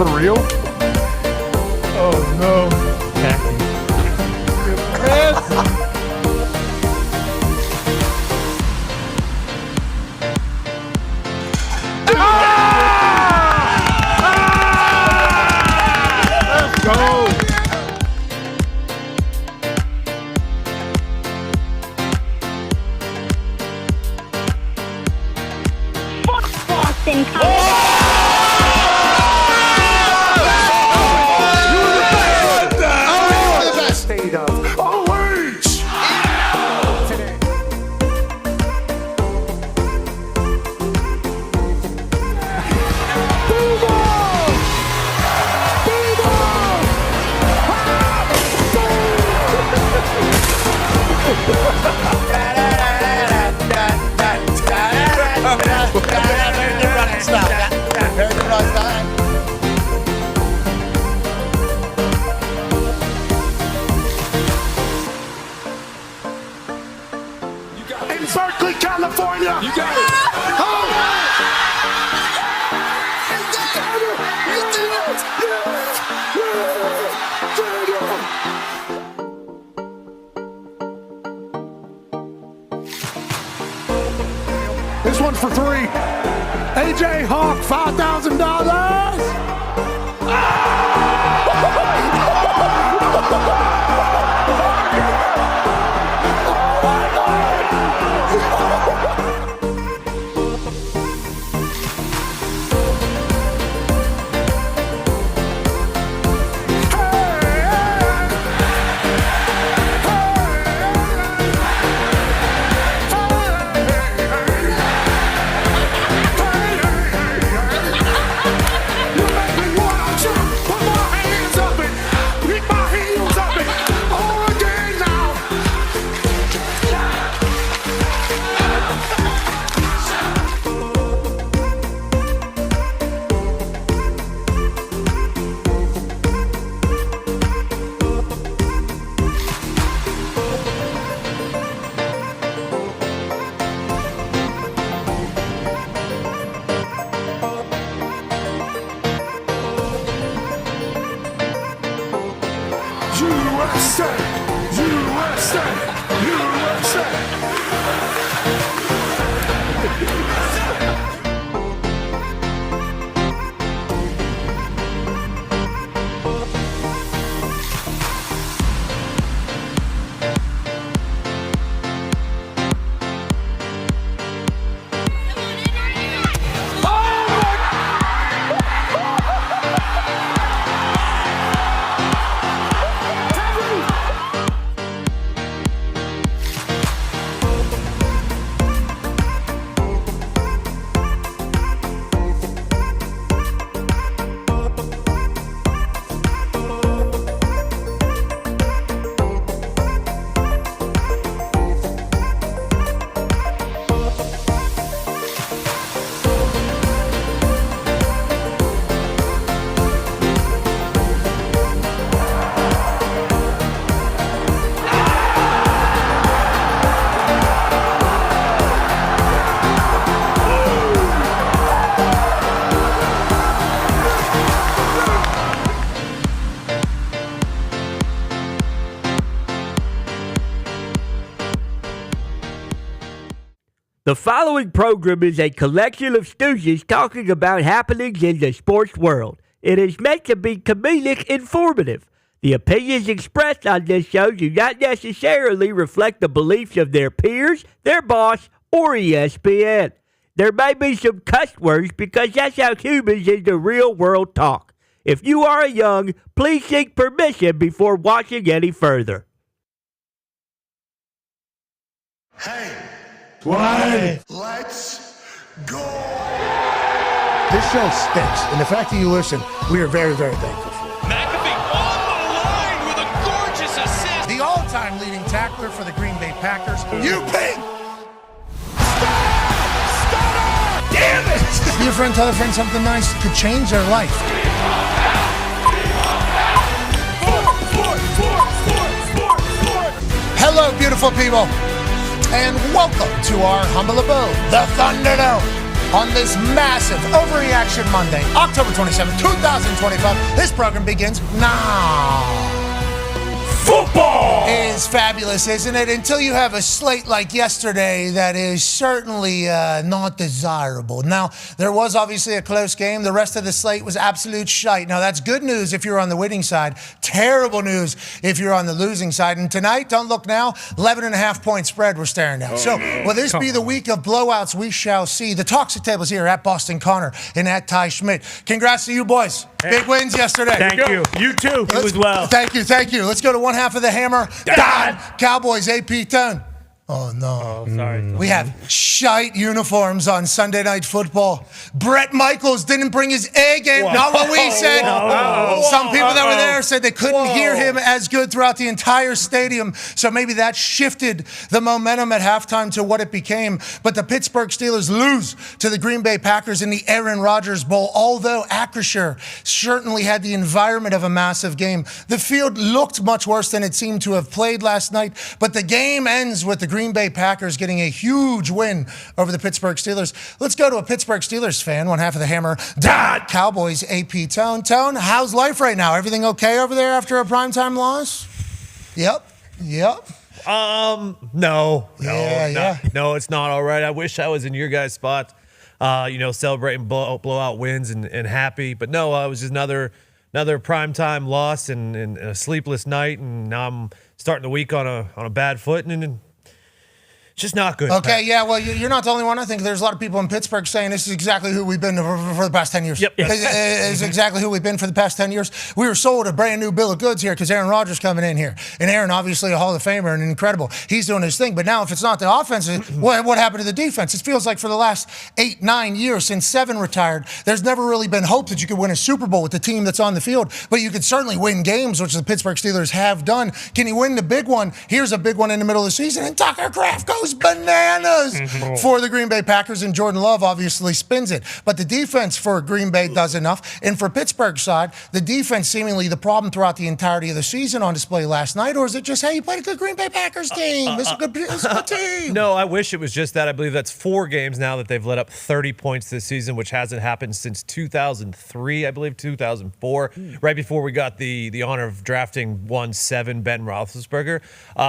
For real? Oh no. Let's go. Boston State of OH! Today. In Berkeley, California. You got it. This one's for three. AJ Hawk, $5,000. USA! USA! USA! The following program is a collection of stooges talking about happenings in the sports world. It is meant to be comedic informative. The opinions expressed on this show do not necessarily reflect the beliefs of their peers, their boss, or ESPN. There may be some cuss words because that's how humans in the real world talk. If you are young, please seek permission before watching any further. Hey, What? let's go! This show stinks, and the fact that you listen, we are very, very thankful for. McAfee on the line with a gorgeous assist. The all-time leading tackler for the Green Bay Packers. You pink! Damn it! Be a friend, tell a friend something nice could change their life. Hello, beautiful people, and welcome to our humble abode, the Thunderdome. on this massive Overreaction Monday, October 27, 2025. This program begins now. Football is fabulous, isn't it? Until you have a slate like yesterday that is certainly not desirable. Now, there was obviously a close game. The rest of the slate was absolute shite. Now, that's good news if you're on the winning side. Terrible news if you're on the losing side. And tonight, don't look now, 11.5-point spread we're staring at. So, will this be the week of blowouts? We shall see. The toxic tables here at Boston Connor and at Ty Schmidt. Congrats to you boys. Big wins yesterday. Thank you. You too. You as well. Thank you. Let's go to one half of the hammer. Dahn. Cowboys, AP Dahn. Oh, no. Oh, sorry. We have shite uniforms on Sunday Night Football. Brett Michaels didn't bring his A game. Not what we said. Some people that were there said they couldn't hear him as good throughout the entire stadium. So maybe that shifted the momentum at halftime to what it became. But the Pittsburgh Steelers lose to the Green Bay Packers in the Aaron Rodgers Bowl. Although Acrisure certainly had the environment of a massive game, the field looked much worse than it seemed to have played last night. But the game ends with the Green Bay Packers getting a huge win over the Pittsburgh Steelers. Let's go to a Pittsburgh Steelers fan, one half of the hammer. Dahn. Cowboys, AP Tone. Tone, how's life right now? Everything okay over there after a primetime loss? Yep. No, it's not all right. I wish I was in your guys' spot, celebrating blowout wins and happy. But no, it was just another primetime loss and a sleepless night, and now I'm starting the week on a bad foot, and it's just not good. Okay, yeah, well, you're not the only one. I think there's a lot of people in Pittsburgh saying this is exactly who we've been for the past 10 years. Yep. It's exactly who we've been for the past 10 years. We were sold a brand new bill of goods here because Aaron Rodgers coming in here. And Aaron, obviously a Hall of Famer and incredible. He's doing his thing. But now if it's not the offense, what happened to the defense? It feels like for the last 8-9 years since Seven retired, there's never really been hope that you could win a Super Bowl with the team that's on the field. But you could certainly win games, which the Pittsburgh Steelers have done. Can you win the big one? Here's a big one in the middle of the season, and Tucker Kraft goes bananas for the Green Bay Packers, and Jordan Love obviously spins it. But the defense for Green Bay does enough. And for Pittsburgh's side, the defense seemingly the problem throughout the entirety of the season on display last night, or is it just, hey, you played a good Green Bay Packers team? It's a good team. No, I wish it was just that. I believe that's 4 games now that they've let up 30 points this season, which hasn't happened since 2003, I believe 2004, right before we got the honor of drafting 1-7 Ben Roethlisberger.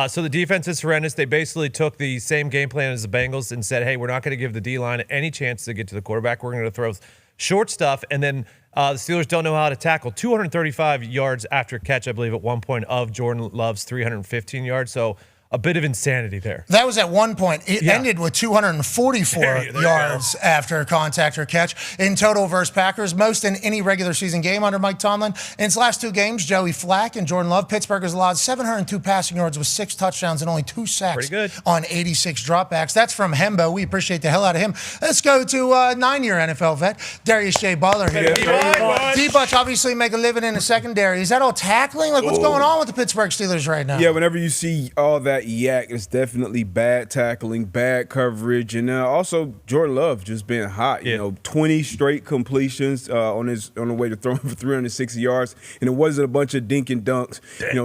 So the defense is horrendous. They basically took the same game plan as the Bengals and said, hey, we're not going to give the D-line any chance to get to the quarterback. We're going to throw short stuff. And then the Steelers don't know how to tackle. 235 yards after catch, I believe, at one point of Jordan Love's 315 yards. So a bit of insanity there. That was at one point. It ended with 244 yards after contact or catch in total versus Packers, most in any regular season game under Mike Tomlin. In its last 2 games, Joey Flacco and Jordan Love, Pittsburgh has allowed 702 passing yards with 6 touchdowns and only 2 sacks on 86 dropbacks. That's from Hembo. We appreciate the hell out of him. Let's go to 9-year NFL vet, Darius J. Butler here. D-Butch obviously make a living in the secondary. Is that all tackling? Like, what's going on with the Pittsburgh Steelers right now? Yeah, whenever you see all that yak, it's definitely bad tackling, bad coverage, and also Jordan Love just being hot. You know, 20 straight completions on the way to throwing for 360 yards, and it wasn't a bunch of dink and dunks,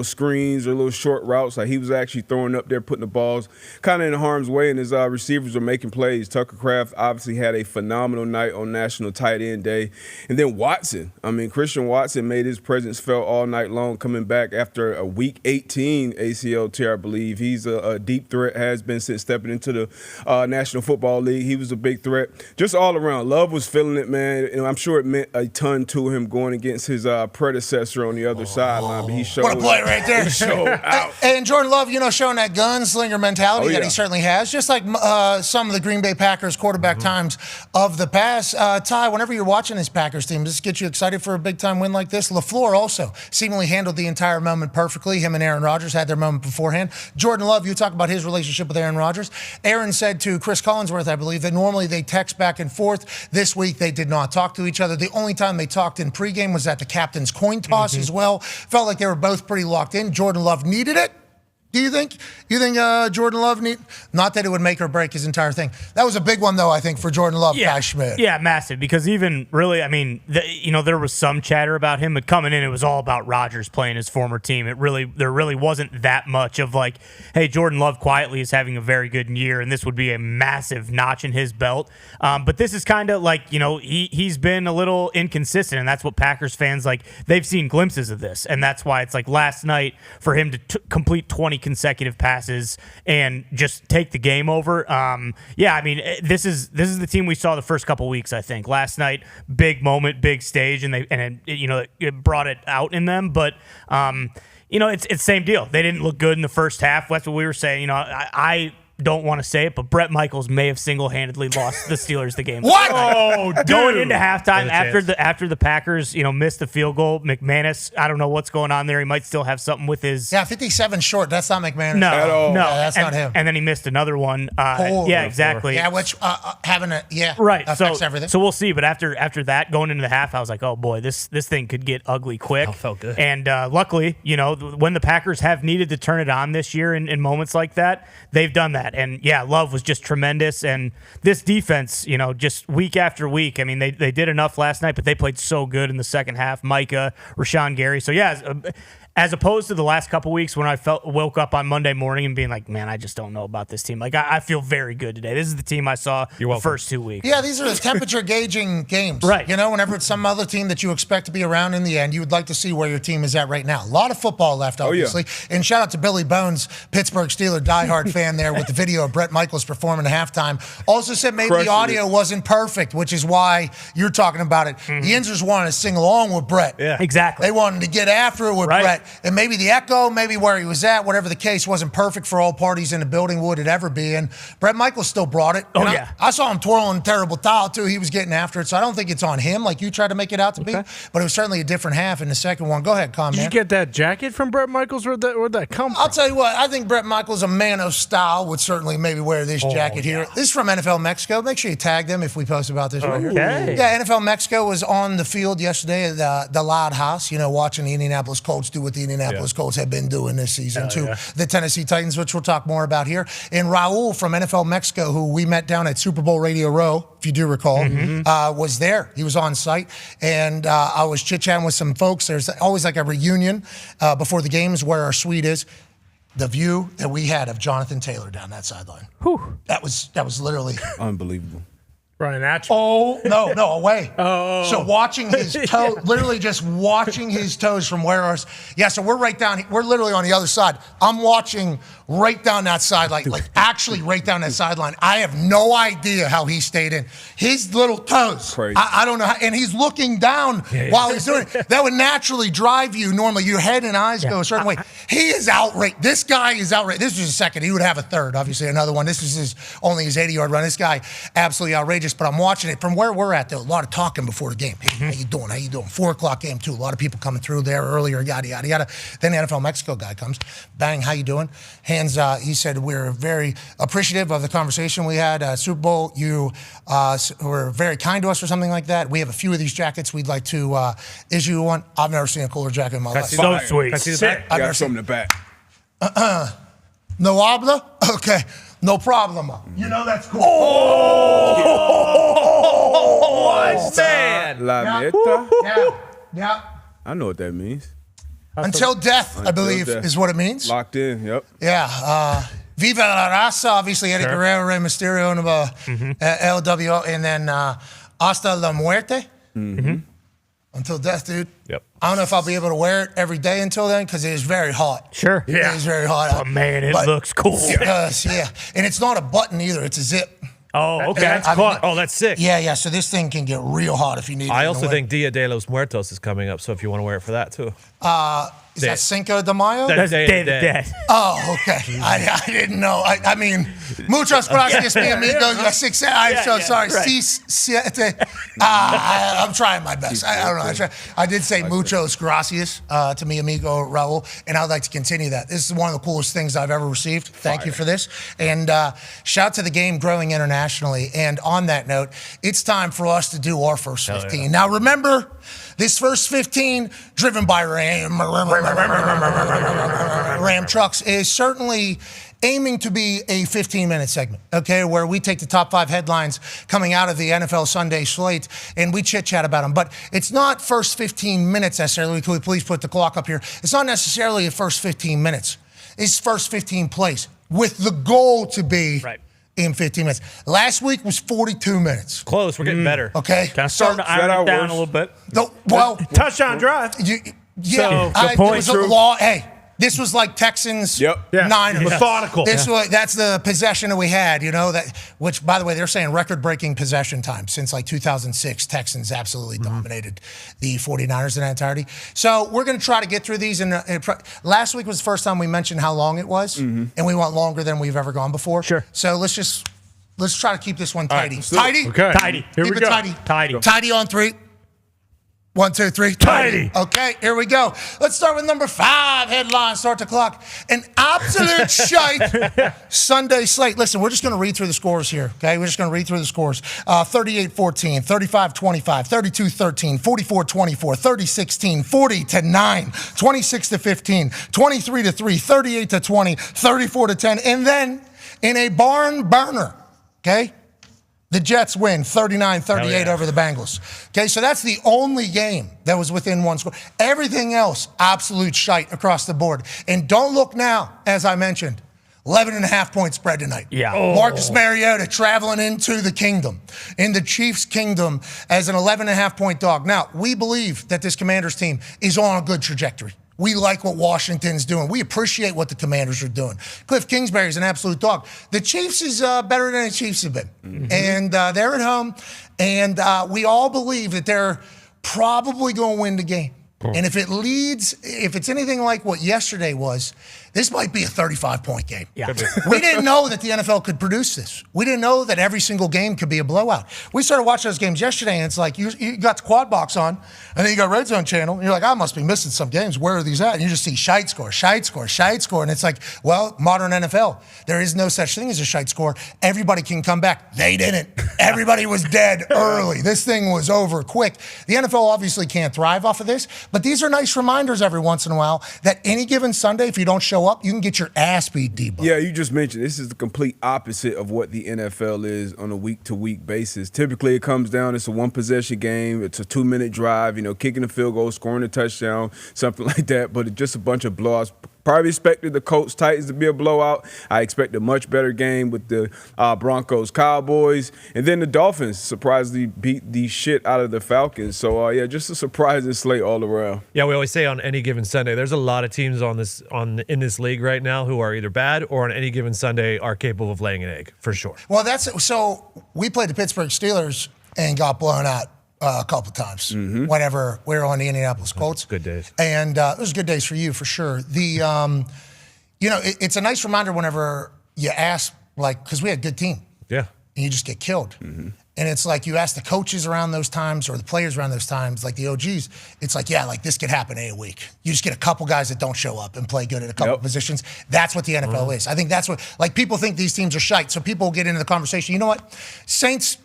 screens or little short routes. Like, he was actually throwing up there, putting the balls kind of in harm's way, and his receivers were making plays. Tucker Kraft obviously had a phenomenal night on National Tight End Day, and then Watson. I mean, Christian Watson made his presence felt all night long, coming back after a Week 18 ACL tear, I believe. He's a deep threat, has been since stepping into the National Football League. He was a big threat. Just all around. Love was feeling it, man. And I'm sure it meant a ton to him going against his predecessor on the other sideline. But he showed what a play right there. He showed out. And Jordan Love, showing that gunslinger mentality that he certainly has, just like some of the Green Bay Packers quarterback times of the past. Ty, whenever you're watching this Packers team, does this get you excited for a big-time win like this? LaFleur also seemingly handled the entire moment perfectly. Him and Aaron Rodgers had their moment beforehand. Jordan Love, you talk about his relationship with Aaron Rodgers. Aaron said to Chris Collinsworth, I believe, that normally they text back and forth. This week they did not talk to each other. The only time they talked in pregame was at the captain's coin toss as well. Felt like they were both pretty locked in. Jordan Love needed it. Do you think Jordan Love not that it would make or break his entire thing? That was a big one, though, I think, for Jordan Love, Guy Schmidt. Yeah, massive. Because even really, I mean, there was some chatter about him, but coming in, it was all about Rodgers playing his former team. There really wasn't that much of like, hey, Jordan Love quietly is having a very good year, and this would be a massive notch in his belt. But this is kind of like, he's been a little inconsistent, and that's what Packers fans like. They've seen glimpses of this, and that's why it's like last night for him to complete 20 consecutive passes and just take the game over. I mean, this is the team we saw the first couple weeks. I think last night, big moment, big stage, and it brought it out in them. But it's same deal. They didn't look good in the first half. That's what we were saying. I don't want to say it, but Brett Michaels may have single-handedly lost the Steelers the game. What? Oh, going into halftime after the Packers, missed the field goal. McManus, I don't know what's going on there. He might still have something with his 57 short. That's not McManus. No, at all. no, Yeah, that's not him. And then he missed another one. Exactly. Yeah, which Right. affects everything. So we'll see. But after that, going into the half, I was like, oh boy, this thing could get ugly quick. Felt good. And luckily, when the Packers have needed to turn it on this year in moments like that, they've done that. And yeah, Love was just tremendous. And this defense, just week after week, I mean, they did enough last night, but they played so good in the second half. Micah, Rashawn Gary. So yeah, as opposed to the last couple weeks when I woke up on Monday morning and being like, man, I just don't know about this team. Like, I feel very good today. This is the team I saw the first 2 weeks. Yeah, these are the temperature gauging games. Right. Whenever it's some other team that you expect to be around in the end, you would like to see where your team is at right now. A lot of football left, obviously. And shout out to Billy Bones, Pittsburgh Steeler diehard fan there with the video of Brett Michaels performing at halftime. Also said maybe the audio wasn't perfect, which is why you're talking about it. The Yinzers wanted to sing along with Brett. Yeah, exactly. They wanted to get after it with Brett. And maybe the echo, maybe where he was at, whatever the case, wasn't perfect for all parties in the building, would it ever be? And Brett Michaels still brought it. Oh, and yeah. I saw him twirling a terrible towel, too. He was getting after it. So I don't think it's on him like you tried to make it out to be. But it was certainly a different half in the second one. Go ahead, Con, Did man. you get that jacket from Brett Michaels? Where'd that come from? I'll tell you what. I think Brett Michaels, a man of style, would certainly maybe wear this jacket here. This is from NFL Mexico. Make sure you tag them if we post about this right here. Yeah, NFL Mexico was on the field yesterday at the Loud House, watching the Indianapolis Colts do what the Indianapolis Colts have been doing this season to the Tennessee Titans, which we'll talk more about here. And Raul from NFL Mexico, who we met down at Super Bowl Radio Row, if you do recall, was there. He was on site. And I was chit-chatting with some folks. There's always like a reunion before the games where our suite is. The view that we had of Jonathan Taylor down that sideline. That was literally unbelievable. Ryan Atch. Oh, no, away. So watching his toe, literally just watching his toes from where ours. Yeah, so we're literally on the other side. I'm watching right down that sideline, like actually right down that sideline. I have no idea how he stayed in. His little toes. Crazy. I don't know how, and he's looking down while he's doing it. That would naturally drive you normally. Your head and eyes go a certain way. He is outraged. This guy is outraged. This was his second. He would have a third, obviously another one. This is only his 80-yard run. This guy, absolutely outrageous. But I'm watching it from where we're at, though. A lot of talking before the game. Hey, how you doing? 4 o'clock game, too. A lot of people coming through there earlier, yada, yada, yada. Then the NFL Mexico guy comes. Bang, how you doing? Hands, he said, we're very appreciative of the conversation we had. Super Bowl, you were very kind to us or something like that. We have a few of these jackets. We'd like to issue one. I've never seen a cooler jacket in my life. So sweet. I've never Got something in the back. No habla? Okay. No problem. That's cool. Man. La Meta. Yeah. I know what that means. Until death, I believe, death. is what it means. Locked in, yep. Yeah. Viva la raza, obviously, Eddie Guerrero, Rey Mysterio, and LWO, and then hasta la muerte. Until death, dude. Yep. I don't know if I'll be able to wear it every day until then because it is very hot. Sure. Yeah. It is very hot. Oh, man, it looks cool. It does, yeah. And it's not a button either. It's a zip. Oh, okay. That's sick. Yeah. So this thing can get real hot if you need it. I also think Dia de los Muertos is coming up, so if you want to wear it for that, too. Is that Cinco de Mayo? That's Day of the Dead. Oh, okay. I didn't know. I mean, muchas gracias, mi amigos. I'm so sorry. Right. Siete. I'm trying my best. I don't know. I did say muchos gracias to mi amigo Raul, and I'd like to continue that. This is one of the coolest things I've ever received. Thank you for this. And shout to the game growing internationally. And on that note, it's time for us to do our first 15. Yeah. Now, remember, this first 15, driven by Ram trucks, is certainly aiming to be a 15-minute segment, okay, where we take the top 5 headlines coming out of the NFL Sunday slate and we chit-chat about them. But it's not first 15 minutes necessarily. Can we please put the clock up here? It's not necessarily the first 15 minutes. It's first 15 plays with the goal to be in 15 minutes. Last week was 42 minutes. Close. We're getting better. Okay. Kind of starting to iron it down a little bit. Touchdown drive. Yeah. It was a law. Hey. This was like Texans, Niners. Methodical. That's the possession that we had, which, by the way, they're saying record-breaking possession time since like 2006. Texans absolutely dominated the 49ers in that entirety. So we're going to try to get through these. Last week was the first time we mentioned how long it was, and we went longer than we've ever gone before. Sure. So let's try to keep this one tidy. Tidy? Okay. Tidy. Here we go. Tidy. Tidy on 3. 1, 2, 3. Tidy. Okay, here we go. Let's start with number 5 headline. Start the clock. An absolute shite Sunday slate. Listen, we're just going to read through the scores here, okay? We're just going to read through the scores. 38-14, 35-25, 32-13, 44-24, 30-16, 40-9, 26-15, 23-3, 38-20, 34-10, and then in a barn burner, okay? The Jets win 39-38 over the Bengals. Okay, so that's the only game that was within one score. Everything else, absolute shite across the board. And don't look now, as I mentioned, 11.5-point spread tonight. Yeah. Marcus Mariota traveling into the kingdom, in the Chiefs' kingdom as an 11.5-point dog. Now, we believe that this Commanders team is on a good trajectory. We like what Washington's doing. We appreciate what the Commanders are doing. Cliff Kingsbury's an absolute dog. The Chiefs is better than the Chiefs have been. Mm-hmm. And they're at home. And we all believe that they're probably going to win the game. And if it's anything like what yesterday was, this might be a 35-point game. Yeah. We didn't know that the NFL could produce this. We didn't know that every single game could be a blowout. We started watching those games yesterday, and it's like you got the quad box on, and then you got Red Zone Channel, and you're like, I must be missing some games. Where are these at? And you just see shite score. And it's like, well, modern NFL, there is no such thing as a shite score. Everybody can come back. They didn't. Everybody was dead early. This thing was over quick. The NFL obviously can't thrive off of this, but these are nice reminders every once in a while that any given Sunday, if you don't show up, you can get your ass beat, Debo. Yeah, you just mentioned this is the complete opposite of what the NFL is on a week-to-week basis. Typically, it comes down, it's a one-possession game, it's a 2-minute drive, kicking a field goal, scoring a touchdown, something like that, but it's just a bunch of blowouts. Probably expected the Colts Titans to be a blowout. I expect a much better game with the Broncos Cowboys. And then the Dolphins surprisingly beat the shit out of the Falcons. So, just a surprising slate all around. Yeah, we always say on any given Sunday, there's a lot of teams in this league right now who are either bad or on any given Sunday are capable of laying an egg, for sure. Well, so we played the Pittsburgh Steelers and got blown out a couple times whenever we were on the Indianapolis Colts. Good days. And it was good days for you, for sure. It's a nice reminder whenever you ask, because we had a good team. Yeah. And you just get killed. Mm-hmm. And it's like you ask the coaches around those times or the players around those times, like the OGs, it's like, this could happen any week. You just get a couple guys that don't show up and play good at a couple positions. That's what the NFL is. I think that's what, people think these teams are shite, so people get into the conversation. You know what? Saints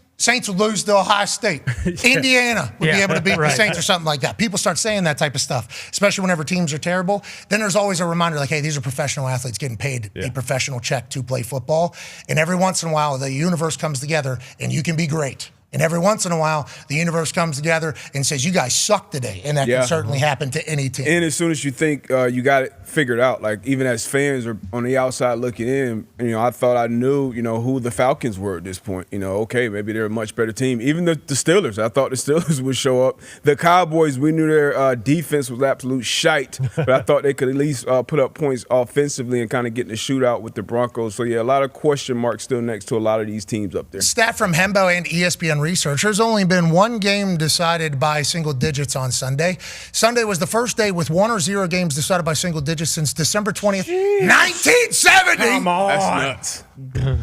would lose to Ohio State. Indiana would be able to beat the Saints or something like that. People start saying that type of stuff, especially whenever teams are terrible. Then there's always a reminder like, hey, these are professional athletes getting paid a professional check to play football. And every once in a while, the universe comes together and you can be great. And every once in a while, the universe comes together and says, you guys suck today. And that can certainly happen to any team. And as soon as you think you got it figured out, even as fans or on the outside looking in, I thought I knew, who the Falcons were at this point. Okay, maybe they're a much better team. Even the Steelers, I thought the Steelers would show up. The Cowboys, we knew their defense was absolute shite, but I thought they could at least put up points offensively and kind of get in a shootout with the Broncos. So, a lot of question marks still next to a lot of these teams up there. Stat from Hembo and ESPN Research. There's only been one game decided by single digits on Sunday. Sunday was the first day with 1 or 0 games decided by single digits since December 20th, 1970. Come on. That's nuts.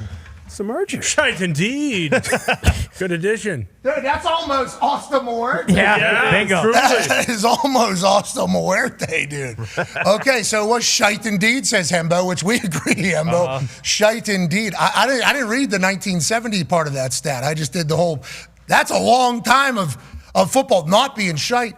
It's a merger. Shite indeed. Good addition. Dude, that's almost Hasta Muerte. Yeah, bingo. That is almost Hasta Muerte, dude. Okay, so it was shite indeed, says Hembo, which we agree, Hembo. Shite indeed. I didn't read the 1970 part of that stat. I just did the whole. That's a long time of football not being shite.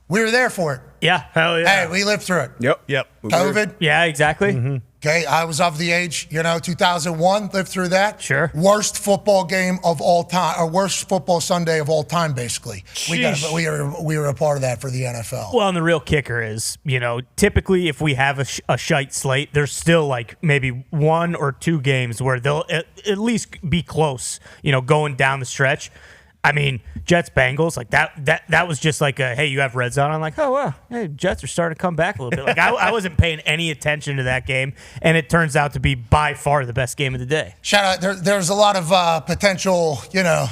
We were there for it. Yeah. Hell yeah. Hey, we lived through it. Yep. COVID. Yeah, exactly. Mm-hmm. Okay, I was of the age, 2001, lived through that. Sure. Worst football game of all time, or worst football Sunday of all time, basically. We were a part of that for the NFL. Well, and the real kicker is, typically if we have a shite slate, there's still like maybe 1 or 2 games where they'll at least be close, going down the stretch. I mean, Jets Bengals, like that was just like hey, you have red zone. I'm like, oh wow, hey, Jets are starting to come back a little bit. Like I wasn't paying any attention to that game, and it turns out to be by far the best game of the day. Shout out, there's a lot of potential,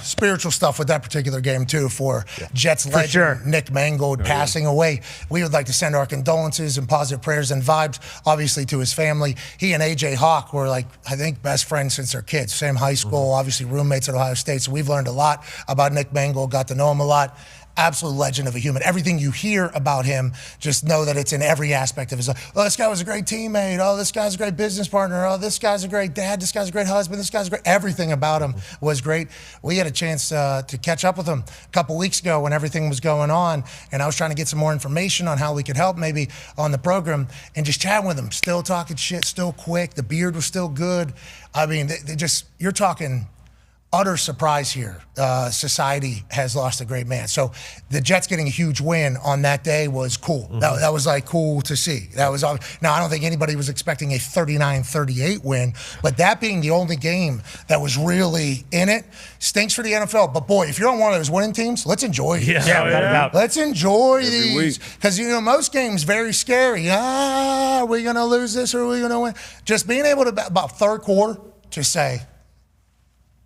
spiritual stuff with that particular game too for Jets legend sure. Nick Mangold passing away. We would like to send our condolences and positive prayers and vibes, obviously, to his family. He and AJ Hawk were I think best friends since they're kids. Same high school, obviously roommates at Ohio State. So we've learned a lot about Nick Mangold, got to know him a lot. Absolute legend of a human. Everything you hear about him, just know that it's in every aspect of his life. Oh, this guy was a great teammate. Oh, this guy's a great business partner. Oh, this guy's a great dad. This guy's a great husband. This guy's great. Everything about him was great. We had a chance to catch up with him a couple weeks ago when everything was going on, and I was trying to get some more information on how we could help maybe on the program and just chatting with him. Still talking shit, still quick. The beard was still good. I mean, you're talking utter surprise here. Society has lost a great man. So the Jets getting a huge win on that day was cool. That was cool to see. That was now I don't think anybody was expecting a 39-38 win, but that being the only game that was really in it stinks for the NFL. But boy, if you're on one of those winning teams, let's enjoy these. Yeah. Let's enjoy Every these week. because most games very scary. Are we gonna lose this or are we gonna win? Just being able to about third quarter to say,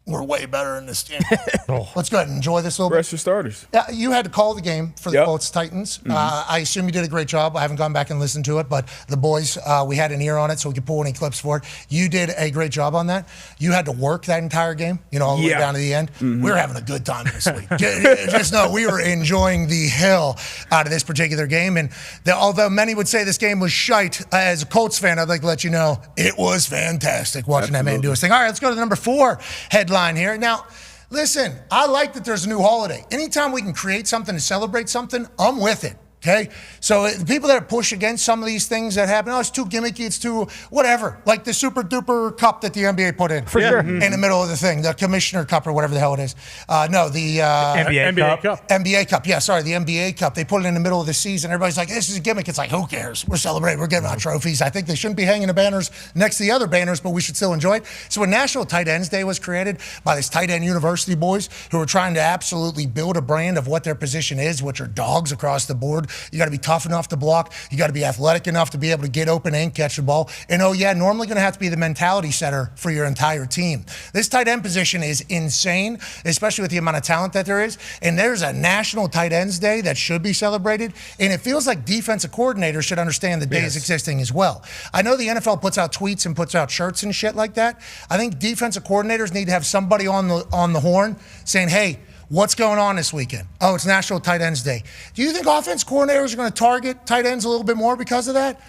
we're way better in this game. Let's go ahead and enjoy this a little bit. Rest your starters. You had to call the game for the Colts Titans. I assume you did a great job. I haven't gone back and listened to it, but the boys, we had an ear on it so we could pull any clips for it. You did a great job on that. You had to work that entire game, all the way down to the end. We were having a good time this week. Just know we were enjoying the hell out of this particular game. And although many would say this game was shite, as a Colts fan, I'd like to let you know it was fantastic watching that man do his thing. All right, let's go to the number 4 headline here. Now, listen, I like that there's a new holiday. Anytime we can create something to celebrate something, I'm with it. Okay? So the people that push against some of these things that happen, it's too gimmicky, it's too whatever. Like the super duper cup that the NBA put in. For sure. In the middle of the thing, the commissioner cup or whatever the hell it is. The NBA Cup. NBA Cup. Yeah, sorry, the NBA Cup. They put it in the middle of the season. Everybody's like, this is a gimmick. It's like, who cares? We're celebrating. We're getting our trophies. I think they shouldn't be hanging the banners next to the other banners, but we should still enjoy it. So when National Tight Ends Day was created by this tight end university boys who were trying to absolutely build a brand of what their position is, which are dogs across the board. You got to be tough enough to block. You got to be athletic enough to be able to get open and catch the ball. And normally going to have to be the mentality setter for your entire team. This tight end position is insane, especially with the amount of talent that there is. And there's a National Tight Ends Day that should be celebrated. And it feels like defensive coordinators should understand the day is existing as well. I know the NFL puts out tweets and puts out shirts and shit like that. I think defensive coordinators need to have somebody on the horn saying, hey, what's going on this weekend? Oh, it's National Tight Ends Day. Do you think offense coordinators are going to target tight ends a little bit more because of that?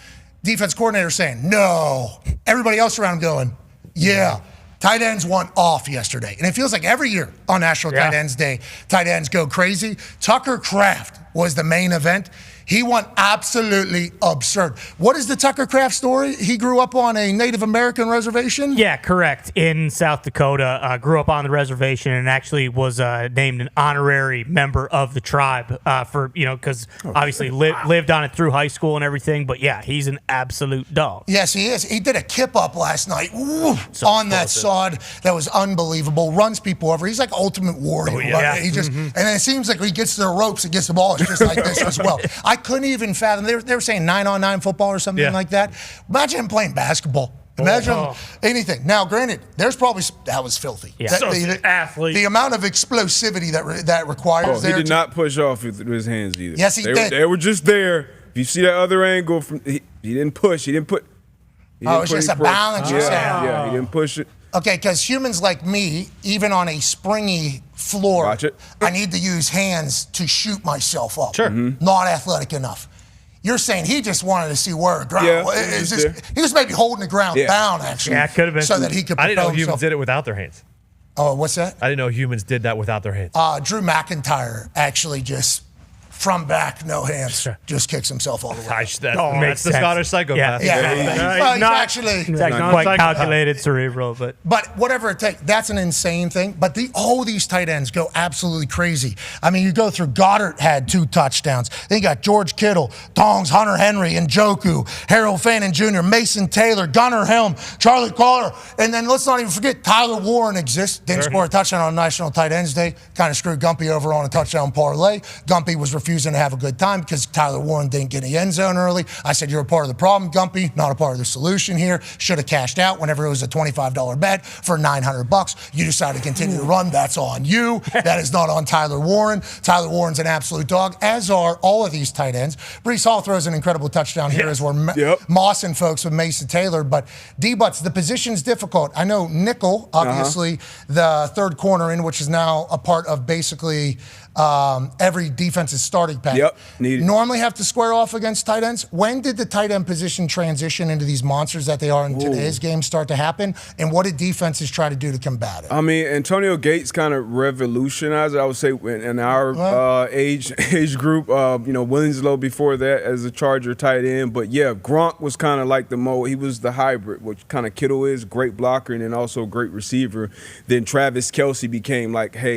Defense coordinators saying, no. Everybody else around going, yeah. Tight ends went off yesterday. And it feels like every year on National Tight Ends Day, tight ends go crazy. Tucker Kraft was the main event. He went absolutely absurd. What is the Tucker Kraft story? He grew up on a Native American reservation? Yeah, correct. In South Dakota, grew up on the reservation and actually was named an honorary member of the tribe because obviously lived on it through high school and everything. But yeah, he's an absolute dog. Yes, he is. He did a kip up last night on that sod that was unbelievable. Runs people over. He's like ultimate warrior. Oh, yeah. Right? He just and it seems like when he gets to the ropes and gets the ball, it's just like this as well. I couldn't even fathom. They were saying 9-on-9 football or something like that. Imagine him playing basketball. Imagine anything. Now, granted, there's probably that was filthy. Yeah. The athlete. The amount of explosivity that requires. He did not push off with his hands either. Yes, he did. They were just there. If you see that other angle, he didn't push. He didn't put. It's just a balance. Yeah, he didn't push it. Okay, because humans like me, even on a springy floor, Watch it. I need to use hands to shoot myself up. Sure. Not athletic enough. You're saying he just wanted to see where the ground Yeah, was. He was maybe holding the ground down, actually. Yeah, it could have been. So that he could I didn't know propel humans himself. did it without their hands. Oh, what's that? I didn't know humans did that without their hands. Drew McIntyre actually just, from back, no hands, just kicks himself all the way. That's makes the sense. Scottish psychopath. Well, he's not- actually... It's actually quite calculated, cerebral, but whatever it takes, that's an insane thing. But all these tight ends go absolutely crazy. I mean, you go through Goddard had 2 touchdowns. Then you got George Kittle, Tongs, Hunter Henry, Njoku, Harold Fannin Jr., Mason Taylor, Gunnar Helm, Charlie Collar, and then let's not even forget Tyler Warren exists. Didn't score a touchdown on National Tight Ends Day. Kind of screwed Gumpy over on a touchdown parlay. Gumpy was refusing to have a good time because Tyler Warren didn't get in the end zone early. I said, you're a part of the problem, Gumpy, not a part of the solution here. Should have cashed out whenever it was a $25 bet for $900. You decided to continue to run. That's on you. That is not on Tyler Warren. Tyler Warren's an absolute dog, as are all of these tight ends. Breece Hall throws an incredible touchdown here as we're mossing folks with Mason Taylor. But D-Butts, the position's difficult. I know nickel, obviously, the third corner in, which is now a part of basically every defense's starting pack. Normally have to square off against tight ends. When did the tight end position transition into these monsters that they are in today's game start to happen? And what did defenses try to do to combat it? I mean, Antonio Gates kind of revolutionized it, I would say, in our age group. Winslow before that as a Charger tight end. But, yeah, Gronk was kind of like he was the hybrid, which kind of Kittle is, great blocker and then also great receiver. Then Travis Kelce became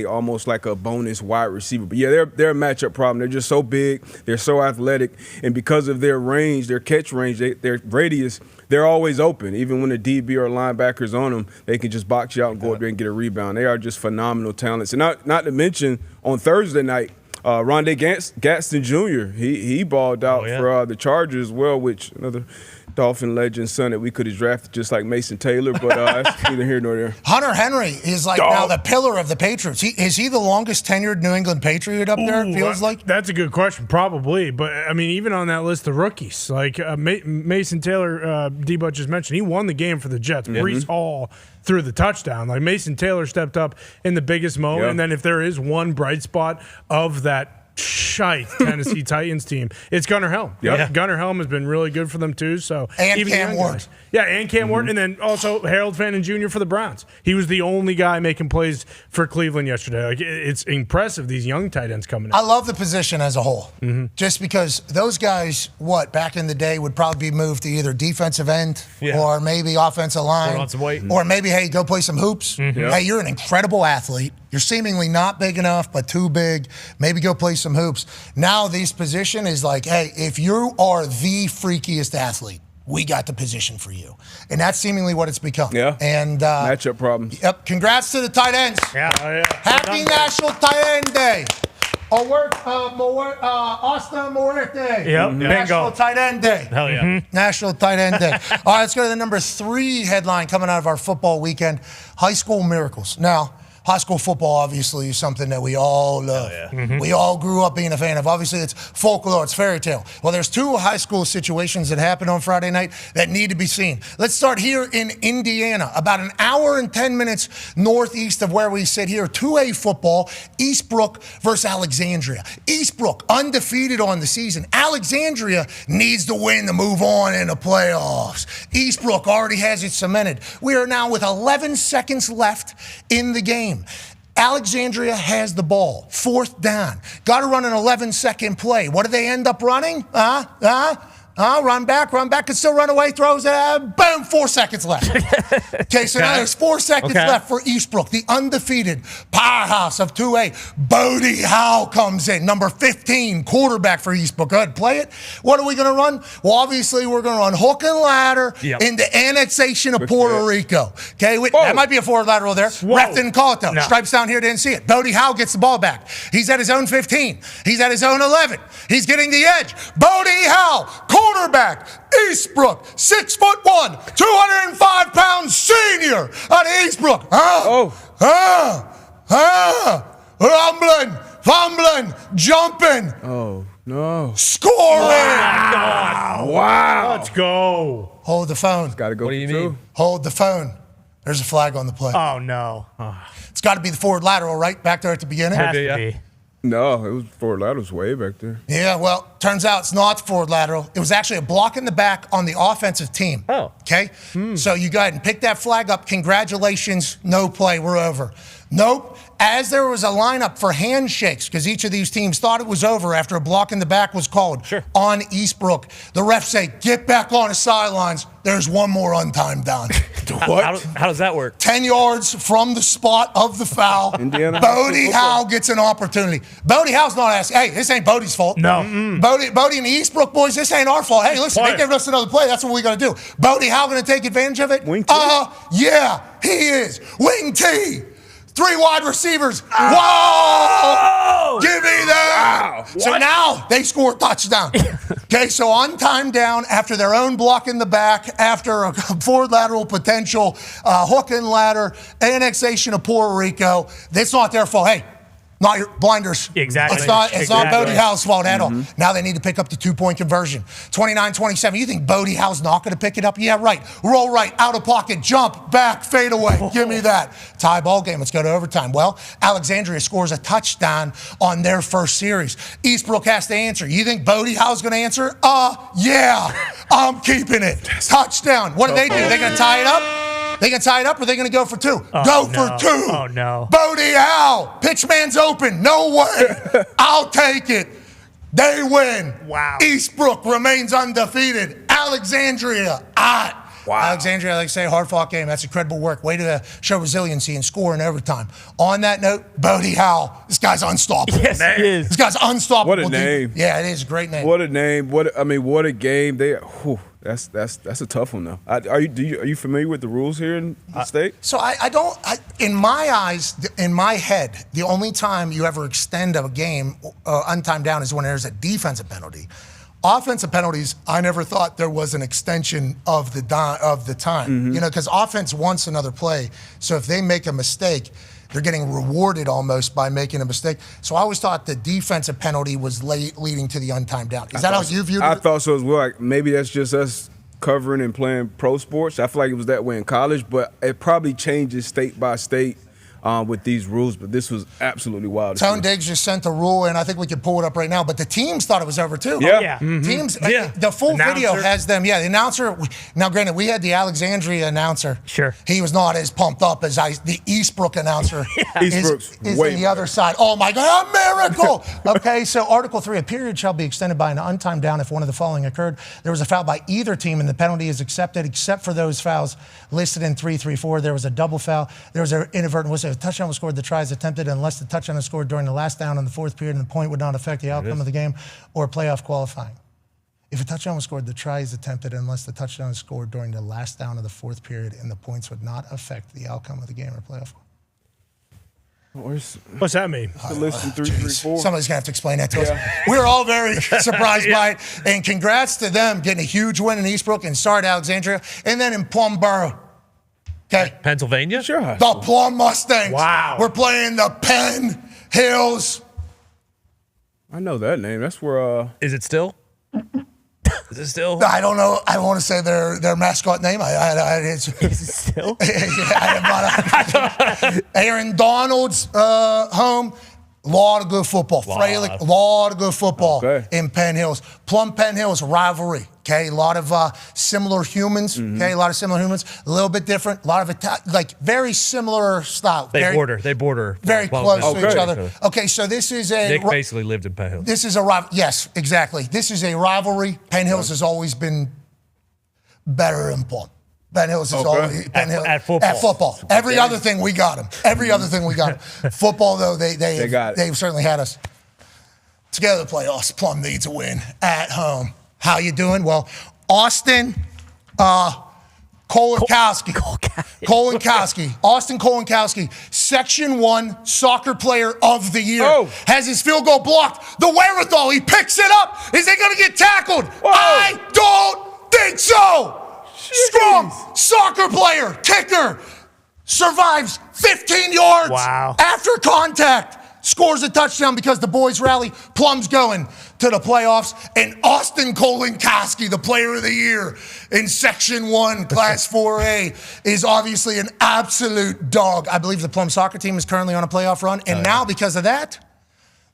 almost like a bonus wide receiver. But, yeah, they're a matchup problem. They're just so big. They're so athletic. And because of their range, their catch range, their radius, they're always open. Even when the DB or linebackers on them, they can just box you out and go up there and get a rebound. They are just phenomenal talents. And not to mention, on Thursday night, Rondé Gaston Jr., he balled out for the Chargers as well, which another Dolphin legend son that we could have drafted just like Mason Taylor, but that's neither here nor there. Hunter Henry is now the pillar of the Patriots. Is he the longest tenured New England Patriot up there, it feels like? That's a good question, probably. But, I mean, even on that list of rookies, like Mason Taylor, D-Butch just mentioned, he won the game for the Jets. Breece Hall threw the touchdown. Like, Mason Taylor stepped up in the biggest moment. And then if there is one bright spot of that shite Tennessee Titans team, it's Gunnar Helm. Gunnar Helm has been really good for them too. So and even Cam Ward. And Cam Ward, and then also Harold Fannin Jr. for the Browns. He was the only guy making plays for Cleveland yesterday. Like, it's impressive, these young tight ends coming in. I love the position as a whole, just because those guys, back in the day would probably be moved to either defensive end or maybe offensive line, put on some weight. or maybe, hey, go play some hoops. Hey, you're an incredible athlete. You're seemingly not big enough, but too big. Maybe go play some hoops. Now this position is like, hey, if you are the freakiest athlete, we got the position for you. And that's seemingly what it's become. And matchup problems. Yep. Congrats to the tight ends. Happy National Tight End Day. Austin Muerte. National Bingo. Tight End Day. Hell yeah. National Tight End Day. All right, let's go to the number 3 headline coming out of our football weekend. High school miracles. Now, high school football, obviously, is something that we all love. We all grew up being a fan of. Obviously, it's folklore, it's fairy tale. Well, there's 2 high school situations that happened on Friday night that need to be seen. Let's start here in Indiana, about an hour and 10 minutes northeast of where we sit here. 2A football, Eastbrook versus Alexandria. Eastbrook, undefeated on the season. Alexandria needs to win to move on in the playoffs. Eastbrook already has it cemented. We are now with 11 seconds left in the game. Alexandria has the ball. 4th down. Got to run an 11-second play. What do they end up running? Run back, can still run away, throws it, boom, 4 seconds left. Okay, so now there's 4 seconds left for Eastbrook, the undefeated powerhouse of 2A. Bodie Howe comes in, number 15, quarterback for Eastbrook. Go ahead, play it. What are we going to run? Well, obviously, we're going to run hook and ladder in the annexation of Puerto Rico. Okay, that might be a forward lateral there. Ref didn't call it, though. No. Stripes down here didn't see it. Bodie Howe gets the ball back. He's at his own 15. He's at his own 11. He's getting the edge. Bodie Howe, quarterback, Eastbrook, 6'1", 205-pound senior out of Eastbrook. Fumbling, jumping. Oh, no. Scoring. Wow. Let's go. Hold the phone. Got to go. What do you mean? Hold the phone. There's a flag on the play. Oh, no. It's got to be the forward lateral, right? Back there at the beginning? Has to be. No, it was forward lateral's way back there. Yeah, well, turns out it's not forward lateral. It was actually a block in the back on the offensive team. Oh. Okay? So you go ahead and pick that flag up. Congratulations. No play. We're over. Nope. As there was a lineup for handshakes, because each of these teams thought it was over after a block in the back was called on Eastbrook, the refs say, get back on the sidelines. There's one more untimed down. What? How does that work? 10 yards from the spot of the foul. Bodie Howe gets an opportunity. Bodie Howe's not asking, hey, this ain't Bodie's fault. No. Bodie and the Eastbrook boys, this ain't our fault. Hey, listen, they gave us another play. That's what we got to do. Bodie Howe going to take advantage of it? Wing T? Yeah, he is. Wing T. 3 wide receivers. Whoa! Give me that. Wow. So now they score a touchdown. Okay, so on time down after their own block in the back, after a forward lateral potential, hook and ladder, annexation of Puerto Rico. That's not their fault. Hey, not your blinders. Exactly. It's not Bodie Howe's fault at all. Now they need to pick up the 2-point conversion. 29-27. You think Bodie Howe's not going to pick it up? Yeah, right. Roll right, out of pocket, jump, back, fade away. Give me that. Tie ball game. Let's go to overtime. Well, Alexandria scores a touchdown on their first series. Eastbrook has to answer. You think Bodie Howe's going to answer? Yeah. I'm keeping it. Touchdown. What do? They're going to tie it up? They can tie it up or they're going to go for 2. Go for 2. Oh, no. Bodie Howe. Pitch man's open. No way. I'll take it. They win. Wow. Eastbrook remains undefeated. Alexandria. Wow. Alexandria, like I say, hard-fought game. That's incredible work. Way to show resiliency and score in overtime. On that note, Bodie Howe. This guy's unstoppable. Yes, he is. This guy's unstoppable. What a name. Yeah, it is a great name. What a name. What a game. That's a tough one, though. Are you familiar with the rules here in the state? So in my eyes, in my head, the only time you ever extend a game untimed down is when there's a defensive penalty. Offensive penalties, I never thought there was an extension of the time. Because offense wants another play. So if they make a mistake, they're getting rewarded almost by making a mistake. So I always thought the defensive penalty was leading to the untimed down. Is that how you viewed it? I thought so as well. Like, maybe that's just us covering and playing pro sports. I feel like it was that way in college, but it probably changes state by state with these rules. But this was absolutely wild. Tone Diggs just sent the rule, and I think we can pull it up right now. But the teams thought it was over too. Yeah. Teams. The full video has them. Yeah, the announcer. Now, granted, we had the Alexandria announcer. Sure. He was not as pumped up as the Eastbrook announcer. Eastbrook's is way on the other side. Oh my God, a miracle! Okay, so Article 3: a period shall be extended by an untimed down if one of the following occurred. There was a foul by either team, and the penalty is accepted, except for those fouls listed in 334. There was a double foul. There was an inadvertent whistle. If a touchdown was scored, the try is attempted unless the touchdown is scored during the last down in the fourth period, and the point would not affect the outcome of the game or playoff qualifying. If a touchdown was scored, the try is attempted unless the touchdown is scored during the last down of the fourth period, and the points would not affect the outcome of the game or playoff. What's that mean? The list in 334. Somebody's going to have to explain that to us. We're all very surprised by it. And congrats to them getting a huge win in Eastbrook, and sorry to Alexandria. And then in Plumboro. Okay. Pennsylvania? Sure. The Plum Mustangs. Wow. We're playing the Penn Hills. I know that name. That's where. Is it still? Is it still? I don't know. I don't want to say their mascot name. Is it still? Aaron Donald's home. Lot of good football. Freilich, lot of good football in Penn Hills. Plum Penn Hills rivalry. Okay, a lot of similar humans. Okay, a lot of similar humans. A little bit different. A lot of very similar style. They border very close to each other. Okay, so this is a. Nick basically lived in Penn Hills. This is a rival. Yes, exactly. This is a rivalry. Penn Hills has always been better than Plum. Penn Hills is always at football. At football. Every other thing we got them. Every other thing we got them. Football though, they've certainly had us. To go to the playoffs, Plum needs a win at home. How you doing? Well, Austin Kolonkowski. Austin Kolonkowski, Section 1 Soccer Player of the Year. Has his field goal blocked. The wherewithal. He picks it up. Is he going to get tackled? I don't think so. Strong soccer player, kicker, survives 15 yards after contact, scores a touchdown because the boys rally. Plum's going to the playoffs, and Austin Kolenkowski, the player of the year in Section 1, Class 4A, is obviously an absolute dog. I believe the Plum soccer team is currently on a playoff run, and now because of that,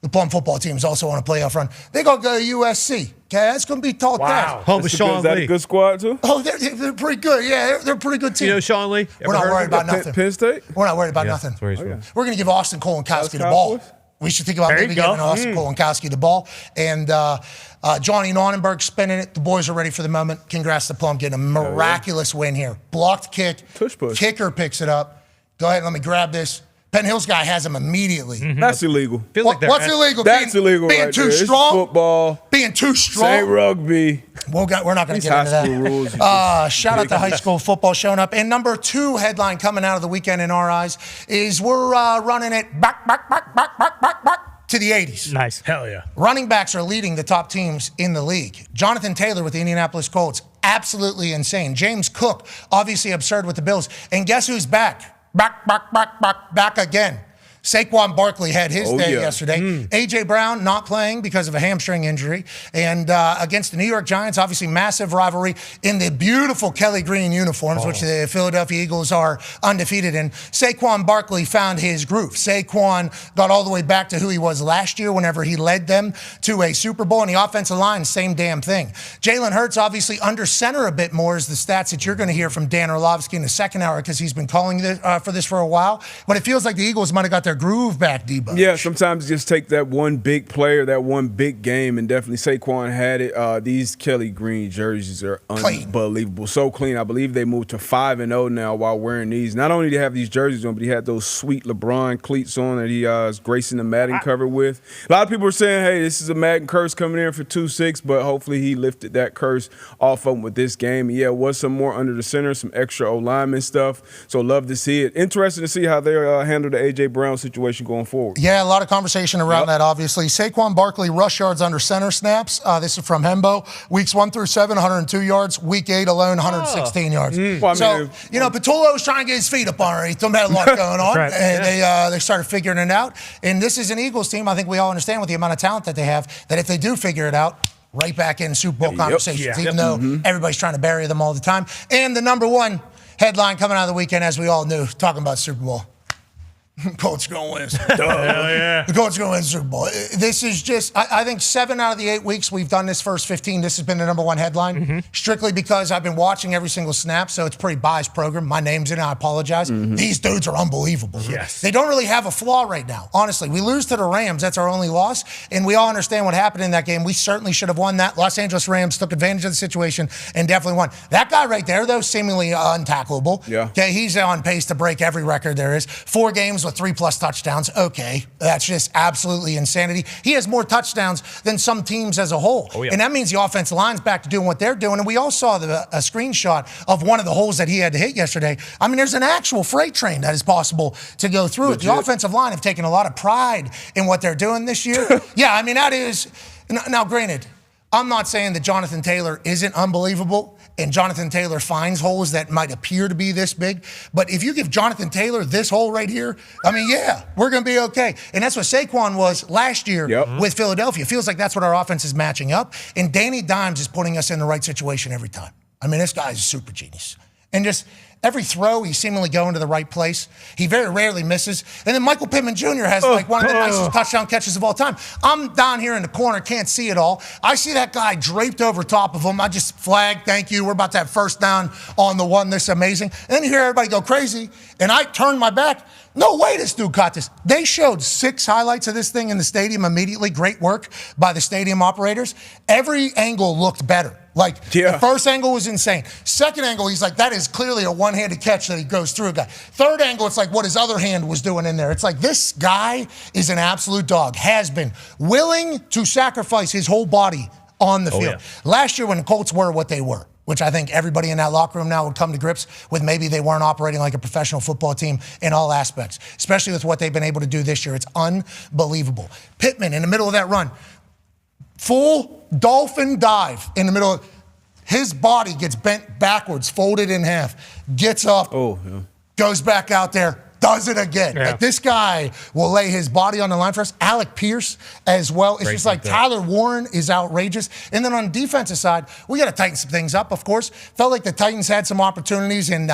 the Plum football team is also on a playoff run. They're going to go to USC. Okay, that's going to be taught that. Home with Sean Is that Lee. a good squad, too? Oh, they're pretty good. Yeah, they're a pretty good team. You know Sean Lee? We're not worried about nothing. Penn State? We're not worried about nothing. That's where he's from. We're going to give Austin Kolenkowski the ball. Cowboys? We should think about maybe giving Austin Kolenkowski the ball. And Johnny Nonnenberg spinning it. The boys are ready for the moment. Congrats to Plum getting a miraculous win here. Blocked kick. Tush push. Kicker picks it up. Go ahead and let me grab this. Penn Hill's guy has him immediately. That's illegal. What's illegal? That's illegal Being right too there. It's strong? football. Being too strong? Say rugby. We're not going to These get into high school rules. that. Shout out to high school football showing up. And number 2 headline coming out of the weekend in our eyes is we're running it back to the 80s. Nice. Hell yeah. Running backs are leading the top teams in the league. Jonathan Taylor with the Indianapolis Colts, absolutely insane. James Cook, obviously absurd with the Bills. And guess who's back? Back again. Saquon Barkley had his day yesterday. A.J. Brown not playing because of a hamstring injury. And against the New York Giants, obviously massive rivalry in the beautiful Kelly green uniforms, which the Philadelphia Eagles are undefeated in. Saquon Barkley found his groove. Saquon got all the way back to who he was last year whenever he led them to a Super Bowl. And the offensive line, same damn thing. Jalen Hurts obviously under center a bit more is the stats that you're going to hear from Dan Orlovsky in the second hour because he's been calling for this for a while. But it feels like the Eagles might have got their groove back, Debo. Yeah, sometimes just take that one big player, that one big game, and definitely Saquon had it. These Kelly Green jerseys are unbelievable. So clean. I believe they moved to 5-0 now while wearing these. Not only did he have these jerseys on, but he had those sweet LeBron cleats on that he is gracing the Madden cover with. A lot of people are saying, hey, this is a Madden curse coming in for 2-6, but hopefully he lifted that curse off of him with this game. Yeah, it was some more under the center, some extra O-lineman stuff. So love to see it. Interesting to see how they handle the A.J. Brown situation going forward. Yeah, a lot of conversation around that, obviously. Saquon Barkley, rush yards under center snaps. This is from Hembo. Weeks 1 through 7, 102 yards. Week 8 alone, 116 yards. Well, so, Patullo was trying to get his feet up underneath them. Had a lot going on. Right. And they started figuring it out. And this is an Eagles team, I think we all understand with the amount of talent that they have, that if they do figure it out, right back in Super Bowl conversations, even though everybody's trying to bury them all the time. And the number 1 headline coming out of the weekend, as we all knew, talking about Super Bowl. Colts going to win. The Colts going to win the Super Bowl. This is just, I think 7 out of the 8 weeks we've done this first 15, this has been the number 1 headline, strictly because I've been watching every single snap, so it's a pretty biased program. My name's in it, I apologize. These dudes are unbelievable. Yes. They don't really have a flaw right now, honestly. We lose to the Rams, that's our only loss, and we all understand what happened in that game. We certainly should have won that. Los Angeles Rams took advantage of the situation and definitely won. That guy right there, though, seemingly untackleable. Yeah. Okay, he's on pace to break every record there is. 4 games with 3+ touchdowns. Okay, that's just absolutely insanity. He has more touchdowns than some teams as a whole. And that means the offensive line's back to doing what they're doing. And we all saw a screenshot of one of the holes that he had to hit yesterday. I mean, there's an actual freight train that is possible to go through it. The offensive line have taken a lot of pride in what they're doing this year. Yeah, I mean, that is... Now, granted, I'm not saying that Jonathan Taylor isn't unbelievable and Jonathan Taylor finds holes that might appear to be this big. But if you give Jonathan Taylor this hole right here, I mean, yeah, we're going to be okay. And that's what Saquon was last year with Philadelphia. It feels like that's what our offense is matching up. And Danny Dimes is putting us in the right situation every time. I mean, this guy's a super genius. And just... every throw, he's seemingly going to the right place. He very rarely misses. And then Michael Pittman Jr. has like one of the nicest touchdown catches of all time. I'm down here in the corner, can't see it all. I see that guy draped over top of him. I just flag, thank you. We're about to have first down on the one. This is amazing. And then you hear everybody go crazy. And I turn my back. No way this dude caught this. They showed 6 highlights of this thing in the stadium immediately. Great work by the stadium operators. Every angle looked better. Like, the first angle was insane. Second angle, he's like, that is clearly a one-handed catch that he goes through a guy. Third angle, it's like what his other hand was doing in there. It's like, this guy is an absolute dog, has been willing to sacrifice his whole body on the field. Last year when the Colts were what they were, which I think everybody in that locker room now would come to grips with, maybe they weren't operating like a professional football team in all aspects, especially with what they've been able to do this year. It's unbelievable. Pittman in the middle of that run, full dolphin dive in the middle of his body gets bent backwards, folded in half, gets up, goes back out there, does it again. Yeah. Like, this guy will lay his body on the line for us. Alec Pierce as well. It's Great just like defense. Tyler Warren is outrageous. And then on the defensive side, we got to tighten some things up, of course. Felt like the Titans had some opportunities, and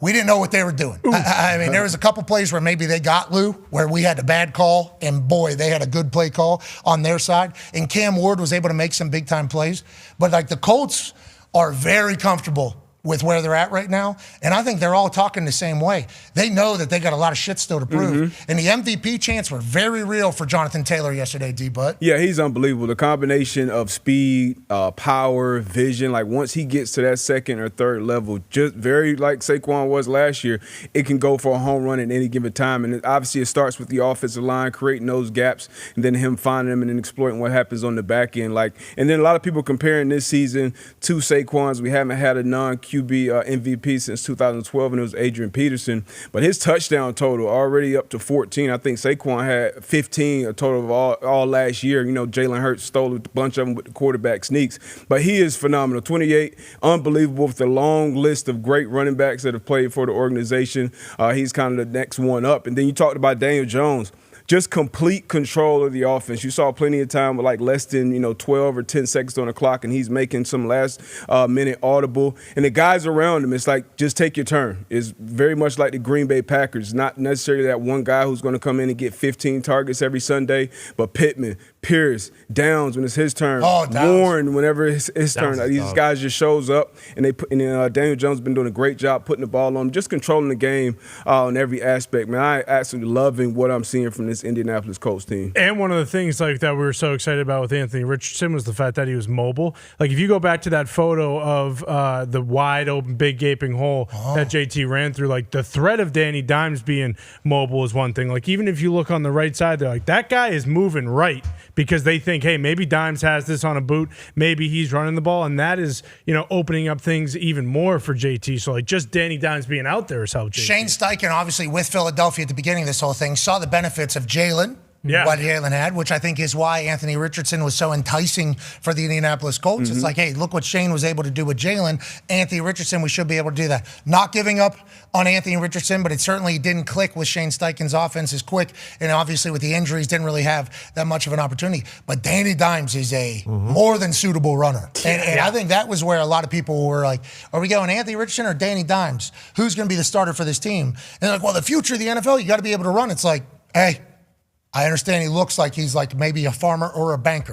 we didn't know what they were doing. I mean, there was a couple plays where maybe they got Lou, where we had a bad call, and boy, they had a good play call on their side. And Cam Ward was able to make some big-time plays. But, like, the Colts are very comfortable with where they're at right now. And I think they're all talking the same way. They know that they got a lot of shit still to prove. And the MVP chants were very real for Jonathan Taylor yesterday, D-Butt. Yeah, he's unbelievable. The combination of speed, power, vision, like once he gets to that second or third level, just very like Saquon was last year, it can go for a home run at any given time. And obviously it starts with the offensive line, creating those gaps, and then him finding them and then exploiting what happens on the back end. And then a lot of people comparing this season to Saquon's. We haven't had a non-QB MVP since 2012, and it was Adrian Peterson. But his touchdown total already up to 14. I think Saquon had 15 a total of all last year. You know, Jalen Hurts stole a bunch of them with the quarterback sneaks. But he is phenomenal. 28, unbelievable with the long list of great running backs that have played for the organization. He's kind of the next one up. And then you talked about Daniel Jones. Just complete control of the offense. You saw plenty of time with like less than 12 or 10 seconds on the clock, and he's making some last minute audible. And the guys around him, it's like, just take your turn. It's very much like the Green Bay Packers. Not necessarily that one guy who's going to come in and get 15 targets every Sunday, but Pittman, Pierce, Downs when it's his turn, Warren whenever it's his turn. These guys just shows up, and Daniel Jones has been doing a great job putting the ball on him, just controlling the game on every aspect. Man, I absolutely loving what I'm seeing from this Indianapolis Colts team. And one of the things like that we were so excited about with Anthony Richardson was the fact that he was mobile. Like if you go back to that photo of the wide open, big gaping hole that JT ran through, like the threat of Danny Dimes being mobile is one thing. Like even if you look on the right side, they're like, that guy is moving right because they think, hey, maybe Dimes has this on a boot, maybe he's running the ball, and that is, opening up things even more for JT. So like just Danny Dimes being out there has helped JT. Shane Steichen, obviously with Philadelphia at the beginning of this whole thing, saw the benefits of Jalen. What Jalen had, which I think is why Anthony Richardson was so enticing for the Indianapolis Colts. It's like, hey, look what Shane was able to do with Jalen. Anthony Richardson, we should be able to do that. Not giving up on Anthony Richardson, but it certainly didn't click with Shane Steichen's offense is quick, and obviously with the injuries, didn't really have that much of an opportunity. But Danny Dimes is a more than suitable runner. And I think that was where a lot of people were like, are we going Anthony Richardson or Danny Dimes? Who's going to be the starter for this team? And they're like, well, the future of the NFL, you got to be able to run. It's like, hey, I understand he looks like he's like maybe a farmer or a banker,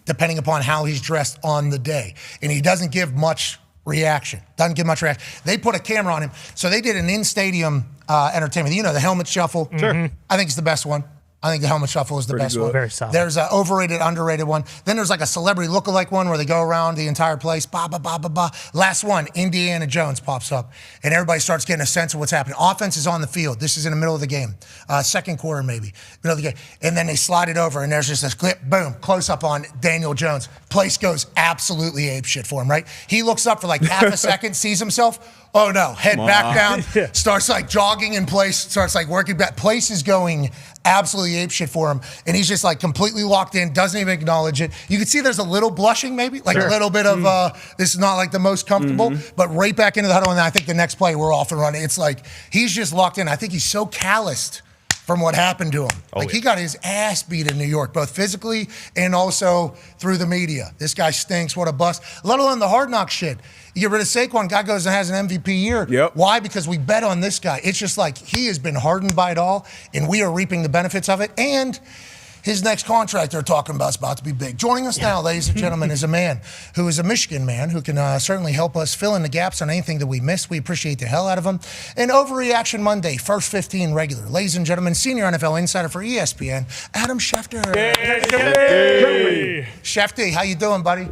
depending upon how he's dressed on the day. And he doesn't give much reaction. They put a camera on him. So they did an in-stadium entertainment. The helmet shuffle. Sure. I think it's the best one. I think the helmet shuffle is the best one. Very solid. There's an overrated, underrated one. Then there's like a celebrity lookalike one where they go around the entire place. Ba, ba, ba, ba, ba. Last one, Indiana Jones pops up. And everybody starts getting a sense of what's happening. Offense is on the field. This is in the middle of the game. Second quarter maybe. Middle of the game. And then they slide it over and there's just this clip, boom, close up on Daniel Jones. Place goes absolutely apeshit for him, right? He looks up for like half a second, sees himself. Oh no, head back down, starts like jogging in place, starts like working back. Place is going absolutely apeshit for him. And he's just like completely locked in, doesn't even acknowledge it. You can see there's a little blushing maybe, like a little bit of, this is not like the most comfortable, but right back into the huddle. And I think the next play we're off and running. It's like, he's just locked in. I think he's so calloused from what happened to him. He got his ass beat in New York, both physically and also through the media. This guy stinks, what a bust. Let alone the hard knock shit. You get rid of Saquon, guy goes and has an MVP year. Yep. Why? Because we bet on this guy. It's just like he has been hardened by it all, and we are reaping the benefits of it. And his next contract they're talking about is about to be big. Joining us now, ladies and gentlemen, is a man who is a Michigan man who can certainly help us fill in the gaps on anything that we missed. We appreciate the hell out of him. And Overreaction Monday, first 15 regular. Ladies and gentlemen, senior NFL insider for ESPN, Adam Schefter. Schefter, how you doing, buddy?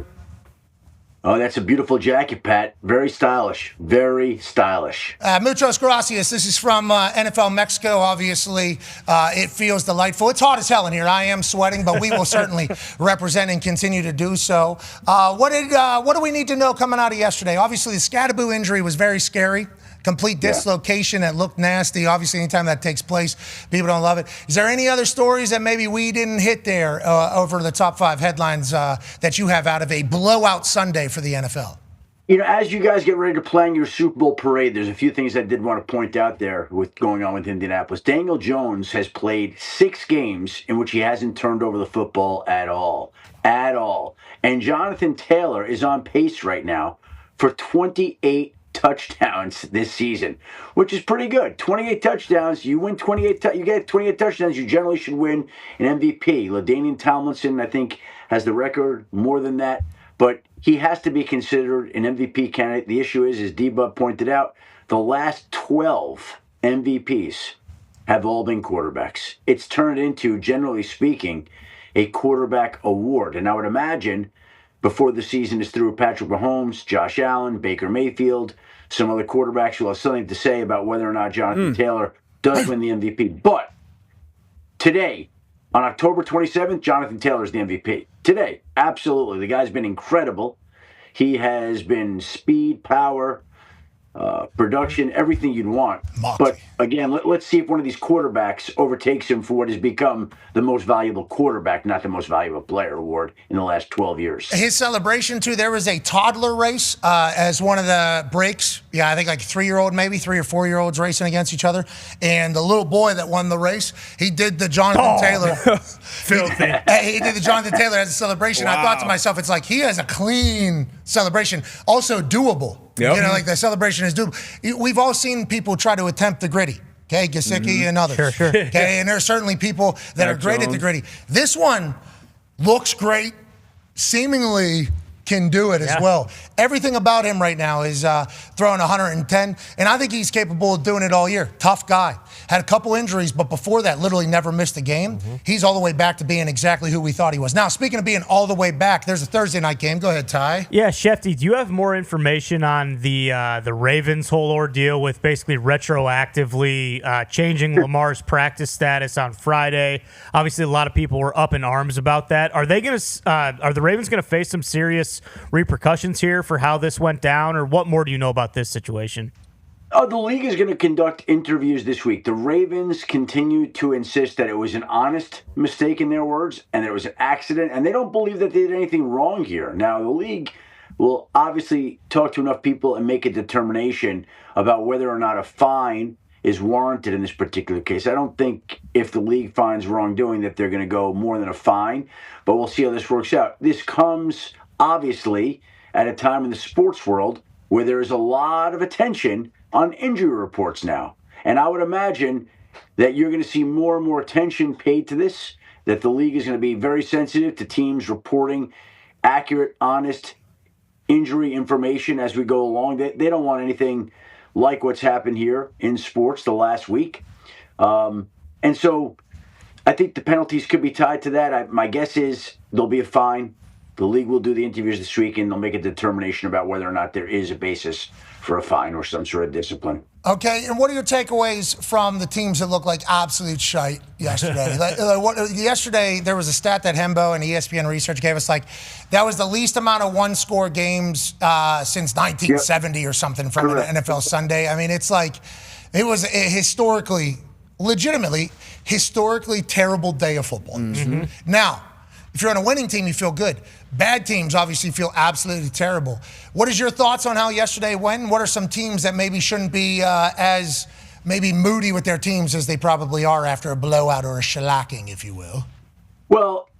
Oh, that's a beautiful jacket, Pat. Very stylish. Very stylish. Muchas gracias. This is from NFL Mexico, obviously. It feels delightful. It's hot as hell in here. I am sweating, but we will certainly represent and continue to do so. What do we need to know coming out of yesterday? Obviously, the Scadaboo injury was very scary. Complete dislocation that looked nasty. Obviously, anytime that takes place, people don't love it. Is there any other stories that maybe we didn't hit there over the top 5 headlines that you have out of a blowout Sunday for the NFL? as you guys get ready to plan your Super Bowl parade, there's a few things I did want to point out there with going on with Indianapolis. Daniel Jones has played 6 games in which he hasn't turned over the football at all. At all. And Jonathan Taylor is on pace right now for 28 touchdowns this season, which is pretty good. 28 touchdowns. You win 28. You get 28 touchdowns. You generally should win an MVP. LaDainian Tomlinson, I think, has the record more than that, but he has to be considered an MVP candidate. The issue is, as D-Bub pointed out, the last 12 MVPs have all been quarterbacks. It's turned into, generally speaking, a quarterback award. And I would imagine before the season is through, Patrick Mahomes, Josh Allen, Baker Mayfield, some other quarterbacks will have something to say about whether or not Jonathan Taylor does win the MVP. But today, on October 27th, Jonathan Taylor is the MVP. Today, absolutely. The guy's been incredible. He has been speed, power, production, everything you'd want. But again, let's see if one of these quarterbacks overtakes him for what has become the most valuable quarterback, not the most valuable player award in the last 12 years. His celebration, too, there was a toddler race as one of the breaks. Yeah, I think like 3-year-old, maybe 3 or 4-year-olds racing against each other. And the little boy that won the race, he did the Jonathan Taylor. Filthy. He did the Jonathan Taylor as a celebration. Wow. I thought to myself, it's like he has a clean celebration. Also doable. Yep. Like the celebration is doable. We've all seen people try to attempt the gritty. Okay, Gesicki and others. Sure. Okay, and there are certainly people that are great at the gritty. This one looks great, seemingly can do it as well. Everything about him right now is throwing 110, and I think he's capable of doing it all year. Tough guy. Had a couple injuries, but before that, literally never missed a game. He's all the way back to being exactly who we thought he was. Now, speaking of being all the way back, there's a Thursday night game. Go ahead, Ty. Yeah, Schefty, do you have more information on the Ravens' whole ordeal with basically retroactively changing Lamar's practice status on Friday? Obviously, a lot of people were up in arms about that. Are the Ravens going to face some serious repercussions here for how this went down, or what more do you know about this situation? The league is going to conduct interviews this week. The Ravens continue to insist that it was an honest mistake, in their words, and it was an accident, and they don't believe that they did anything wrong here. Now, the league will obviously talk to enough people and make a determination about whether or not a fine is warranted in this particular case. I don't think if the league finds wrongdoing that they're going to go more than a fine, but we'll see how this works out. This comes, obviously, at a time in the sports world where there is a lot of attention on injury reports now. And I would imagine that you're going to see more and more attention paid to this, that the league is going to be very sensitive to teams reporting accurate, honest injury information as we go along. They don't want anything like what's happened here in sports the last week. And so I think the penalties could be tied to that. My guess is there'll be a fine. The league will do the interviews this week, and they'll make a determination about whether or not there is a basis for a fine or some sort of discipline. Okay, and what are your takeaways from the teams that look like absolute shite yesterday? Yesterday, there was a stat that Hembo and ESPN Research gave us, that was the least amount of one-score games since 1970 or something from an NFL Sunday. I mean, it's like it was a legitimately terrible day of football. Mm-hmm. Now, if you're on a winning team, you feel good. Bad teams obviously feel absolutely terrible. What is your thoughts on how yesterday went? What are some teams that maybe shouldn't be as maybe moody with their teams as they probably are after a blowout or a shellacking, if you will? Well,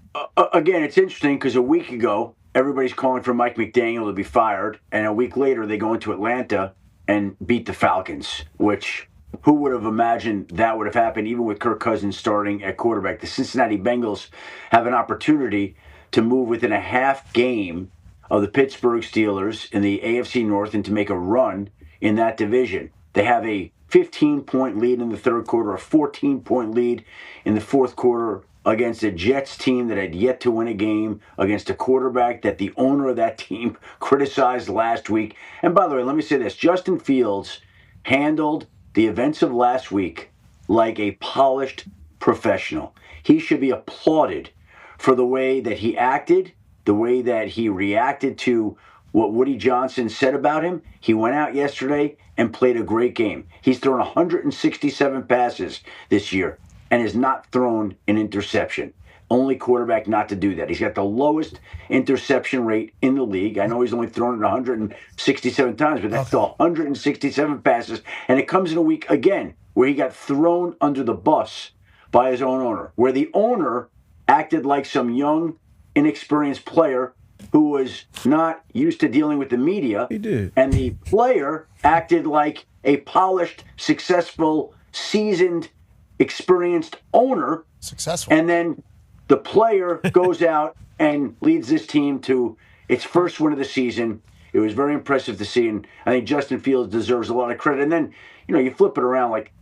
again, it's interesting because a week ago, everybody's calling for Mike McDaniel to be fired, and a week later they go into Atlanta and beat the Falcons, which who would have imagined that would have happened even with Kirk Cousins starting at quarterback? The Cincinnati Bengals have an opportunity to move within a half game of the Pittsburgh Steelers in the AFC North and to make a run in that division. They have a 15-point lead in the third quarter, a 14-point lead in the fourth quarter against a Jets team that had yet to win a game, against a quarterback that the owner of that team criticized last week. And by the way, let me say this. Justin Fields handled the events of last week like a polished professional. He should be applauded for the way that he acted, the way that he reacted to what Woody Johnson said about him. He went out yesterday and played a great game. He's thrown 167 passes this year and has not thrown an interception. only quarterback not to do that. He's got the lowest interception rate in the league. I know he's only thrown it 167 times, but that's still 167 passes. And it comes in a week, again, where he got thrown under the bus by his own owner, where the owner acted like some young, inexperienced player who was not used to dealing with the media. He did. And the player acted like a polished, successful, seasoned, experienced owner. Successful. And then the player goes out and leads this team to its first win of the season. It was very impressive to see, and I think Justin Fields deserves a lot of credit. And then, you flip it around, like,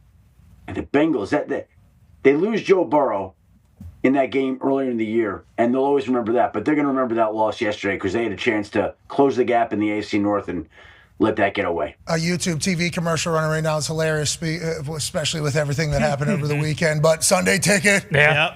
and the Bengals, they lose Joe Burrow in that game earlier in the year, and they'll always remember that. But they're going to remember that loss yesterday because they had a chance to close the gap in the AFC North and let that get away. A YouTube TV commercial running right now is hilarious, especially with everything that happened over the weekend. But Sunday Ticket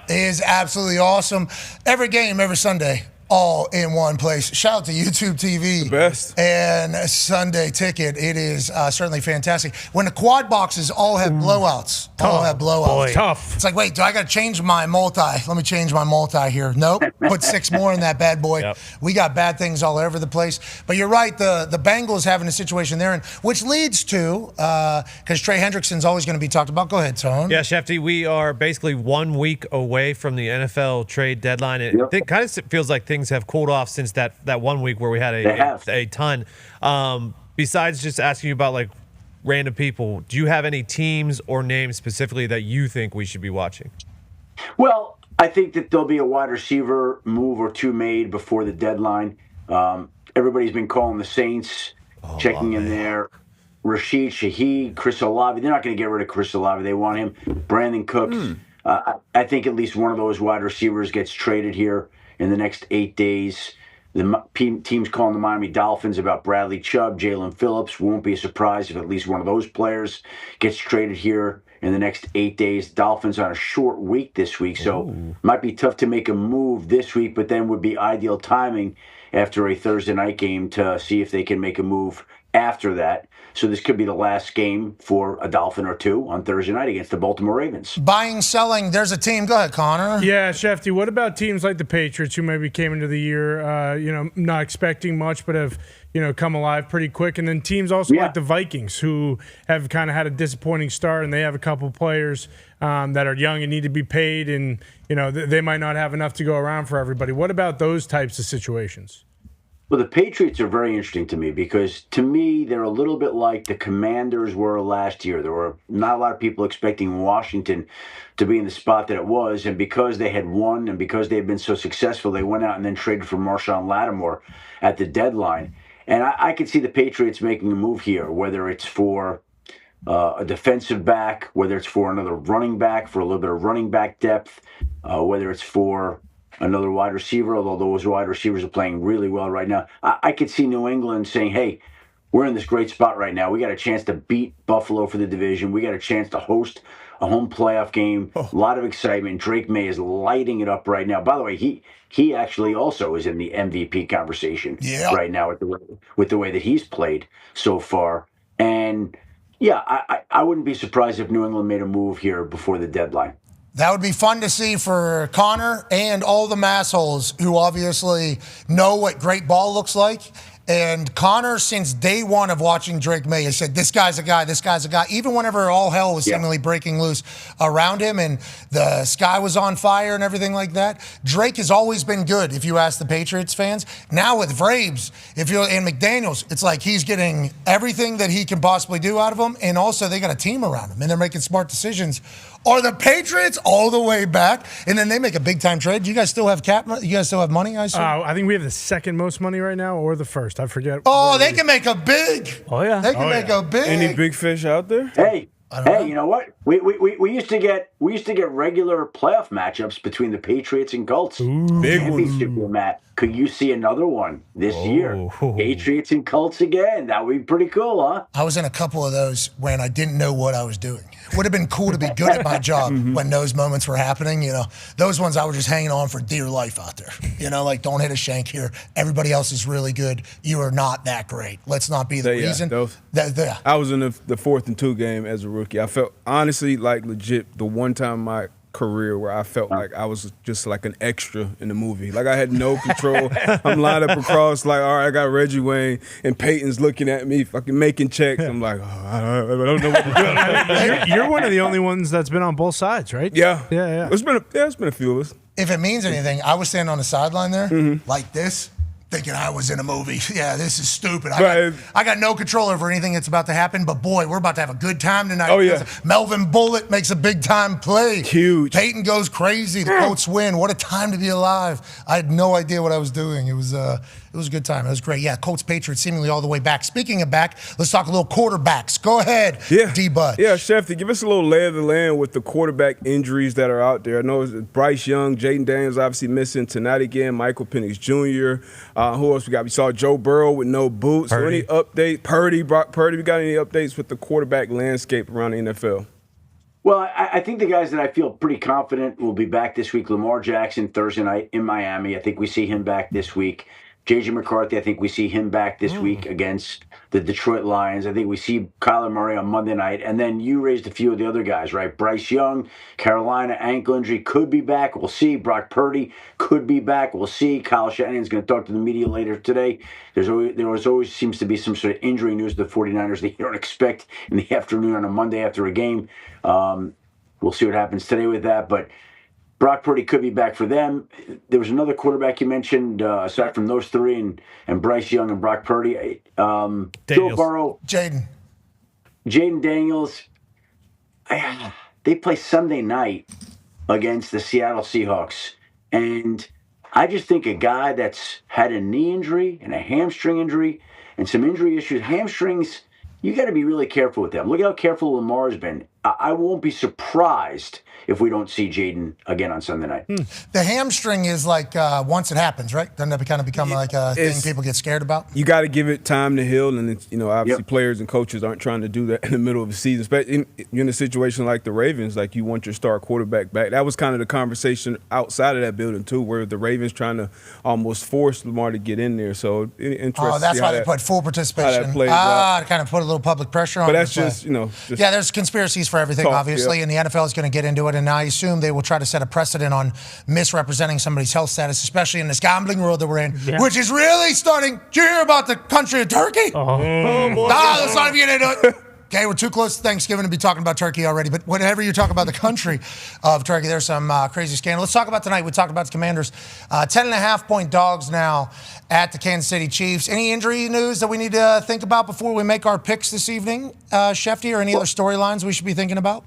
is absolutely awesome. Every game, every Sunday, all in one place. Shout out to YouTube TV. The best. And Sunday Ticket. It is certainly fantastic. When the quad boxes all have blowouts. Boy. Tough. It's like, wait, do I got to change my multi? Let me change my multi here. Nope. Put 6 more in that bad boy. Yep. We got bad things all over the place. But you're right, the Bengals having a situation they're in, which leads to, because Trey Hendrickson's always going to be talked about. Go ahead, Tone. Yeah, Shefty, we are basically 1 week away from the NFL trade deadline. It kind of feels like things have cooled off since that 1 week where we had a ton. Besides just asking you about like random people, do you have any teams or names specifically that you think we should be watching? Well, I think that there'll be a wide receiver move or two made before the deadline. Everybody's been calling the Saints, checking in there. Rashid Shaheed, Chris Olave. They're not going to get rid of Chris Olave. They want him. Brandon Cooks. I think at least one of those wide receivers gets traded here in the next 8 days. The team's calling the Miami Dolphins about Bradley Chubb, Jalen Phillips. Won't be a surprise if at least one of those players gets traded here in the next 8 days. Dolphins on a short week this week, so might be tough to make a move this week, but then would be ideal timing after a Thursday night game to see if they can make a move after that. So this could be the last game for a Dolphin or two on Thursday night against the Baltimore Ravens. Buying, selling, there's a team. Go ahead, Connor. Yeah, Shefty, what about teams like the Patriots who maybe came into the year, not expecting much, but have, come alive pretty quick? And then teams also like the Vikings who have kind of had a disappointing start, and they have a couple players that are young and need to be paid, and, they might not have enough to go around for everybody. What about those types of situations? Well, the Patriots are very interesting to me because, to me, they're a little bit like the Commanders were last year. There were not a lot of people expecting Washington to be in the spot that it was, and because they had won and because they had been so successful, they went out and then traded for Marshawn Lattimore at the deadline. And I could see the Patriots making a move here, whether it's for a defensive back, whether it's for another running back, for a little bit of running back depth, whether it's for another wide receiver, although those wide receivers are playing really well right now. I could see New England saying, hey, we're in this great spot right now. We got a chance to beat Buffalo for the division. We got a chance to host a home playoff game. A lot of excitement. Drake May is lighting it up right now. By the way, he actually also is in the MVP conversation right now with the way that he's played so far. And, I wouldn't be surprised if New England made a move here before the deadline. That would be fun to see for Connor and all the massholes who obviously know what great ball looks like. And Connor, since day one of watching Drake May, has said, this guy's a guy, this guy's a guy. Even whenever all hell was seemingly breaking loose around him and the sky was on fire and everything like that, Drake has always been good, if you ask the Patriots fans. Now with Vrabes, and McDaniels, it's like he's getting everything that he can possibly do out of him, and also they got a team around him, and they're making smart decisions. Are the Patriots all the way back, and then they make a big-time trade? Do you guys still have cap? You guys still have money, I assume? I think we have the second most money right now, or the first. I forget. Oh, they can make a big. Oh, yeah. They can make a big. Any big fish out there? Hey, you know what? We used to get regular playoff matchups between the Patriots and Colts. Big Championship game, Matt. Could you see another one this year? Patriots and Colts again. That would be pretty cool, huh? I was in a couple of those when I didn't know what I was doing. Would have been cool to be good at my job when those moments were happening. Those ones I was just hanging on for dear life out there. Like, don't hit a shank here. Everybody else is really good. You are not that great. Let's not be the reason. I was in the 4th and 2 game as a rookie. I felt honestly like legit the one time my career where I felt like I was just like an extra in the movie. Like I had no control. I'm lined up across like, all right, I got Reggie Wayne and Peyton's looking at me fucking making checks. I'm like, oh, I don't know what to do. You're one of the only ones that's been on both sides, right? Yeah. Yeah. It's been a few of us. If it means anything, I was standing on the sideline there like this, thinking I was in a movie. Yeah, this is stupid. I got no control over anything that's about to happen, but boy, we're about to have a good time tonight. Oh, yeah. Melvin Bullitt makes a big-time play. Huge. Peyton goes crazy. The Colts win. What a time to be alive. I had no idea what I was doing. It was a good time. It was great. Yeah, Colts Patriots seemingly all the way back. Speaking of back, let's talk a little quarterbacks. Go ahead, D-Bud. Yeah, Schefter, give us a little lay of the land with the quarterback injuries that are out there. I know it's Bryce Young, Jaden Daniels obviously missing tonight again, Michael Penix Jr. Who else we got? We saw Joe Burrow with no boots. So any update? Brock Purdy, we got any updates with the quarterback landscape around the NFL? Well, I think the guys that I feel pretty confident will be back this week, Lamar Jackson Thursday night in Miami. I think we see him back this week. J.J. McCarthy, I think we see him back this week against the Detroit Lions. I think we see Kyler Murray on Monday night. And then you raised a few of the other guys, right? Bryce Young, Carolina, ankle injury, could be back. We'll see. Brock Purdy could be back. We'll see. Kyle Shanahan's going to talk to the media later today. There always seems to be some sort of injury news to the 49ers that you don't expect in the afternoon on a Monday after a game. We'll see what happens today with that. But Brock Purdy could be back for them. There was another quarterback you mentioned, aside from those three, and Bryce Young and Brock Purdy. Joe Burrow. Jaden Daniels. They play Sunday night against the Seattle Seahawks. And I just think a guy that's had a knee injury and a hamstring injury and some injury issues, hamstrings, you got to be really careful with them. Look at how careful Lamar's been. I won't be surprised if we don't see Jaden again on Sunday night. The hamstring is like once it happens, right? Doesn't that kind of become like a thing people get scared about? You got to give it time to heal, and it's, obviously players and coaches aren't trying to do that in the middle of the season. But you're in a situation like the Ravens, like you want your star quarterback back. That was kind of the conversation outside of that building too, where the Ravens trying to almost force Lamar to get in there. So interesting. Oh, that's why they put full participation. To kind of put a little public pressure on. But that's just yeah. There's conspiracies for everything, obviously, and the NFL is going to get into it. And I assume they will try to set a precedent on misrepresenting somebody's health status, especially in this gambling world that we're in, which is really starting. Did you hear about the country of Turkey? Let's not even get into it. Okay, we're too close to Thanksgiving to be talking about Turkey already, but whenever you talk about the country of Turkey, there's some crazy scandal. Let's talk about tonight. We talked about the Commanders. 10.5-point dogs now at the Kansas City Chiefs. Any injury news that we need to think about before we make our picks this evening, Schefty, or any other storylines we should be thinking about?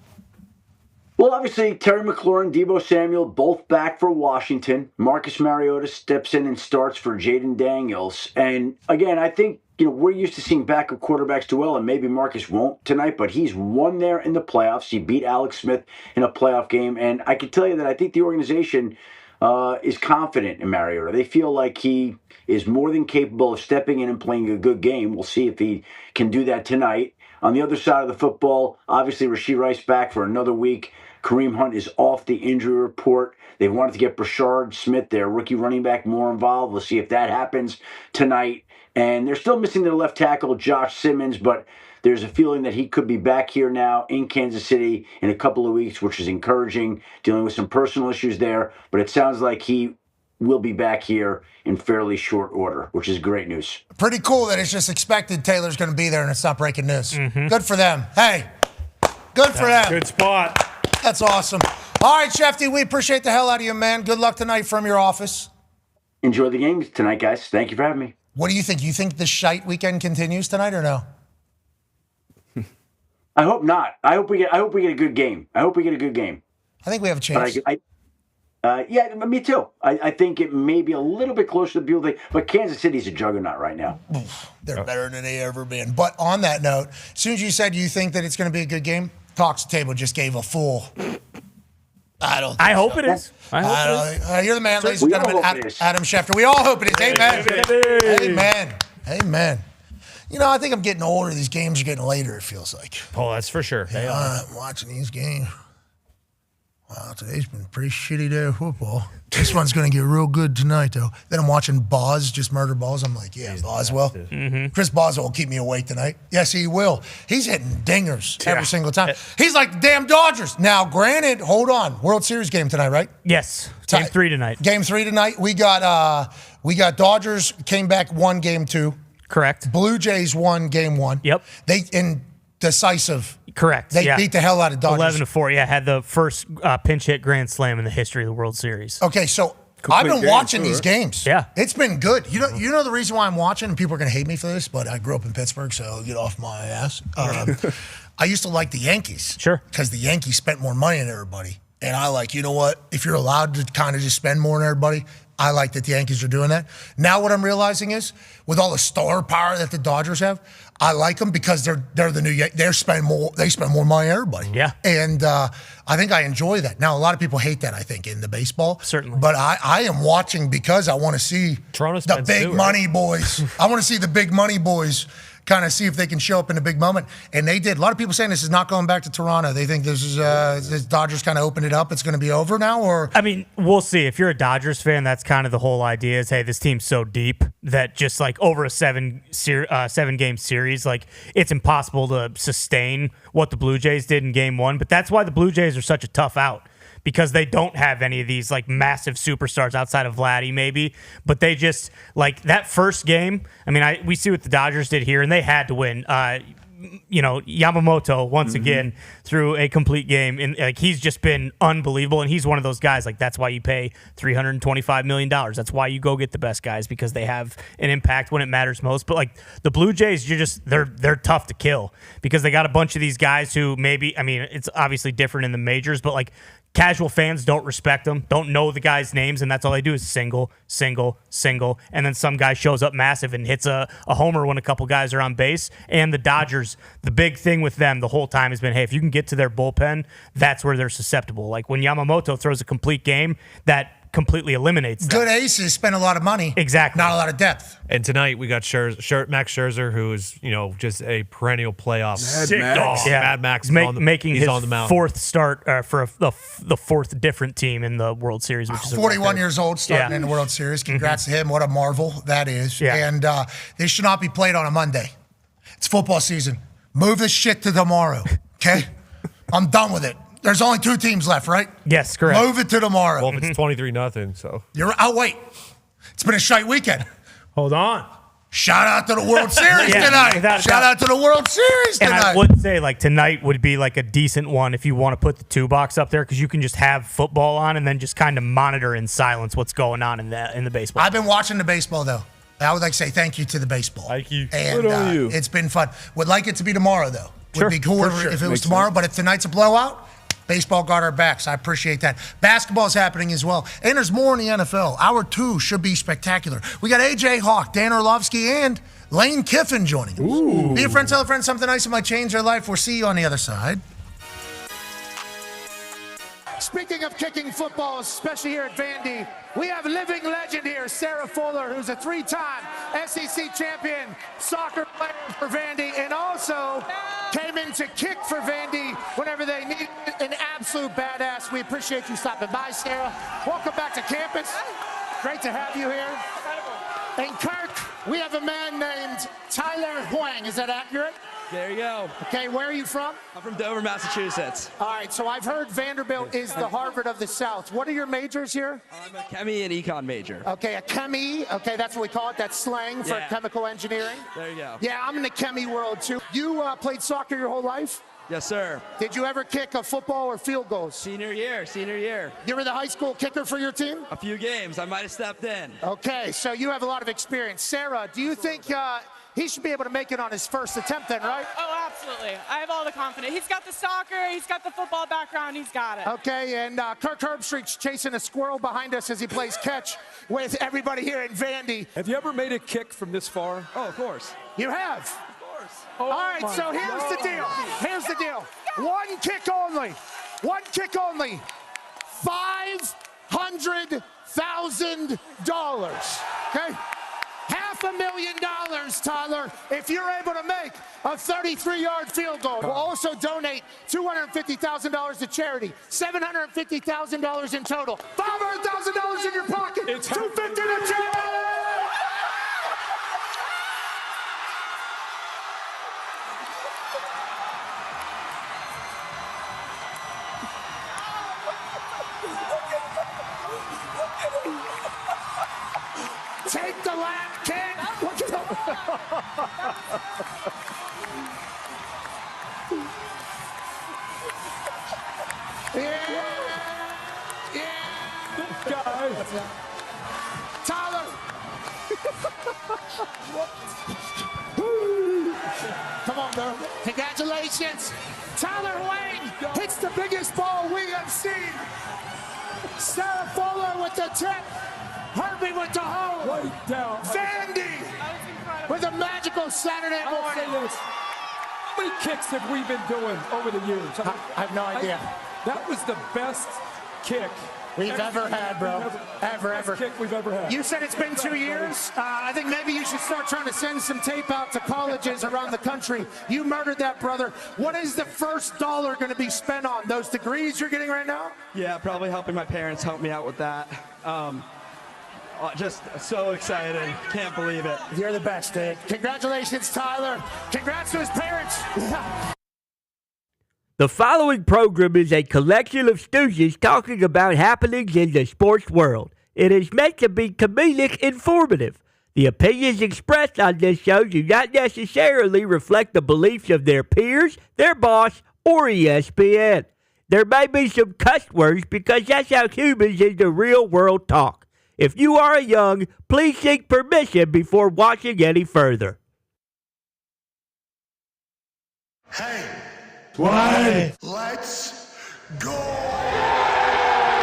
Well, obviously, Terry McLaurin, Deebo Samuel, both back for Washington. Marcus Mariota steps in and starts for Jaden Daniels. And again, I think, we're used to seeing backup quarterbacks do well, and maybe Marcus won't tonight, but he's won there in the playoffs. He beat Alex Smith in a playoff game. And I can tell you that I think the organization is confident in Mariota. They feel like he is more than capable of stepping in and playing a good game. We'll see if he can do that tonight. On the other side of the football, obviously, Rashee Rice back for another week. Kareem Hunt is off the injury report. They wanted to get Brashard Smith, their rookie running back, more involved. We'll see if that happens tonight. And they're still missing their left tackle, Josh Simmons, but there's a feeling that he could be back here now in Kansas City in a couple of weeks, which is encouraging, dealing with some personal issues there. But it sounds like he will be back here in fairly short order, which is great news. Pretty cool that it's just expected Taylor's going to be there and it's not breaking news. Good for them. Hey, good for them. Good spot. That's awesome. All right, Schefty, we appreciate the hell out of you, man. Good luck tonight from your office. Enjoy the game tonight, guys. Thank you for having me. What do you think? You think the shite weekend continues tonight or no? I hope not. I hope we get a good game. I think we have a chance. Yeah, me too. I think it may be a little bit closer to the people think, but Kansas City's a juggernaut right now. They're better than they ever been. But on that note, as soon as you said you think that it's going to be a good game, Talks Table just gave a full. I hope it is. You're the man, ladies and gentlemen. Adam Schefter. We all hope it is. Amen. Amen. I think I'm getting older. These games are getting later, it feels like. Oh, that's for sure. I'm watching these games. Wow, today's been a pretty shitty day of football. This one's going to get real good tonight, though. Then I'm watching Boz just murder balls. I'm like, yeah, Boswell. Chris Boswell will keep me awake tonight. Yes, he will. He's hitting dingers every single time. He's like the damn Dodgers. Now, granted, hold on. World Series game tonight, right? Yes. Game 3 tonight. Game 3 tonight. We got Dodgers came back, won game 2. Correct. Blue Jays won game 1. Yep. They decisive. Correct. They beat the hell out of Dodgers. 11-4. Yeah, had the first pinch hit grand slam in the history of the World Series. Okay, so I've been watching these games. Yeah. It's been good. You know the reason why I'm watching, and people are going to hate me for this, but I grew up in Pittsburgh, so get off my ass. I used to like the Yankees. Sure. Because the Yankees spent more money than everybody. And I like, you know what? If you're allowed to kind of just spend more than everybody, I like that the Yankees are doing that. Now what I'm realizing is, with all the star power that the Dodgers have, I like them because they're the new Yankees. They spend more money than everybody. Yeah. And I think I enjoy that. Now, a lot of people hate that, I think, in the baseball. Certainly. But I am watching because I want to see the big money boys. I want to see the big money boys kind of see if they can show up in a big moment. And they did. A lot of people saying this is not going back to Toronto. They think this Dodgers kind of opened it up. It's going to be over now, or? I mean, we'll see. If you're a Dodgers fan, that's kind of the whole idea is, hey, this team's so deep that just like over a 7-game series, like it's impossible to sustain what the Blue Jays did in game 1. But that's why the Blue Jays are such a tough out. Because they don't have any of these like massive superstars outside of Vladdy, maybe, but they just like that first game. I mean, we see what the Dodgers did here, and they had to win. Yamamoto once again through a complete game, and like he's just been unbelievable. And he's one of those guys. Like that's why you pay $325 million. That's why you go get the best guys because they have an impact when it matters most. But like the Blue Jays, they're tough to kill because they got a bunch of these guys who maybe, I mean, it's obviously different in the majors, but like. Casual fans don't respect them, don't know the guys' names, and that's all they do is single, and then some guy shows up massive and hits a homer when a couple guys are on base. And the Dodgers, the big thing with them the whole time has been, hey, if you can get to their bullpen, that's where they're susceptible. Like when Yamamoto throws a complete game, that completely eliminates them. Good aces spend a lot of money. Exactly. Not a lot of depth. And tonight we got Max Scherzer, who is just a perennial playoff sick dog. Yeah. Mad Max making he's his on the mound. fourth start for the fourth different team in the World Series, which is 41 years old, starting in the World Series. Congrats to him. What a marvel that is. Yeah. And this should not be played on a Monday. It's football season. Move this shit to tomorrow, okay? I'm done with it. There's only 2 teams left, right? Yes, correct. Move it to tomorrow. Well, if it's 23-0, so. Wait. It's been a shite weekend. Hold on. Shout out to the World Series tonight. Shout out to the World Series tonight. And I would say, like, tonight would be, like, a decent one if you want to put the 2-box up there because you can just have football on and then just kind of monitor in silence what's going on in the baseball. I've been watching the baseball, though. I would like to say thank you to the baseball. Thank you. And it's been fun. Would like it to be tomorrow, though. Sure. Would be cooler if it was tomorrow. But if tonight's a blowout, baseball got our backs. I appreciate that. Basketball's happening as well. And there's more in the NFL. Hour 2 should be spectacular. We got AJ Hawk, Dan Orlovsky, and Lane Kiffin joining us. Ooh. Be a friend, tell a friend something nice that might change their life. We'll see you on the other side. Speaking of kicking footballs, especially here at Vandy, we have a living legend here, Sarah Fuller, who's a 3-time SEC champion soccer player for Vandy, and also came in to kick for Vandy whenever they need an absolute badass. We appreciate you stopping by, Sarah. Welcome back to campus. Great to have you here. In Kirk, we have a man named Tyler Huang. Is that accurate? There you go. Okay, where are you from? I'm from Dover, Massachusetts. All right, so I've heard Vanderbilt is the Harvard of the South. What are your majors here? I'm a chemie and econ major. Okay, a chemie. Okay, that's what we call it. That's slang for chemical engineering. There you go. Yeah, I'm in the chemie world too. You played soccer your whole life? Yes, sir. Did you ever kick a football or field goals? Senior year. You were the high school kicker for your team? A few games. I might have stepped in. Okay, so you have a lot of experience. Sarah, do you think he should be able to make it on his first attempt then, right? Oh, absolutely. I have all the confidence. He's got the soccer, he's got the football background, he's got it. Okay, and Kirk Herbstreit's chasing a squirrel behind us as he plays catch with everybody here in Vandy. Have you ever made a kick from this far? Oh, of course. You have? Of course. All right, so here's the deal. Here's the deal. One kick only. One kick only. $500,000. Okay? Half $500,000, Tyler, if you're able to make a 33-yard field goal. We'll also donate $250,000 to charity, $750,000 in total, $500,000 in your pocket, $250 to charity. Take the lap, kid. Tyler. Come on, bro. Congratulations. Tyler Lane hits the biggest ball we have seen. Sarah Fuller with the tip. Herbie went to home. Right down. Vandy with a magical Saturday morning. How many kicks have we been doing over the years? I have no idea. That was the best kick we've ever had, bro. Ever. Best kick we've ever had. You said it's been 2 years. I think maybe you should start trying to send some tape out to colleges around the country. You murdered that, brother. What is the first dollar going to be spent on? Those degrees you're getting right now? Yeah, probably helping my parents help me out with that. Just so excited. Can't believe it. You're the best, dude. Congratulations, Tyler. Congrats to his parents. The following program is a collection of stooges talking about happenings in the sports world. It is meant to be comedic informative. The opinions expressed on this show do not necessarily reflect the beliefs of their peers, their boss, or ESPN. There may be some cuss words because that's how humans in the real world talk. If you are young, please seek permission before watching any further. Hey, Why? let's go.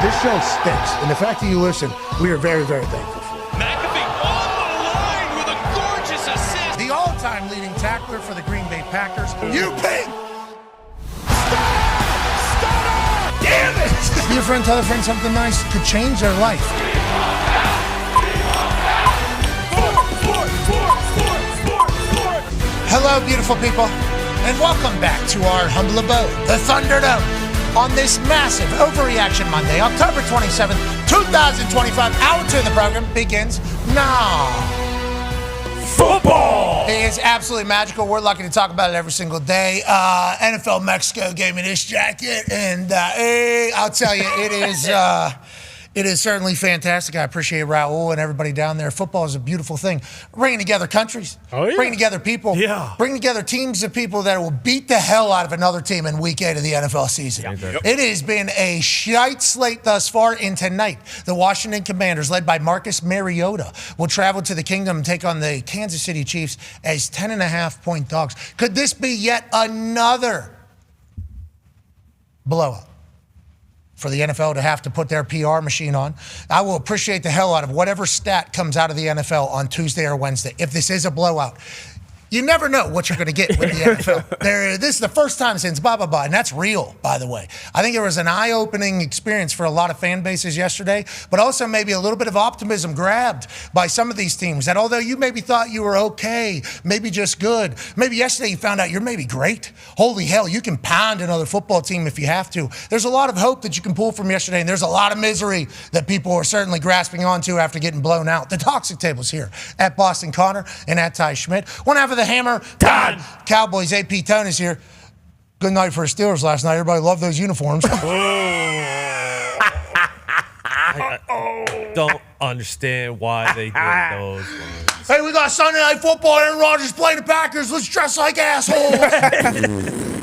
This show stinks, and the fact that you listen, we are very, very thankful for. McAfee on the line with a gorgeous assist. The all-time leading tackler for the Green Bay Packers. You pig! Damn it! Be a friend, tell a friend something nice could change their life. Hello, beautiful people, and welcome back to our humble abode, the Thunderdome, on this massive Overreaction Monday, October 27th, 2025. Hour 2 of the program begins now. Football! It is absolutely magical. We're lucky to talk about it every single day. NFL Mexico gave me this jacket, and I'll tell you, it is certainly fantastic. I appreciate Raul and everybody down there. Football is a beautiful thing. Bringing together countries, bringing together people, bringing together teams of people that will beat the hell out of another team in week 8 of the NFL season. It has been a shite slate thus far, and tonight, the Washington Commanders, led by Marcus Mariota, will travel to the Kingdom and take on the Kansas City Chiefs as 10.5-point dogs. Could this be yet another blowout for the NFL to have to put their PR machine on? I will appreciate the hell out of whatever stat comes out of the NFL on Tuesday or Wednesday. If this is a blowout, you never know what you're going to get with the NFL. This is the first time since blah, blah, blah, and that's real, by the way. I think it was an eye-opening experience for a lot of fan bases yesterday, but also maybe a little bit of optimism grabbed by some of these teams that although you maybe thought you were okay, maybe just good, maybe yesterday you found out you're maybe great. Holy hell, you can pound another football team if you have to. There's a lot of hope that you can pull from yesterday, and there's a lot of misery that people are certainly grasping onto after getting blown out. The toxic table's here at Boston Connor and at Ty Schmidt. One half of the Hammer, Dahn. Cowboys, AP Tone is here. Good night for the Steelers last night. Everybody loved those uniforms. I don't understand why they did those ones. Hey, we got Sunday Night Football. Aaron Rodgers playing the Packers. Let's dress like assholes.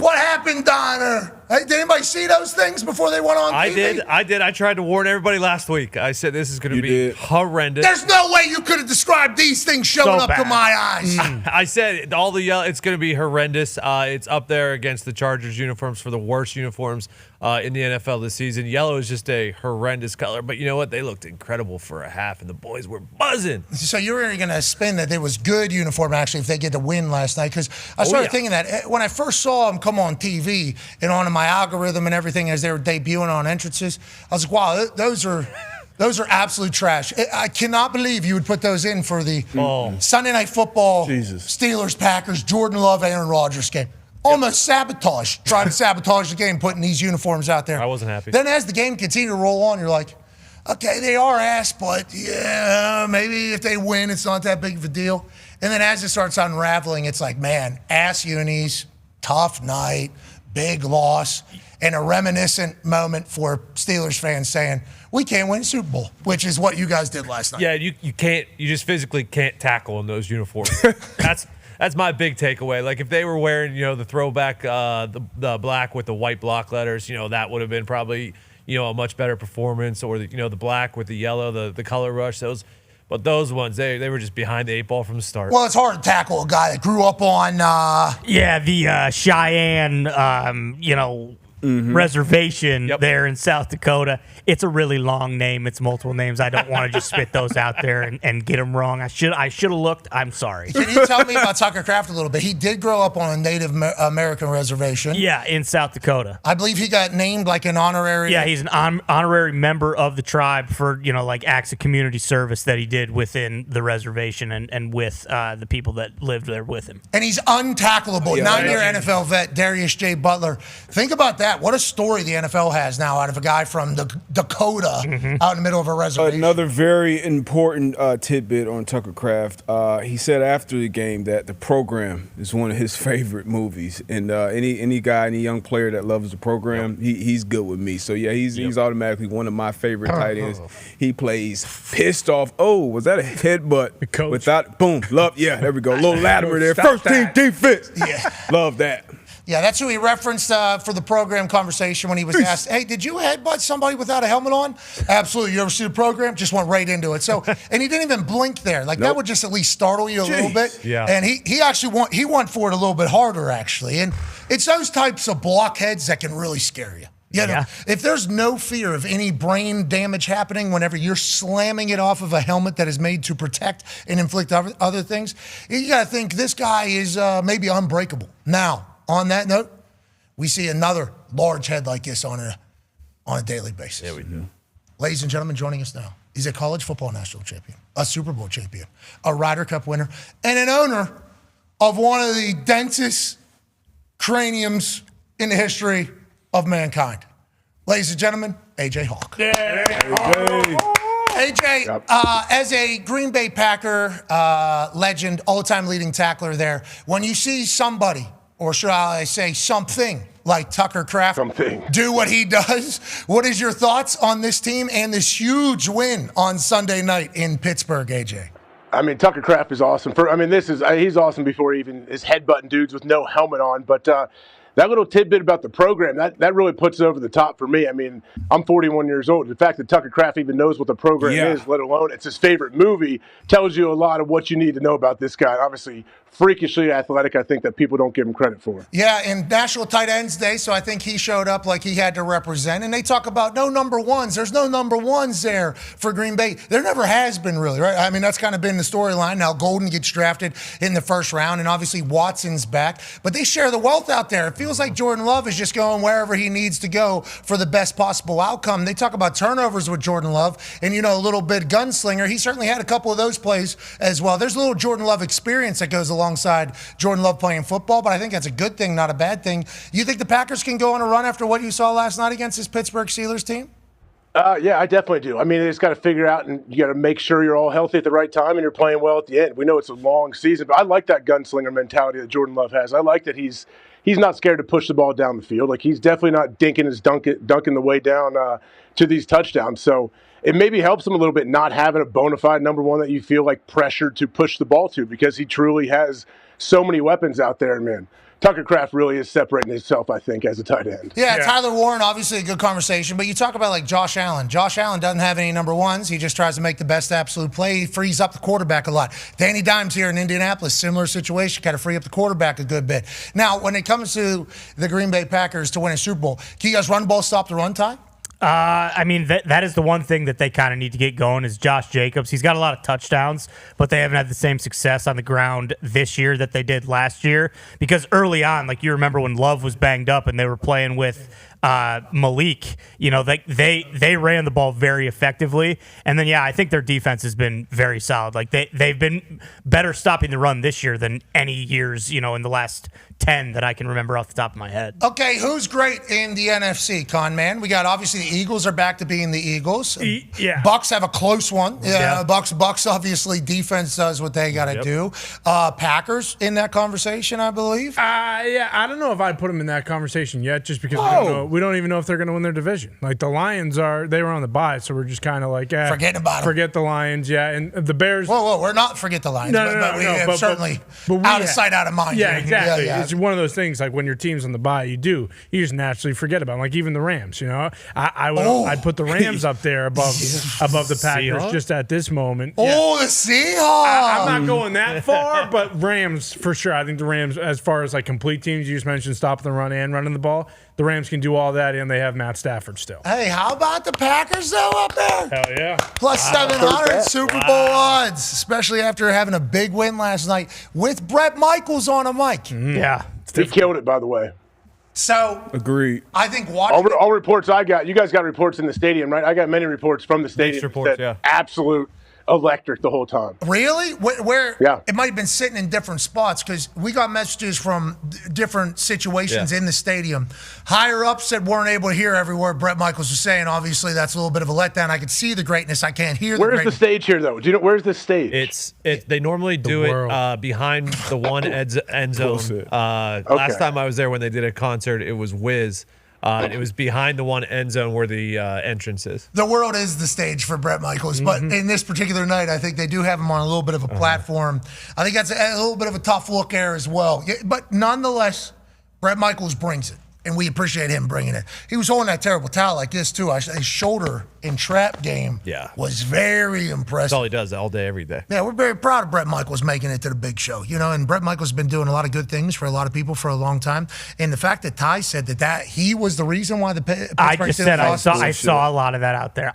What happened, Donner? Hey, did anybody see those things before they went on TV? I did. I tried to warn everybody last week. I said this is going to be horrendous. There's no way you could have described these things showing up to my eyes. I said all the yell. It's going to be horrendous. It's up there against the Chargers uniforms for the worst uniforms in the NFL this season. Yellow is just a horrendous color, but you know what? They looked incredible for a half, and the boys were buzzing. So you were going to spin that it was good uniform, actually, if they get to win last night, because I started thinking that when I first saw them come on TV and on my algorithm and everything as they were debuting on entrances, I was like, wow, those are Those are absolute trash. I cannot believe you would put those in for the Sunday Night Football, Steelers, Packers, Jordan Love, Aaron Rodgers game. Almost trying to sabotage the game, putting these uniforms out there. I wasn't happy. Then as the game continued to roll on, you're like, okay, they are ass, but yeah, maybe if they win, it's not that big of a deal. And then as it starts unraveling, it's like, man, ass unis, tough night, big loss, and a reminiscent moment for Steelers fans saying, we can't win Super Bowl, which is what you guys did last night. Yeah, you just physically can't tackle in those uniforms. That's my big takeaway. Like if they were wearing, the throwback, the black with the white block letters, that would have been probably, a much better performance. Or the black with the yellow, the color rush. But those ones, they were just behind the 8 ball from the start. Well, it's hard to tackle a guy that grew up on. The Cheyenne, reservation there in South Dakota. It's a really long name. It's multiple names. I don't want to just spit those out there and get them wrong. I should have looked. I'm sorry. Can you tell me about Tucker Kraft a little bit? He did grow up on a Native American reservation. Yeah, in South Dakota. I believe he got named like an honorary. Yeah, he's an honorary member of the tribe for, like acts of community service that he did within the reservation and with the people that lived there with him. And he's untackleable. 9-year NFL vet, Darius J. Butler. Think about that. What a story the NFL has now out of a guy from Dakota out in the middle of a reservation. Another very important tidbit on Tucker Kraft. He said after the game that the program is one of his favorite movies. And any guy, any young player that loves the program, he's good with me. So, yeah, he's automatically one of my favorite tight ends. He plays pissed off. Oh, was that a headbutt? Without, boom, love, yeah, there we go. Little Latimer there. First team defense. Yeah. Love that. Yeah, that's who he referenced for the program conversation when he was asked, hey, did you headbutt somebody without a helmet on? Absolutely. You ever see the program? Just went right into it. So, and he didn't even blink there. Like, that would just at least startle you a little bit. Yeah. And he actually went for it a little bit harder, actually. And it's those types of blockheads that can really scare you. If there's no fear of any brain damage happening whenever you're slamming it off of a helmet that is made to protect and inflict other things, you got to think this guy is maybe unbreakable. Now, on that note, we see another large head like this on a daily basis. Yeah, we do. Ladies and gentlemen, joining us now, he's a college football national champion, a Super Bowl champion, a Ryder Cup winner, and an owner of one of the densest craniums in the history of mankind. Ladies and gentlemen, AJ Hawk. Yeah. AJ, as a Green Bay Packer legend, all-time leading tackler there, when you see somebody, or should I say something, like Tucker Kraft do what he does, what is your thoughts on this team and this huge win on Sunday night in Pittsburgh, AJ? I mean, Tucker Kraft is awesome. He's awesome before he even is headbutting dudes with no helmet on. But that little tidbit about the program, that really puts it over the top for me. I mean, I'm 41 years old. The fact that Tucker Kraft even knows what the program is, let alone it's his favorite movie, tells you a lot of what you need to know about this guy. Obviously, freakishly athletic, I think, that people don't give him credit for. Yeah, and National Tight Ends Day, so I think he showed up like he had to represent. And they talk about no number ones. There's no number ones there for Green Bay. There never has been, really, right? I mean, that's kind of been the storyline. Now Golden gets drafted in the first round, and obviously Watson's back. But they share the wealth out there. It feels like Jordan Love is just going wherever he needs to go for the best possible outcome. They talk about turnovers with Jordan Love, and, a little bit gunslinger. He certainly had a couple of those plays as well. There's a little Jordan Love experience that goes alongside Jordan Love playing football, but I think that's a good thing, not a bad thing. You think the Packers can go on a run after what you saw last night against this Pittsburgh Steelers team? Yeah, I definitely do. I mean, they just got to figure out, and you got to make sure you're all healthy at the right time and you're playing well at the end. We know it's a long season, but I like that gunslinger mentality that Jordan Love has. I like that he's not scared to push the ball down the field. Like, he's definitely not dunking the way down to these touchdowns. So it maybe helps him a little bit not having a bona fide number one that you feel like pressured to push the ball to, because he truly has so many weapons out there. And, man, Tucker Kraft really is separating himself, I think, as a tight end. Yeah, Tyler Warren, obviously a good conversation, but you talk about like Josh Allen. Josh Allen doesn't have any number ones. He just tries to make the best absolute play. He frees up the quarterback a lot. Danny Dimes here in Indianapolis, similar situation, got to free up the quarterback a good bit. Now, when it comes to the Green Bay Packers to win a Super Bowl, can you guys run the ball, stop the run time? I mean, that is the one thing that they kind of need to get going is Josh Jacobs. He's got a lot of touchdowns, but they haven't had the same success on the ground this year that they did last year. Because early on, like you remember when Love was banged up and they were playing with Malik, they ran the ball very effectively. And then, I think their defense has been very solid. Like they've been better stopping the run this year than any years, in the last 10 that I can remember off the top of my head. Okay, who's great in the NFC, Con Man? We got obviously the Eagles are back to being the Eagles. Bucks have a close one. Bucks obviously defense does what they got to do. Packers in that conversation, I believe. I don't know if I'd put them in that conversation yet, just because we don't even know if they're going to win their division. Like the Lions they were on the bye, so we're just kind of like, forget about them. Forget the Lions, and the Bears. Whoa, we're not forget the Lions, but we have certainly out of sight, out of mind. Yeah, exactly. It's one of those things like when your team's on the bye, you just naturally forget about them. Like even the Rams, I'd put the Rams up there above the Packers just at this moment. The Seahawks. I'm not going that far, but Rams for sure. I think the Rams, as far as like complete teams, you just mentioned stopping the run and running the ball. The Rams can do all that, and they have Matt Stafford still. Hey, how about the Packers though up there? Hell yeah! Plus 700 Super Bowl odds, especially after having a big win last night with Brett Michaels on a mic. Yeah, he killed it, by the way. So agreed. I think watching all reports I got. You guys got reports in the stadium, right? I got many reports from the stadium. Absolute electric the whole time. Really? Where yeah. It might have been sitting in different spots because we got messages from different situations in the stadium. Higher ups that weren't able to hear every word Brett Michaels was saying. Obviously, that's a little bit of a letdown. I could see the greatness. I can't hear the greatness. Where's the stage here, though? Do you know where's the stage? They normally do it behind the one end zone. Last time I was there when they did a concert, it was Wiz. And it was behind the one end zone where the entrance is. The world is the stage for Brett Michaels, but in this particular night, I think they do have him on a little bit of a platform. I think that's a little bit of a tough look there as well. But nonetheless, Brett Michaels brings it, and we appreciate him bringing it. He was holding that terrible towel like this, too. His shoulder in trap game was very impressive. That's all he does all day, every day. Yeah, we're very proud of Brett Michaels making it to the big show. And Brett Michaels has been doing a lot of good things for a lot of people for a long time. And the fact that Ty said that he was the reason why the Pittsburgh I saw a lot of that out there.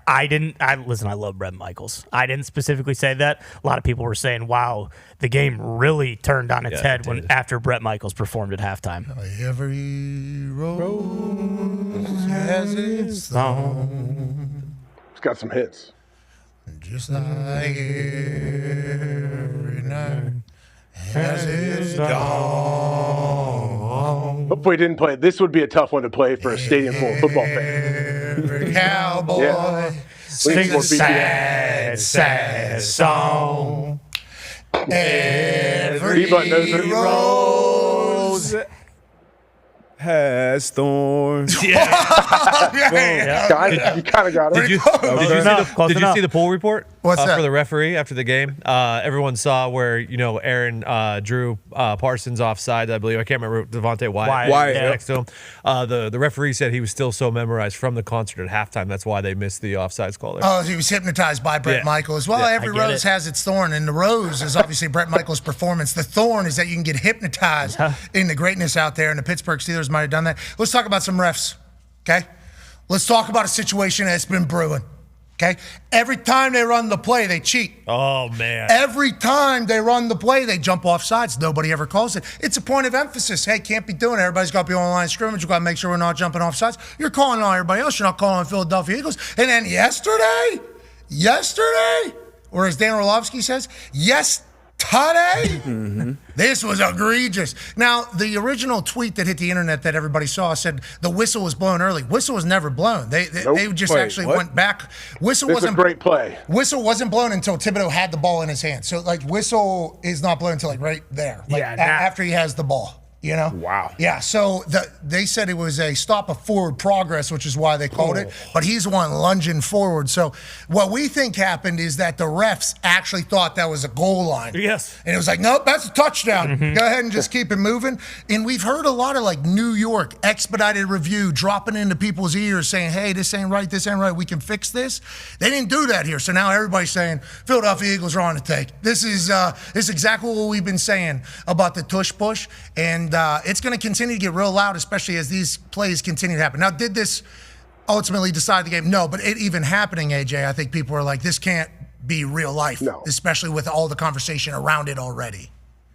Listen, I love Brett Michaels. I didn't specifically say that. A lot of people were saying, wow, the game really turned on its head after Brett Michaels performed at halftime. Every rose has its thorn. It's got some hits. Just like every night has its dawn. Hopefully he didn't play. This would be a tough one to play for a stadium full of football fans. Every cowboy sings a sad, sad song. Every rose has thorns. You kind of got it. Did you see the poll report? What's that? For the referee after the game? Everyone saw where, Aaron drew Parsons offside, I believe. I can't remember Devontae Wyatt next to him. The referee said he was still so memorized from the concert at halftime. That's why they missed the offsides call there. Oh, he was hypnotized by Brett Michaels. Well, every rose has its thorn, and the rose is obviously Brett Michaels' performance. The thorn is that you can get hypnotized in the greatness out there, and the Pittsburgh Steelers might have done that. Let's talk about some refs, okay? Let's talk about a situation that's been brewing, okay? Every time they run the play, they cheat. Oh, man. Every time they run the play, they jump off sides. Nobody ever calls it. It's a point of emphasis. Hey, can't be doing it. Everybody's got to be on the line of scrimmage. We've got to make sure we're not jumping off sides. You're calling on everybody else. You're not calling on Philadelphia Eagles. And then yesterday, or as Dan Orlovsky says, this was egregious. Now, the original tweet that hit the internet that everybody saw said the whistle was blown early. Whistle was never blown. They just went back. Whistle wasn't a great play. Whistle wasn't blown until Thibodeau had the ball in his hand. So, whistle is not blown until right there, after he has the ball. Wow. Yeah. So they said it was a stop of forward progress, which is why they called it. But he's the one lunging forward. So what we think happened is that the refs actually thought that was a goal line. Yes. And it was like, nope, that's a touchdown. Go ahead and just keep it moving. And we've heard a lot of New York expedited review dropping into people's ears saying, hey, this ain't right. We can fix this. They didn't do that here. So now everybody's saying Philadelphia Eagles are on the take. This is exactly what we've been saying about the tush push. And it's going to continue to get real loud, especially as these plays continue to happen. Now, did this ultimately decide the game? No, but it even happening, AJ, I think people are like, this can't be real life, especially with all the conversation around it already.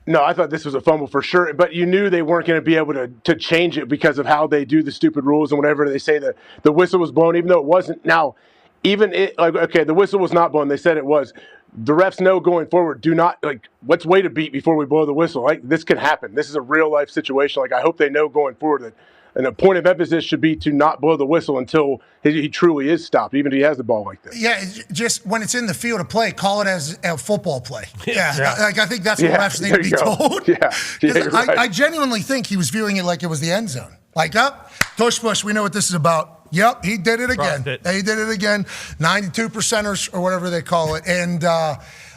No, I thought this was a fumble for sure, but you knew they weren't going to be able to change it because of how they do the stupid rules and whatever they say that the whistle was blown, even though it wasn't. Now, the whistle was not blown. They said it was. The refs know going forward, do not, let's wait a beat before we blow the whistle. This can happen. This is a real life situation. I hope they know going forward that and a point of emphasis should be to not blow the whistle until he truly is stopped, even if he has the ball like this. Yeah, just when it's in the field of play, call it as a football play. Yeah. I think that's what refs need to be told. Right. I genuinely think he was viewing it like it was the end zone. Tush Push, we know what this is about. Yep, he did it again. He did it again. 92%ers or whatever they call it. And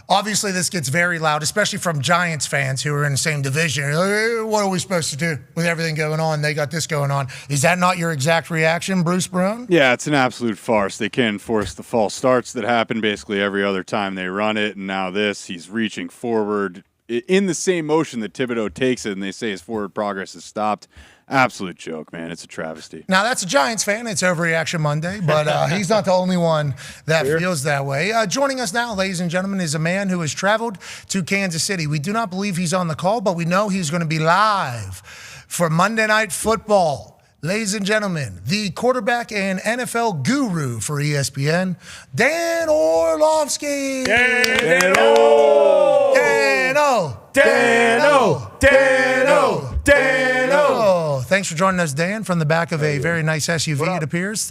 obviously this gets very loud, especially from Giants fans who are in the same division. What are we supposed to do with everything going on? They got this going on. Is that not your exact reaction, Bruce Brown? Yeah, it's an absolute farce. They can't enforce the false starts that happen basically every other time they run it. And now he's reaching forward in the same motion that Thibodeau takes it, and they say his forward progress is stopped. Absolute joke, man. It's a travesty. Now, that's a Giants fan. It's Overreaction Monday, but he's not the only one that feels that way. Joining us now, ladies and gentlemen, is a man who has traveled to Kansas City. We do not believe he's on the call, but we know he's going to be live for Monday Night Football. Ladies and gentlemen, the quarterback and NFL guru for ESPN, Dan Orlovsky. Dan-o! Thanks for joining us, Dan, from the back of a very nice SUV, it appears.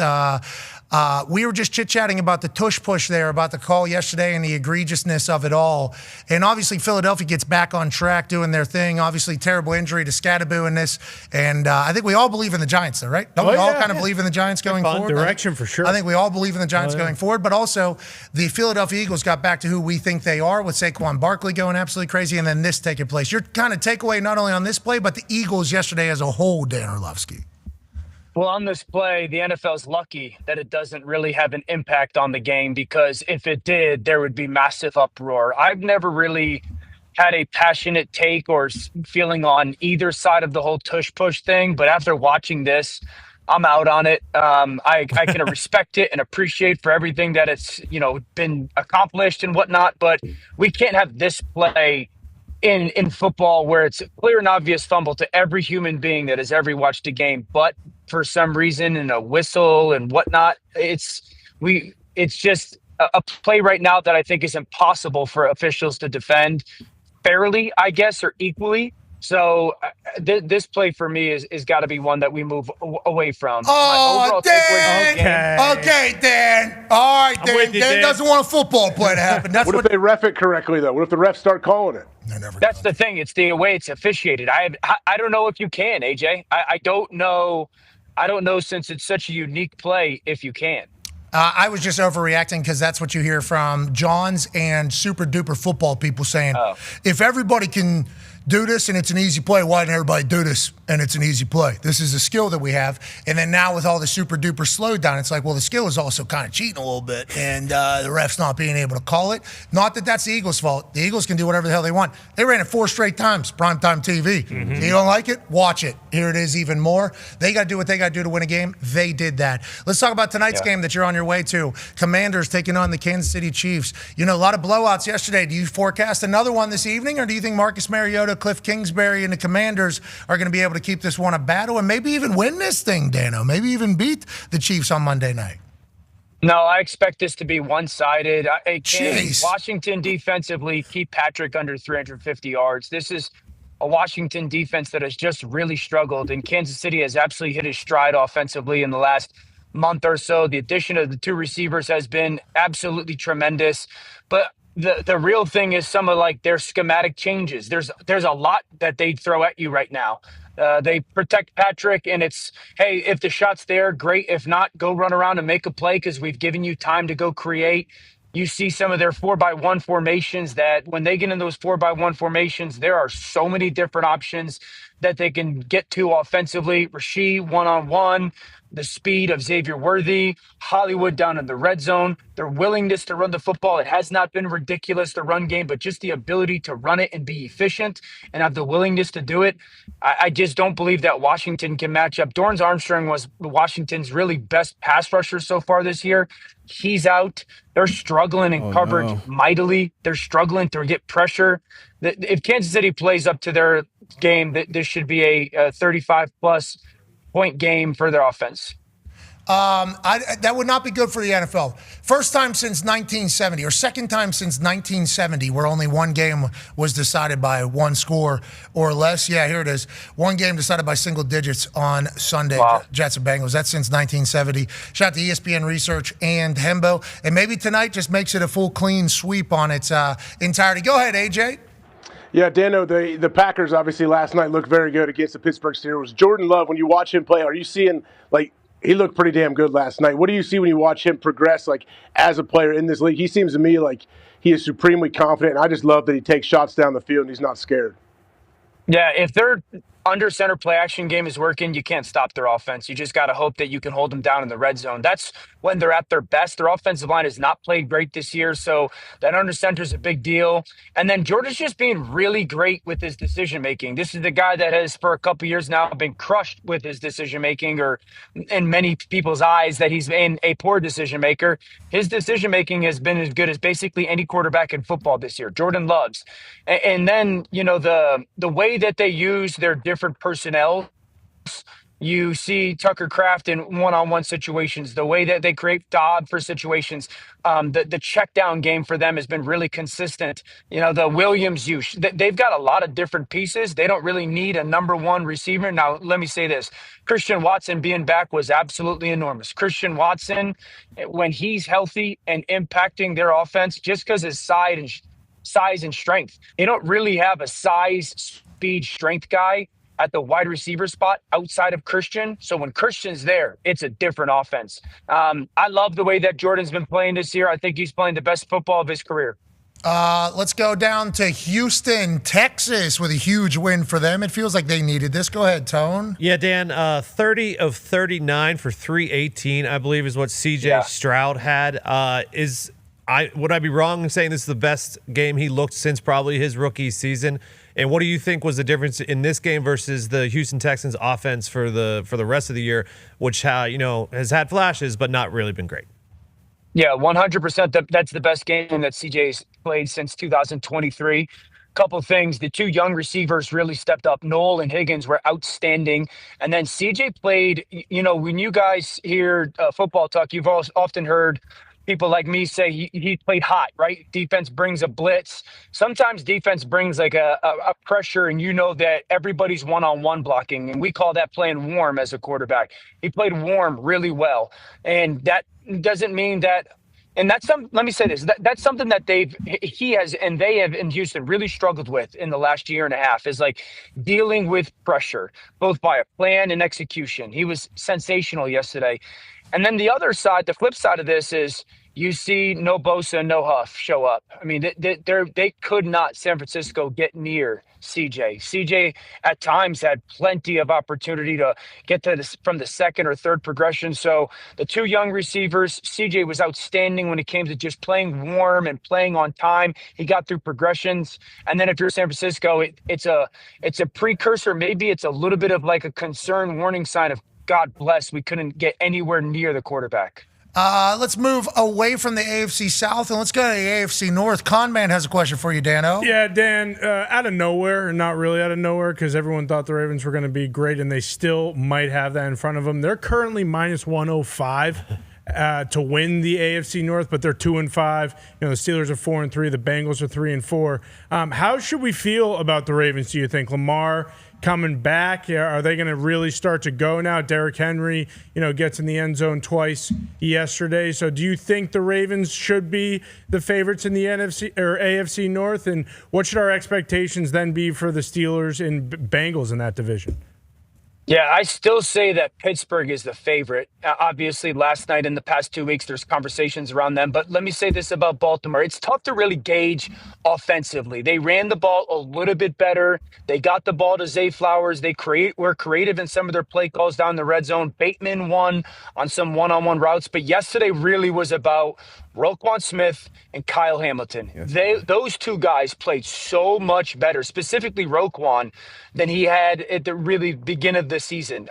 We were just chit-chatting about the tush push there, about the call yesterday and the egregiousness of it all. And obviously, Philadelphia gets back on track doing their thing. Obviously, terrible injury to Scadaboo in this. And I think we all believe in the Giants, though, right? Don't we all kind of believe in the Giants going forward? Direction for sure. I think we all believe in the Giants going forward. But also, the Philadelphia Eagles got back to who we think they are, with Saquon Barkley going absolutely crazy, and then this taking place. Your kind of takeaway not only on this play, but the Eagles yesterday as a whole, Dan Orlovsky. Well, on this play, the NFL's lucky that it doesn't really have an impact on the game, because if it did, there would be massive uproar. I've never really had a passionate take or feeling on either side of the whole tush push thing, but after watching this, I'm out on it. I can respect it and appreciate for everything that it's been accomplished and whatnot, but we can't have this play in football where it's a clear and obvious fumble to every human being that has ever watched a game, but for some reason in a whistle and whatnot, it's just a play right now that I think is impossible for officials to defend fairly, I guess, or equally. So this play for me is got to be one that we move away from. Oh, Dan! Okay, Dan. All right, Dan. Dan doesn't want a football play to happen. That's what if they ref it correctly, though? What if the refs start calling it? That's the thing. It's the way it's officiated. I don't know if you can, AJ. I don't know. I don't know, since it's such a unique play, if you can. I was just overreacting because that's what you hear from Johns and super duper football people saying, if everybody can do this and it's an easy play, why didn't everybody do this and it's an easy play? This is a skill that we have. And then now with all the super duper slowdown, it's like, well, the skill is also kind of cheating a little bit, and the refs not being able to call it. Not that that's the Eagles' fault. The Eagles can do whatever the hell they want. They ran it 4 straight times, primetime TV. Mm-hmm. You don't like it? Watch it. Here it is even more. They got to do what they got to do to win a game. They did that. Let's talk about tonight's game that you're on your way to. Commanders taking on the Kansas City Chiefs. A lot of blowouts yesterday. Do you forecast another one this evening, or do you think Marcus Mariota, Cliff Kingsbury, and the Commanders are going to be able to keep this one a battle and maybe even win this thing, Dano? Maybe even beat the Chiefs on Monday night? No, I expect this to be one-sided. Washington defensively keep Patrick under 350 yards. This is a Washington defense that has just really struggled, and Kansas City has absolutely hit his stride offensively in the last month or so. The addition of the 2 receivers has been absolutely tremendous, but the real thing is some of their schematic changes. There's a lot that they throw at you right now. They protect Patrick, and it's, hey, if the shot's there, great. If not, go run around and make a play because we've given you time to go create. You see some of their 4-by-1 formations that when they get in those 4-by-1 formations, there are so many different options that they can get to offensively. Rasheed one-on-one, the speed of Xavier Worthy, Hollywood down in the red zone, their willingness to run the football. It has not been ridiculous, the run game, but just the ability to run it and be efficient and have the willingness to do it. I just don't believe that Washington can match up. Dorrance Armstrong was Washington's really best pass rusher so far this year. He's out. They're struggling in coverage mightily. They're struggling to get pressure. If Kansas City plays up to their game, this should be a 35-plus point game for their offense. That would not be good for the NFL. First time since 1970, or second time since 1970, where only one game was decided by one score or less. Yeah, here it is. One game decided by single digits on Sunday. Wow. Jets and Bengals. That's since 1970. Shout out to ESPN Research and Hembo. And maybe tonight just makes it a full clean sweep on its entirety. Go ahead, AJ. Yeah, Dano, the Packers obviously last night looked very good against the Pittsburgh Steelers. Jordan Love, when you watch him play, are you seeing, he looked pretty damn good last night. What do you see when you watch him progress, as a player in this league? He seems to me like he is supremely confident, and I just love that he takes shots down the field and he's not scared. Yeah, if their under center play action game is working, you can't stop their offense. You just got to hope that you can hold them down in the red zone. That's when they're at their best. Their offensive line has not played great this year, so that under center is a big deal. And then Jordan's just being really great with his decision making. This is the guy that has, for a couple years now, been crushed with his decision making, or in many people's eyes that he's been a poor decision maker. His decision making has been as good as basically any quarterback in football this year. Jordan Loves. And then, the way that they use their different personnel. You see Tucker Kraft in one-on-one situations, the way that they create Dodd for situations. The check down game for them has been really consistent. The Williams use, they've got a lot of different pieces. They don't really need a number one receiver. Now, let me say this. Christian Watson being back was absolutely enormous. Christian Watson, when he's healthy and impacting their offense, just because his size and strength, they don't really have a size, speed, strength guy at the wide receiver spot outside of Christian. So when Christian's there, it's a different offense. I love the way that Jordan's been playing this year. I think he's playing the best football of his career. Let's go down to Houston, Texas, with a huge win for them. It feels like they needed this. Go ahead, Tone. Yeah, Dan, 30 of 39 for 318, I believe, is what C.J. Stroud had. Would I be wrong in saying this is the best game he looked since probably his rookie season? And what do you think was the difference in this game versus the Houston Texans offense for the rest of the year, which has had flashes but not really been great? Yeah, 100%. That's the best game that CJ's played since 2023. Couple things. The two young receivers really stepped up. Noel and Higgins were outstanding. And then CJ played, when you guys hear football talk, you've often heard people like me say he played hot, right? Defense brings a blitz. Sometimes defense brings a pressure, and that everybody's one-on-one blocking, and we call that playing warm as a quarterback. He played warm really well, and that doesn't mean that. And let me say this, that's something that they have in Houston really struggled with in the last year and a half, is dealing with pressure, both by a plan and execution. He was sensational yesterday. And then the other side, the flip side of this is you see no Bosa, no Huff show up. I mean, they could not, San Francisco, get near CJ. CJ at times had plenty of opportunity to get to this from the second or third progression. So the two young receivers, CJ was outstanding when it came to just playing warm and playing on time. He got through progressions. And then if you're San Francisco, it's a precursor. Maybe it's a little bit of a concern warning sign of, God bless, we couldn't get anywhere near the quarterback. Let's move away from the AFC South and let's go to the AFC North. Conman has a question for you, Dano. Yeah, Dan, out of nowhere, not really out of nowhere, because everyone thought the Ravens were going to be great, and they still might have that in front of them. They're currently minus 105 to win the AFC North, but they're 2-5. The Steelers are 4-3. The Bengals are 3-4. How should we feel about the Ravens, do you think? Lamar coming back? Are they going to really start to go now? Derrick Henry, gets in the end zone twice yesterday. So do you think the Ravens should be the favorites in the NFC or AFC North? And what should our expectations then be for the Steelers and Bengals in that division? Yeah, I still say that Pittsburgh is the favorite. Obviously, last night and the past 2 weeks, there's conversations around them. But let me say this about Baltimore. It's tough to really gauge offensively. They ran the ball a little bit better. They got the ball to Zay Flowers. They were creative in some of their play calls down the red zone. Bateman won on some one-on-one routes. But yesterday really was about Roquan Smith and Kyle Hamilton. Those two guys played so much better, specifically Roquan, than he had at the really beginning of the season.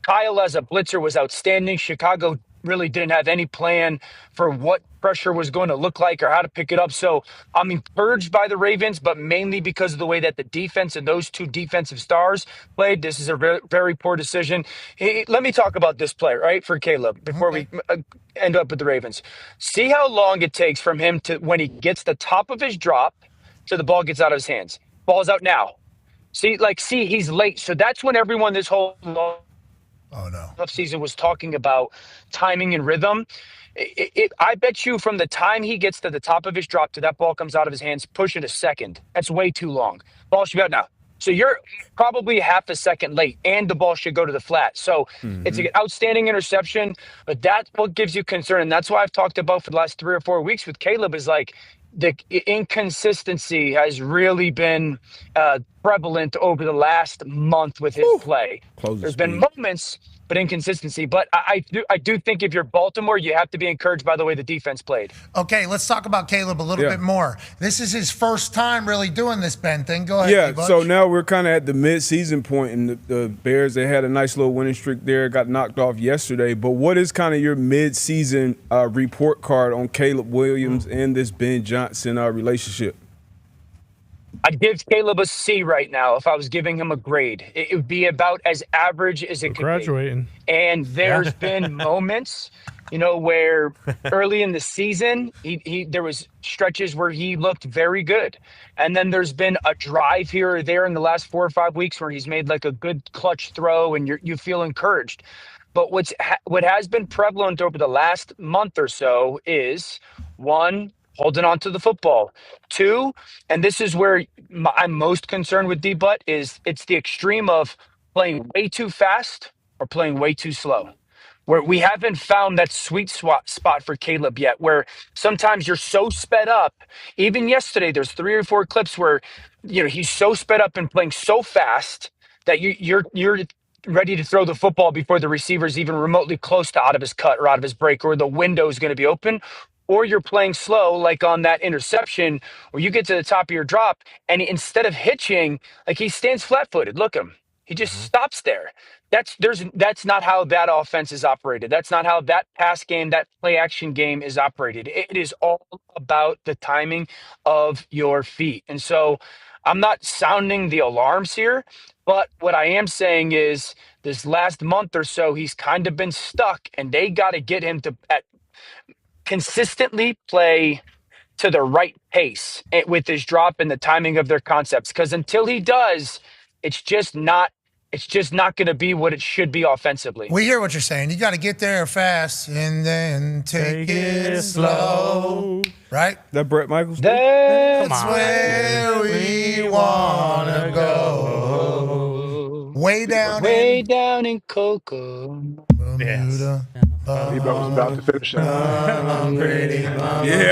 Kyle as a blitzer was outstanding. Chicago really didn't have any plan for what pressure was going to look like or how to pick it up. So I'm encouraged by the Ravens, but mainly because of the way that the defense and those two defensive stars played. This is a very, very poor decision. Hey, let me talk about this play, right, for Caleb before we end up with the Ravens. See how long it takes from him to when he gets the top of his drop to the ball gets out of his hands. Ball's out now. See, he's late. So that's when everyone this whole season was talking about timing and rhythm. I bet you from the time he gets to the top of his drop to that ball comes out of his hands, push it a second. That's way too long. Ball should be out now. So you're probably half a second late, and the ball should go to the flat. So it's an outstanding interception, but that's what gives you concern. And that's why I've talked about for the last 3 or 4 weeks with Caleb is like the inconsistency has really been prevalent over the last month with his play. There's been moments, but inconsistency. But I do think if you're Baltimore, you have to be encouraged by the way the defense played. Okay, let's talk about Caleb a little bit more. This is his first time really doing this Ben thing. Go ahead. Yeah, so now we're kind of at the mid-season point, and the Bears, they had a nice little winning streak there, got knocked off yesterday. But what is kind of your mid-season report card on Caleb Williams and this Ben Johnson relationship? I'd give Caleb a C right now if I was giving him a grade. It would be about as average as it could graduating. be. And there's been moments, where early in the season, there was stretches where he looked very good. And then there's been a drive here or there in the last 4 or 5 weeks where he's made like a good clutch throw and you feel encouraged. But what has been prevalent over the last month or so is, 1, holding on to the football. 2, and this is where I'm most concerned with D-Butt, is it's the extreme of playing way too fast or playing way too slow, where we haven't found that sweet spot for Caleb yet, where sometimes you're so sped up. Even yesterday, there's 3 or 4 clips where he's so sped up and playing so fast that you're ready to throw the football before the receiver's even remotely close to out of his cut or out of his break, or the window is going to be open. Or you're playing slow, like on that interception, where you get to the top of your drop, and instead of hitching, like he stands flat-footed. Look at him; he just stops there. That's not how that offense is operated. That's not how that pass game, that play-action game is operated. It is all about the timing of your feet. And so, I'm not sounding the alarms here, but what I am saying is, this last month or so, he's kind of been stuck, and they got to get him to consistently play to the right pace with his drop and the timing of their concepts. Because until he does, it's just not going to be what it should be offensively. We hear what you're saying. You got to get there fast and then take it slow. Right? That Brett Michaels? That's where we want to go. Way down in Cocoa. Bermuda. He was about to finish it. Yeah,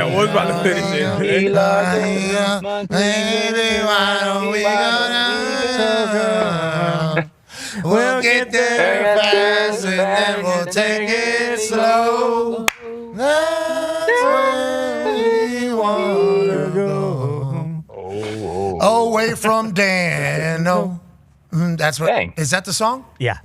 I was about to finish it. Baby, why don't we go down? We'll get there fast and then we'll take it slow. That's where we want to go. Away from Dan. No. That's what. Dang. Is that the song? Yeah.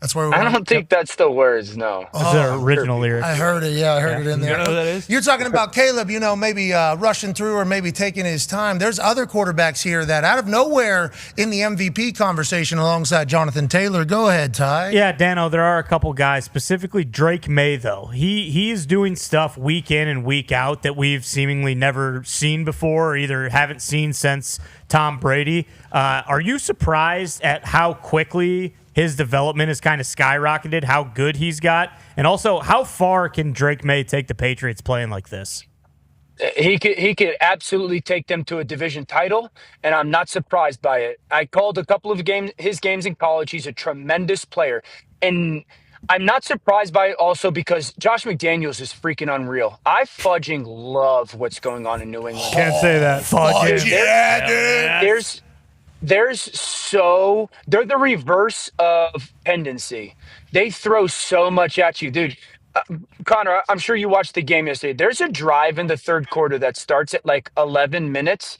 That's where I don't think that's the words, no. That's the original lyrics. I heard it, I heard it in there. You know who that is? You're talking about Caleb, maybe rushing through or maybe taking his time. There's other quarterbacks here that out of nowhere in the MVP conversation alongside Jonathan Taylor. Go ahead, Ty. Yeah, Dano, there are a couple guys, specifically Drake May, though. He is doing stuff week in and week out that we've seemingly never seen before or either haven't seen since Tom Brady. Are you surprised at how quickly his development has kind of skyrocketed, how good he's got? And also, how far can Drake May take the Patriots playing like this? He could absolutely take them to a division title, and I'm not surprised by it. I called a couple of his games in college. He's a tremendous player, and I'm not surprised by it also because Josh McDaniels is freaking unreal. I fudging love what's going on in New England. Can't say that. Fudge, yeah, dude. They're the reverse of tendency. They throw so much at you, dude. Connor, I'm sure you watched the game yesterday. There's a drive in the third quarter that starts at like 11 minutes,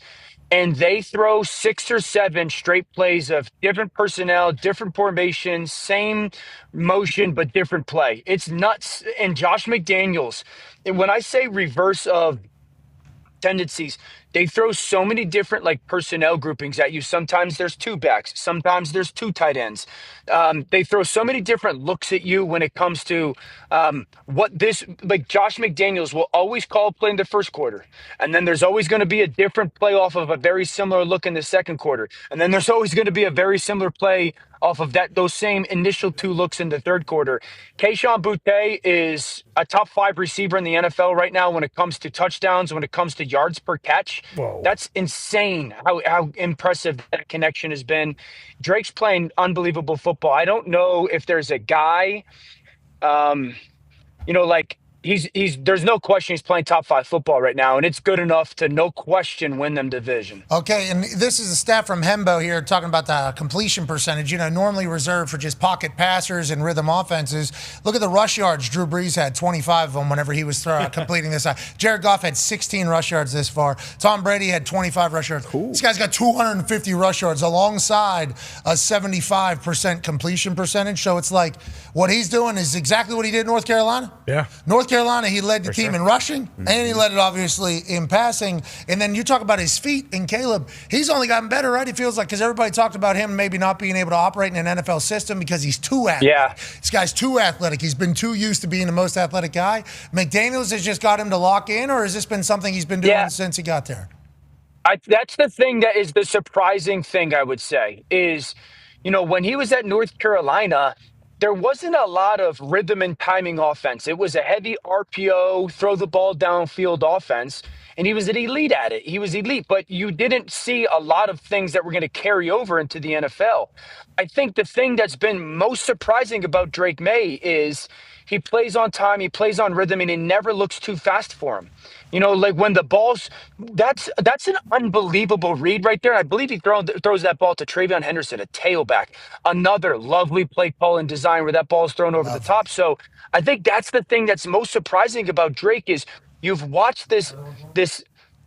and they throw 6 or 7 straight plays of different personnel, different formations, same motion, but different play. It's nuts. And Josh McDaniels, and when I say reverse of tendencies, they throw so many different like personnel groupings at you. Sometimes there's 2 backs, sometimes there's 2 tight ends. They throw so many different looks at you when it comes to like Josh McDaniels will always call a play in the first quarter, and then there's always going to be a different play off of a very similar look in the second quarter, and then there's always going to be a very similar play off of those same initial 2 looks in the third quarter. Kayshon Boutte is a top 5 receiver in the NFL right now when it comes to touchdowns, when it comes to yards per catch. Whoa. That's insane how impressive that connection has been. Drake's playing unbelievable football. I don't know if there's a guy, like there's no question he's playing top 5 football right now, and it's good enough to no question win them division. Okay, and this is a stat from Hembo here talking about the completion percentage, normally reserved for just pocket passers and rhythm offenses. Look at the rush yards Drew Brees had, 25 of them whenever he was completing this. Jared Goff had 16 rush yards this far. Tom Brady had 25 rush yards. Cool. This guy's got 250 rush yards alongside a 75% completion percentage. So it's like what he's doing is exactly what he did in North Carolina. Yeah. North Carolina, he led the team in rushing, and he led it obviously in passing. And then you talk about his feet, and Caleb, he's only gotten better, right? It feels like, because everybody talked about him maybe not being able to operate in an NFL system because he's too athletic. Yeah. This guy's too athletic. He's been too used to being the most athletic guy. McDaniels has just got him to lock in, or has this been something he's been doing since he got there? That's the thing that is the surprising thing, I would say, is, when he was at North Carolina, there wasn't a lot of rhythm and timing offense. It was a heavy RPO, throw the ball downfield offense, and he was an elite at it. He was elite, but you didn't see a lot of things that were going to carry over into the NFL. I think the thing that's been most surprising about Drake May is he plays on time, he plays on rhythm, and it never looks too fast for him. Like when the ball's that's an unbelievable read right there. I believe he throws that ball to Travion Henderson, a tailback. Another lovely play call and design where that ball is thrown over the top. So I think that's the thing that's most surprising about Drake is you've watched this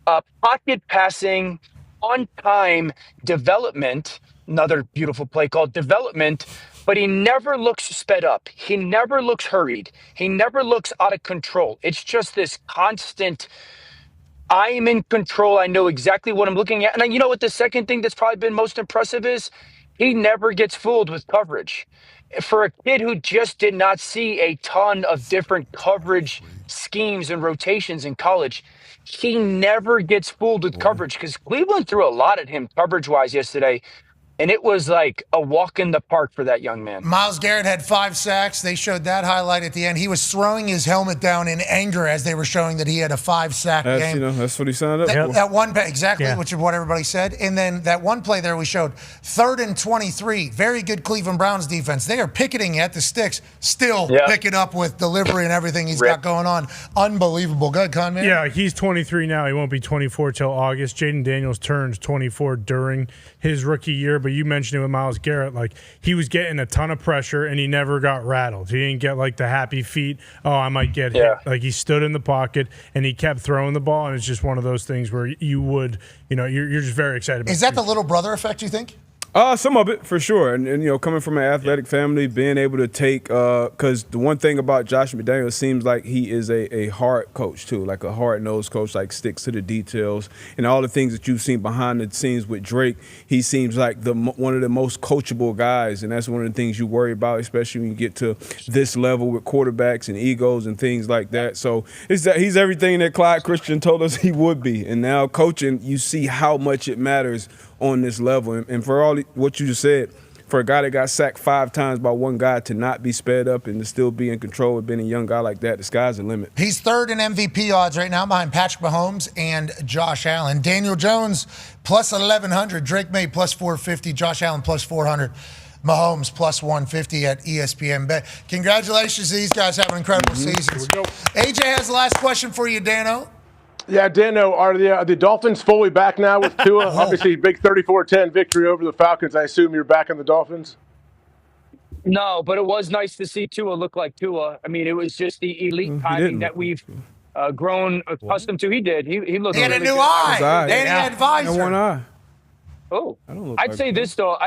pocket passing on time development. Another beautiful play called development. But he never looks sped up. He never looks hurried. He never looks out of control. It's just this constant, I am in control. I know exactly what I'm looking at. And you know what the second thing that's probably been most impressive is? He never gets fooled with coverage. For a kid who just did not see a ton of different coverage schemes and rotations in college, he never gets fooled with coverage because Cleveland threw a lot at him coverage-wise yesterday. And it was like a walk in the park for that young man. Myles Garrett had 5 sacks. They showed that highlight at the end. He was throwing his helmet down in anger as they were showing that he had a 5-sack game. That's what he signed up for. That one play, exactly, which is what everybody said. And then that one play there we showed, 3rd and 23. Very good Cleveland Browns defense. They are picketing at the sticks, still picking up with delivery and everything he's got going on. Unbelievable. Good, Conman. Yeah, he's 23 now. He won't be 24 till August. Jaden Daniels turns 24 during his rookie year. But you mentioned it with Myles Garrett, like he was getting a ton of pressure and he never got rattled. He didn't get like the happy feet. Oh, I might get hit. Like he stood in the pocket and he kept throwing the ball. And it's just one of those things where you're just very excited about. Is that the little brother effect, you think? Some of it, for sure. And coming from an athletic family, being able to take because the one thing about Josh McDaniels seems like he is a hard coach, too, like a hard-nosed coach, like sticks to the details. And all the things that you've seen behind the scenes with Drake, he seems like one of the most coachable guys. And that's one of the things you worry about, especially when you get to this level with quarterbacks and egos and things like that. So he's everything that Clyde Christian told us he would be. And now coaching, you see how much it matters on this level. And for all what you just said, for a guy that got sacked 5 times by one guy to not be sped up and to still be in control with being a young guy like that, the sky's the limit. He's third in MVP odds right now behind Patrick Mahomes and Josh Allen. Daniel Jones plus 1,100. Drake May plus 450. Josh Allen plus 400. Mahomes plus 150 at ESPN Bet. Congratulations to these guys having incredible seasons. AJ has the last question for you, Dano. Yeah, Dano, are the Dolphins fully back now with Tua? Obviously, big 34-10 victory over the Falcons. I assume you're back on the Dolphins? No, but it was nice to see Tua look like Tua. I mean, it was just the elite timing that we've grown accustomed to. He did. He looked. He had really a new good. eye. And he had visor. And one eye. Oh, I'd say this though.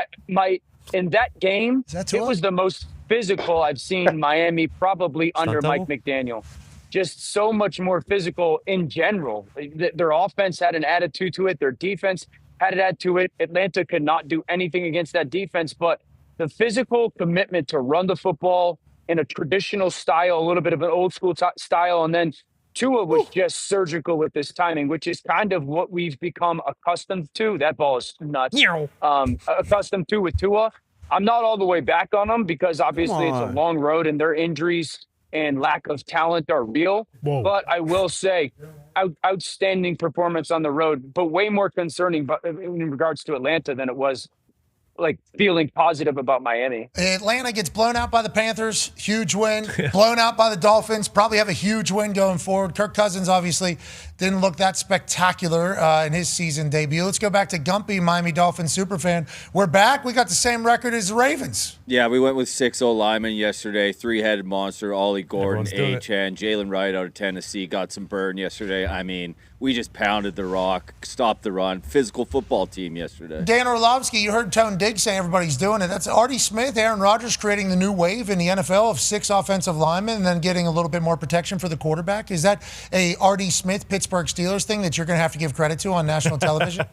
In that game, it was the most physical I've seen Miami probably under Mike McDaniel. Just so much more physical in general. Their offense had an attitude to it. Their defense had an attitude to it. Atlanta could not do anything against that defense, but the physical commitment to run the football in a traditional style, a little bit of an old school style, and then Tua was just surgical with this timing, which is kind of what we've become accustomed to. That ball is nuts. Accustomed to with Tua. I'm not all the way back on them because obviously it's a long road and their injuries and lack of talent are real. Whoa. But I will say, outstanding performance on the road, but way more concerning in regards to Atlanta than it was like feeling positive about Miami. Atlanta gets blown out by the Panthers, huge win. Blown out by the Dolphins, probably have a huge win going forward. Kirk Cousins obviously didn't look that spectacular in his season debut. Let's go back to Gumpy, Miami Dolphins superfan. We're back. We got the same record as the Ravens. Yeah, we went with 6 linemen yesterday. 3-headed monster, Ollie Gordon, A-Chan, Jalen Wright out of Tennessee got some burn yesterday. I mean, we just pounded the rock, stopped the run. Physical football team yesterday. Dan Orlovsky, you heard Tone Diggs say everybody's doing it. That's Artie Smith, Aaron Rodgers creating the new wave in the NFL of 6 offensive linemen and then getting a little bit more protection for the quarterback. Is that a Artie Smith, Pittsburgh Steelers thing that you're going to have to give credit to on national television?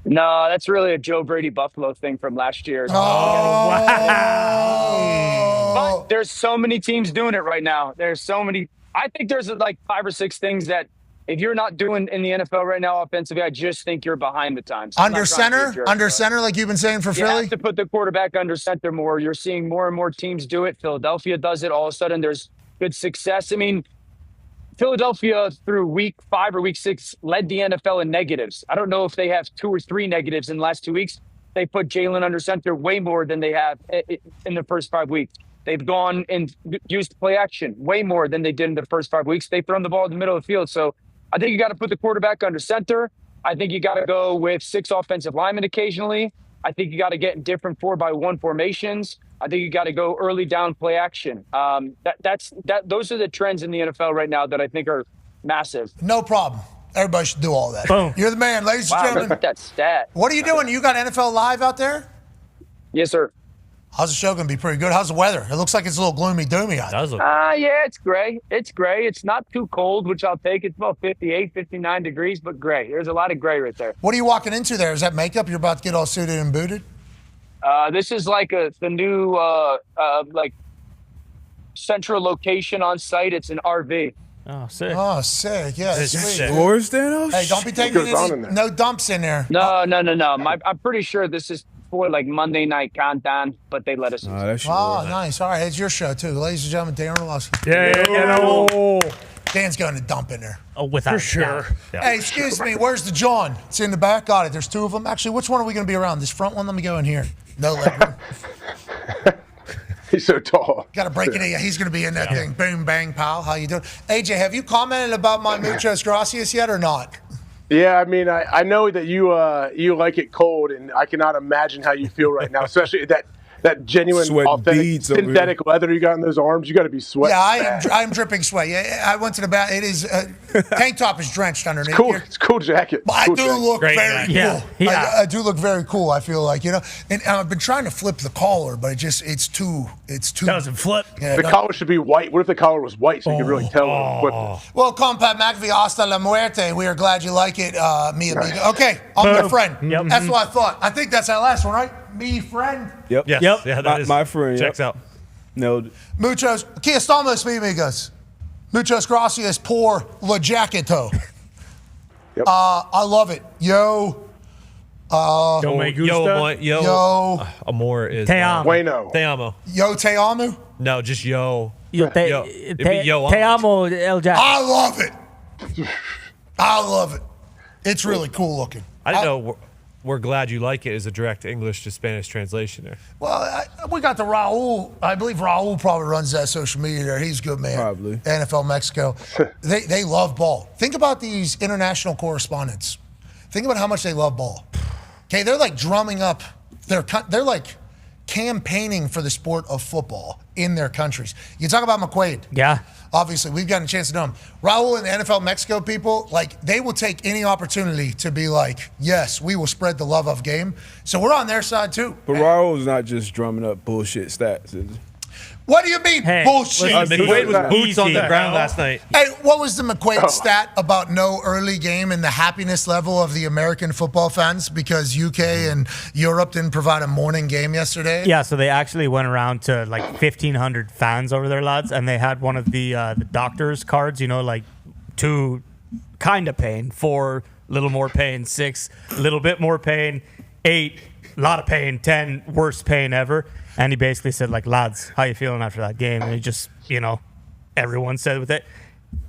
No, that's really a Joe Brady Buffalo thing from last year. Wow. But there's so many teams doing it right now. There's so many. I think there's like 5 or 6 things that if you're not doing in the NFL right now offensively, I just think you're behind the times. Under center, like you've been saying for Philly? You have to put the quarterback under center more. You're seeing more and more teams do it. Philadelphia does it. All of a sudden, there's good success. I mean, Philadelphia through week 5 or week 6 led the NFL in negatives. I don't know if they have 2 or 3 negatives in the last 2 weeks. They put Jalen under center way more than they have in the first 5 weeks. They've gone and used play action way more than they did in the first 5 weeks. They've thrown the ball in the middle of the field. So I think you got to put the quarterback under center. I think you got to go with 6 offensive linemen occasionally. I think you got to get in different 4-by-1 formations. I think you got to go early down play action. Those are the trends in the NFL right now that I think are massive. No problem. Everybody should do all that. Boom. You're the man, ladies and gentlemen. Look at that stat. What are you doing? You got NFL Live out there? Yes, sir. How's the show going to be? Pretty good. How's the weather? It looks like it's a little gloomy doomy out there. Yeah, it's gray. It's gray. It's not too cold, which I'll take. It's about 58, 59 degrees, but gray. There's a lot of gray right there. What are you walking into there? Is that makeup? You're about to get all suited and booted? This is like the new central location on site. It's an RV. Oh, sick. Oh, sick. Yeah, That's sweet. yours, Danos? Hey, don't be taking no dumps in there. No. I'm pretty sure this is for like Monday night countdown, but they let us. Oh, nice. All right, it's your show too, ladies and gentlemen. Dan Orlovsky. Yeah. Dan's going to dump in there. Oh, without sure. Yeah. Hey, excuse me. Where's the John? It's in the back. Got it. There's 2 of them. Actually, which one are we going to be around? This front one? Let me go in here. No leg room. He's so tall. Got to break it in. He's going to be in that thing. Boom, bang, pal. How you doing? AJ, have you commented about my muchos gracias yet or not? Yeah, I mean, I know that you like it cold, and I cannot imagine how you feel right now, especially that genuine, authentic, synthetic leather you got in those arms. You got to be sweating. Yeah, I'm dripping sweat. Yeah, I went to the bath. It is tank top is drenched underneath. It's a cool jacket. But I do look very cool. Yeah. I do look very cool. I feel like, and I've been trying to flip the collar, but it's too. Doesn't flip. Yeah, the collar should be white. What if the collar was white so you could really tell when it flipped? Well, compa McAfee, hasta la muerte. We are glad you like it, mi amigo. Okay, I'm your friend. Yep. That's what I thought. I think that's our last one, right? Me friend. Yep. Yes. Yep. Yeah, that is. My friend. Checks out. Nailed it. Muchos. Aquí estamos, mi amigos. Muchas gracias por la jaqueto. Yep. I love it. Yo, Yo me gusta. Yo. Amor is. Te amo. Bueno. Te amo. Yo te amo. No, just yo. It'd be yo. Te amo, El Jack. I love it. I love it. It's really cool looking. I didn't know. We're glad you like it as a direct English to Spanish translation there. Well, we got the Raul. I believe Raul probably runs that social media there. He's a good man. Probably. NFL Mexico. They love ball. Think about these international correspondents. Think about how much they love ball. Okay, they're like drumming up. They're like campaigning for the sport of football in their countries. You talk about McQuaid. Yeah. Obviously, we've gotten a chance to know him. Raul and the NFL Mexico people, like, they will take any opportunity to be like, yes, we will spread the love of game. So we're on their side, too. But Raul's not just drumming up bullshit stats, is he? What do you mean, bullshit? McQuaid was boots on the ground last night. Hey, what was the McQuaid stat about no early game and the happiness level of the American football fans because UK and Europe didn't provide a morning game yesterday? Yeah, so they actually went around to like 1,500 fans over there, lads, and they had one of the doctor's cards, you know, like 2 kind of pain, 4 little more pain, 6 little bit more pain, 8 lot of pain, 10 worst pain ever. And he basically said, like, lads, how you feeling after that game? And he just, you know, everyone said with it.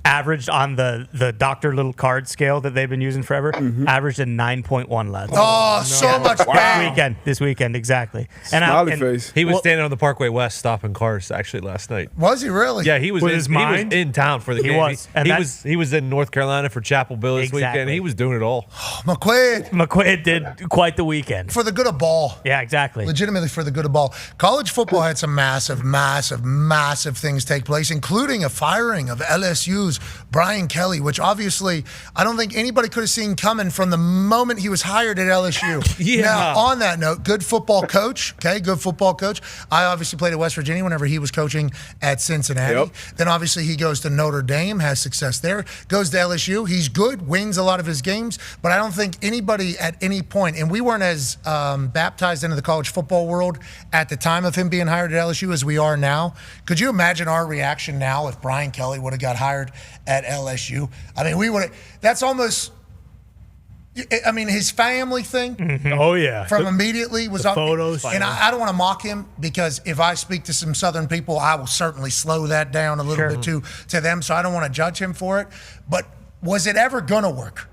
Averaged on the doctor little card scale that they've been using forever, averaged a 9.1, lads. Oh, so much pain. This weekend, exactly. Smiley face. He was standing on the Parkway West stopping cars actually last night. Was he really? Yeah, he was With in, his he mind? was in town for the He game. was. And He was in North Carolina for Chapel Bill this weekend. He was doing it all. McQuaid did quite the weekend. For the good of ball. Yeah, exactly. Legitimately for the good of ball. College football had some massive things take place, including a firing of LSU's Brian Kelly, which obviously I don't think anybody could have seen coming from the moment he was hired at LSU. Yeah. Now, on that note, good football coach. I obviously played at West Virginia whenever he was coaching at Cincinnati. Yep. Then obviously he goes to Notre Dame, has success there. Goes to LSU. He's good, wins a lot of his games, but I don't think anybody at any point, and we weren't as baptized into the college football world at the time of him being hired at LSU as we are now. Could you imagine our reaction now if Brian Kelly would have got hired at LSU? I mean, we would have, that's almost, I mean, his family thing. Mm-hmm. Oh, yeah. From immediately was the up. photos. And I don't want to mock him because if I speak to some Southern people, I will certainly slow that down a little bit to them. So I don't want to judge him for it. But was it ever going to work?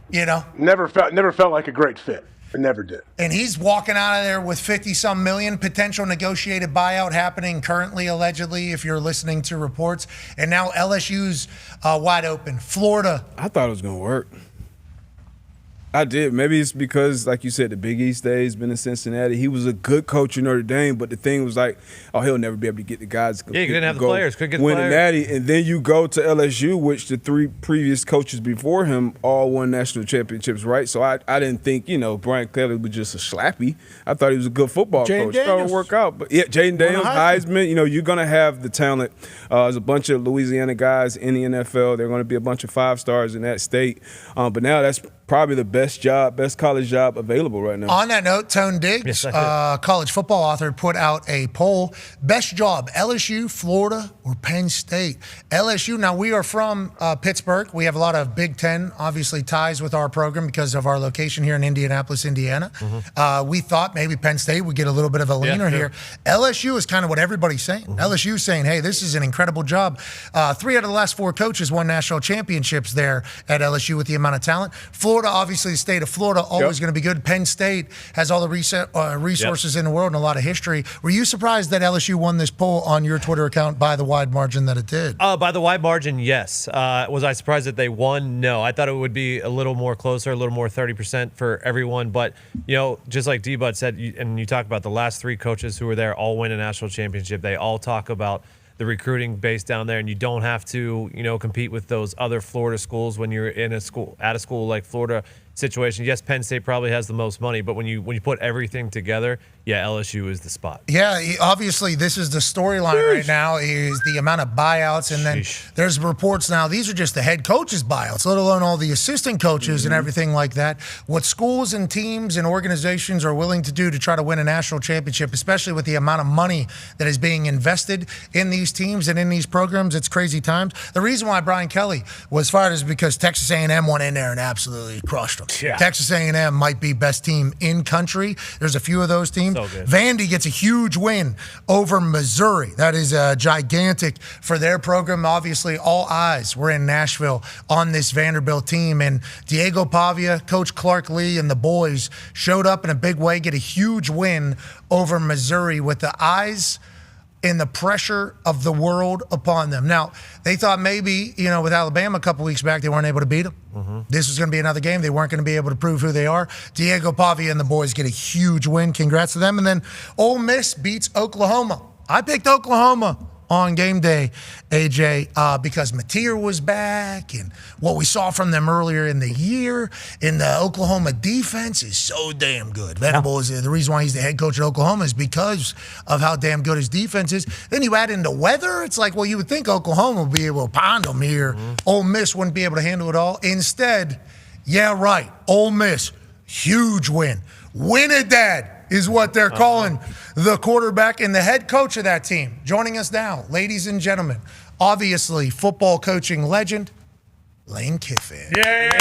You know? Never felt like a great fit. It never did. And he's walking out of there with 50-some million potential negotiated buyout happening currently, allegedly, if you're listening to reports. And now LSU's wide open. Florida. I thought it was going to work. I did. Maybe it's because, like you said, the Big East days, been in Cincinnati. He was a good coach in Notre Dame, but the thing was like, oh, he'll never be able to get the guys to Yeah, you didn't have the players. Couldn't get the win players. the Natty. And then you go to LSU, which the 3 previous coaches before him all won national championships, right? So I didn't think, Brian Kelly was just a slappy. I thought he was a good football coach. Thought it would work out. But yeah, Jaden Daniels, Heisman, you're going to have the talent. There's a bunch of Louisiana guys in the NFL. There are going to be a bunch of 5-stars in that state. But now that's probably the best college job available right now. On that note, Tone Diggs, college football author, put out a poll. Best job, LSU, Florida, or Penn State? LSU, now we are from Pittsburgh. We have a lot of Big Ten, obviously, ties with our program because of our location here in Indianapolis, Indiana. Mm-hmm. We thought maybe Penn State would get a little bit of a leaner here. LSU is kind of what everybody's saying. Mm-hmm. LSU is saying, hey, this is an incredible job. 3 out of the last 4 coaches won national championships there at LSU with the amount of talent. Florida, obviously, the state of Florida, always going to be good. Penn State has all the resources in the world and a lot of history. Were you surprised that LSU won this poll on your Twitter account by the wide margin that it did? By the wide margin, yes. Was I surprised that they won? No. I thought it would be a little more closer, a little more 30% for everyone. But, just like D-Bud said, and you talk about the last 3 coaches who were there all win a national championship. They all talk about the recruiting base down there, and you don't have to, compete with those other Florida schools when you're at a school like Florida situation. Yes, Penn State probably has the most money, but when you put everything together, yeah, LSU is the spot. Yeah, obviously this is the storyline right now is the amount of buyouts, and then there's reports now. These are just the head coaches' buyouts, let alone all the assistant coaches and everything like that. What schools and teams and organizations are willing to do to try to win a national championship, especially with the amount of money that is being invested in these teams and in these programs, it's crazy times. The reason why Brian Kelly was fired is because Texas A&M went in there and absolutely crushed them. Texas A&M might be best team in country. There's a few of those teams. So good. Vandy gets a huge win over Missouri. That is gigantic for their program. Obviously, all eyes were in Nashville on this Vanderbilt team. And Diego Pavia, Coach Clark Lee, and the boys showed up in a big way, get a huge win over Missouri with the eyes and the pressure of the world upon them. Now, they thought maybe, with Alabama a couple weeks back, they weren't able to beat them. Mm-hmm. This was going to be another game. They weren't going to be able to prove who they are. Diego Pavia and the boys get a huge win. Congrats to them. And then Ole Miss beats Oklahoma. I picked Oklahoma on game day, AJ, because Mateer was back and what we saw from them earlier in the year. And the Oklahoma defense is so damn good. Venables, the reason why he's the head coach at Oklahoma is because of how damn good his defense is. Then you add in the weather. It's like, well, you would think Oklahoma would be able to pound them here. Mm-hmm. Ole Miss wouldn't be able to handle it all. Instead, yeah, right, Ole Miss, huge win. Win it, Dad, is what they're calling the quarterback and the head coach of that team. Joining us now, ladies and gentlemen, obviously football coaching legend, Lane Kiffin. Yeah!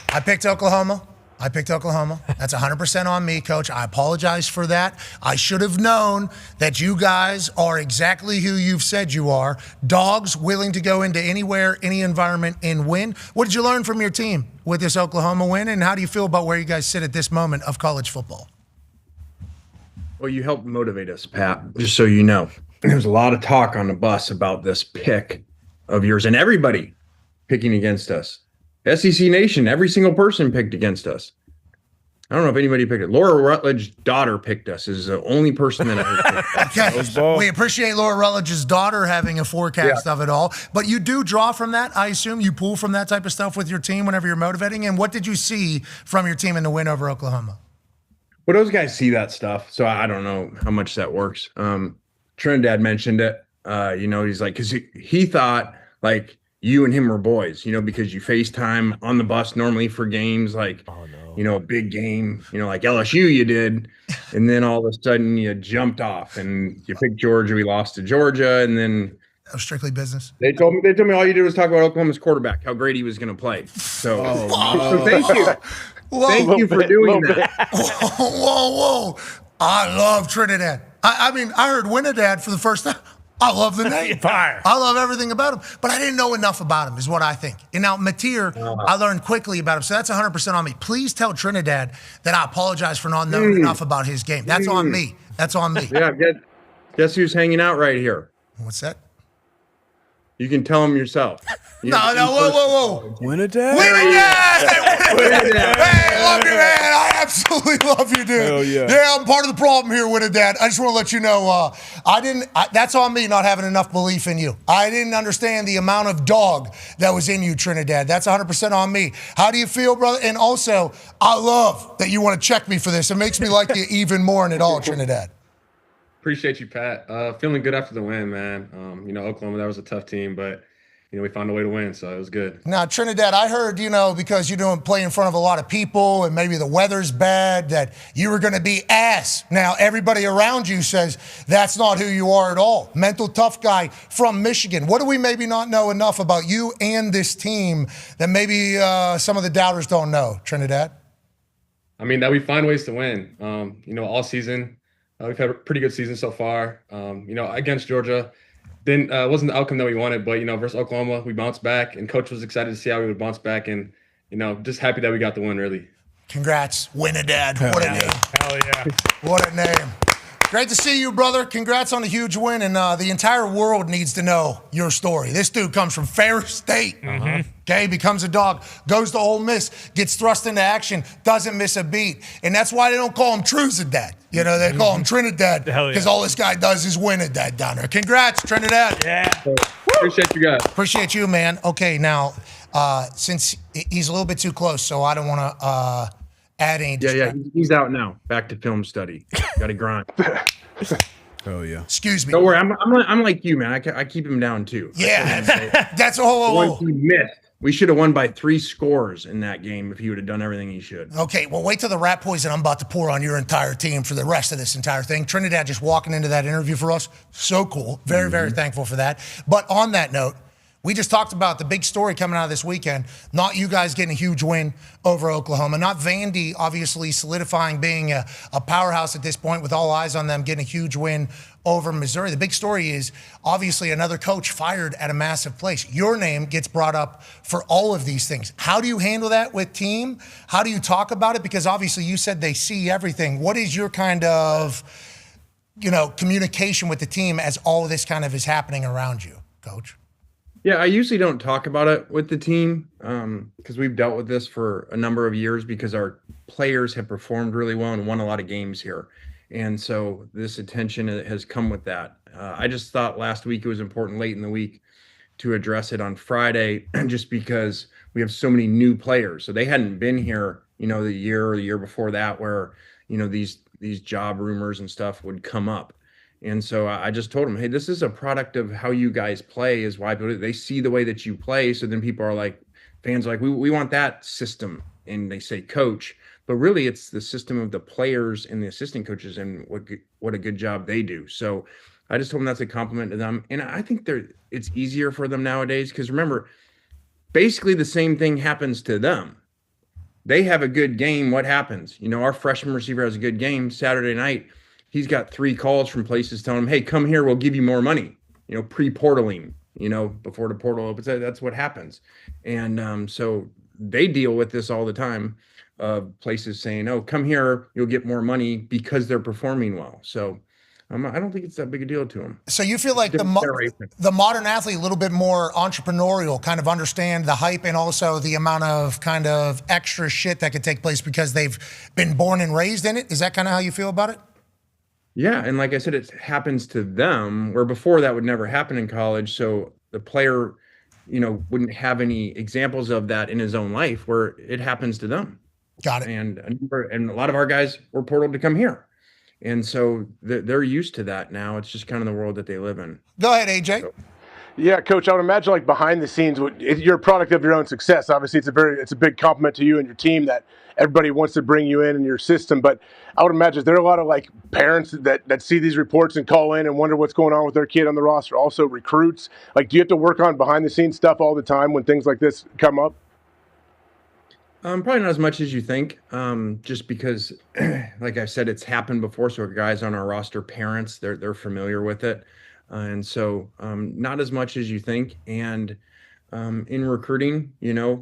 I picked Oklahoma. That's 100% on me, Coach. I apologize for that. I should have known that you guys are exactly who you've said you are. Dogs willing to go into anywhere, any environment, and win. What did you learn from your team with this Oklahoma win, and how do you feel about where you guys sit at this moment of college football? Well, you helped motivate us, Pat, just so you know. There was a lot of talk on the bus about this pick of yours, and everybody picking against us. SEC Nation, every single person picked against us. I don't know if anybody picked it. Laura Rutledge's daughter picked us. Is the only person that I heard picked us. Okay, we appreciate Laura Rutledge's daughter having a forecast of it all. But you do draw from that, I assume. You pull from that type of stuff with your team whenever you're motivating. And what did you see from your team in the win over Oklahoma? Well, those guys see that stuff, so I don't know how much that works. Trinidad mentioned it. He's like, because he thought, like, you and him were boys, because you FaceTime on the bus normally for games like, a big game, like LSU you did. And then all of a sudden you jumped off and you picked Georgia. We lost to Georgia. And then that was strictly business. They told me all you did was talk about Oklahoma's quarterback, how great he was going to play. So, so thank you. Thank you for doing that. Whoa. I love Trinidad. I mean, I heard Winnidad for the first time. I love the name. Fire. I love everything about him, but I didn't know enough about him is what I think. And now Mateer, I learned quickly about him, so that's 100% on me. Please tell Trinidad that I apologize for not knowing enough about his game. That's on me. That's on me. Yeah, guess who's hanging out right here? What's that? You can tell him yourself. Whoa. Winnidad? Hey, love you, man. I absolutely love you, dude. Hell yeah. Yeah, I'm part of the problem here, Winnidad. I just want to let you know, that's on me not having enough belief in you. I didn't understand the amount of dog that was in you, Trinidad. That's 100% on me. How do you feel, brother? And also, I love that you want to check me for this. It makes me like you even more in it all, Trinidad. Appreciate you, Pat. Feeling good after the win, man. Oklahoma, that was a tough team, but we found a way to win, so it was good. Now, Trinidad, I heard, because you don't play in front of a lot of people and maybe the weather's bad, that you were going to be ass. Now, everybody around you says that's not who you are at all. Mental tough guy from Michigan. What do we maybe not know enough about you and this team that maybe some of the doubters don't know, Trinidad? I mean, that we find ways to win. All season. We've had a pretty good season so far. Against Georgia, then wasn't the outcome that we wanted, but versus Oklahoma, we bounced back, and coach was excited to see how we would bounce back, and just happy that we got the win. Really. Congrats, Winnidad. What a name! Hell yeah! What a name! Great to see you, brother. Congrats on a huge win, and the entire world needs to know your story. This dude comes from Ferris State. Okay, becomes a dog, goes to Ole Miss, gets thrust into action, doesn't miss a beat. And that's why they don't call him Truzadad. They call him Trinidad because all this guy does is win at that down there. Congrats, Trinidad. Yeah. Appreciate you guys. Appreciate you, man. Okay, now, since he's a little bit too close, so I don't want to add any. Yeah, he's out now. Back to film study. Got to grind. Oh yeah. Excuse me. Don't worry, I'm like you, man. I keep him down too. Yeah, that's a whole. One he missed. We should have won by 3 scores in that game if he would have done everything he should. Okay, well, wait till the rat poison I'm about to pour on your entire team for the rest of this entire thing. Trinidad just walking into that interview for us, so cool. Very, very thankful for that. But on that note, We just talked about the big story coming out of this weekend. Not you guys getting a huge win over Oklahoma. Not Vandy obviously solidifying being a powerhouse at this point with all eyes on them getting a huge win over Missouri. The big story is obviously another coach fired at a massive place. Your name gets brought up for all of these things. How do you handle that with team? How do you talk about it? Because obviously you said they see everything. What is your kind of, communication with the team as all of this kind of is happening around you, Coach? Yeah, I usually don't talk about it with the team because we've dealt with this for a number of years because our players have performed really well and won a lot of games here. And so this attention has come with that. I just thought last week it was important late in the week to address it on Friday just because we have so many new players. So they hadn't been here, the year or the year before that where, these job rumors and stuff would come up. And so I just told them, hey, this is a product of how you guys play is why they see the way that you play. So then people are like, fans are like, we want that system. And they say coach, but really it's the system of the players and the assistant coaches and what a good job they do. So I just told them that's a compliment to them. And I think it's easier for them nowadays because remember, basically the same thing happens to them. They have a good game. What happens? Our freshman receiver has a good game Saturday night. He's got 3 calls from places telling him, hey, come here, we'll give you more money, pre-portaling, before the portal opens. That's what happens. And so they deal with this all the time, places saying, oh, come here, you'll get more money because they're performing well. So I don't think it's that big a deal to them. So you feel like the modern athlete a little bit more entrepreneurial, kind of understand the hype and also the amount of kind of extra shit that could take place because they've been born and raised in it? Is that kind of how you feel about it? Yeah, and like I said, it happens to them where before that would never happen in college. So the player, wouldn't have any examples of that in his own life where it happens to them. Got it. And a lot of our guys were portaled to come here. And so they're used to that now. It's just kind of the world that they live in. Go ahead, AJ. So, yeah, Coach, I would imagine like behind the scenes, you're a product of your own success. Obviously, it's a big compliment to you and your team that everybody wants to bring you in your system. But I would imagine there are a lot of like parents that see these reports and call in and wonder what's going on with their kid on the roster. Also recruits. Like, do you have to work on behind the scenes stuff all the time when things like this come up? Probably not as much as you think, just because, like I said, it's happened before. So guys on our roster, parents, they're familiar with it. And so not as much as you think. And in recruiting,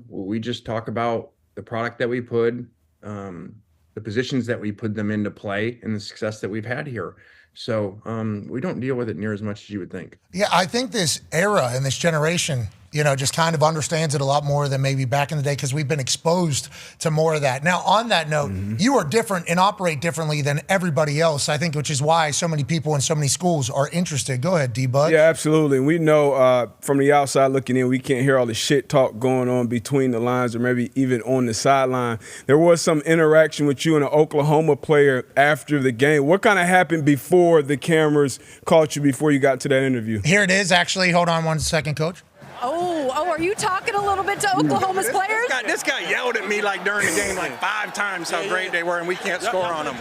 we just talk about the product that we put, the positions that we put them into play and the success that we've had here. So we don't deal with it near as much as you would think. Yeah, I think this era and this generation, just kind of understands it a lot more than maybe back in the day because we've been exposed to more of that. Now, on that note, you are different and operate differently than everybody else, I think, which is why so many people in so many schools are interested. Go ahead, D-Bud. Yeah, absolutely. And we know from the outside looking in, we can't hear all the shit talk going on between the lines or maybe even on the sideline. There was some interaction with you and an Oklahoma player after the game. What kind of happened before the cameras caught you before you got to that interview? Here it is, actually. Hold on one second, Coach. Oh, are you talking a little bit to Oklahoma's players? This guy yelled at me like during the game like 5 times how great they were and we can't score on them.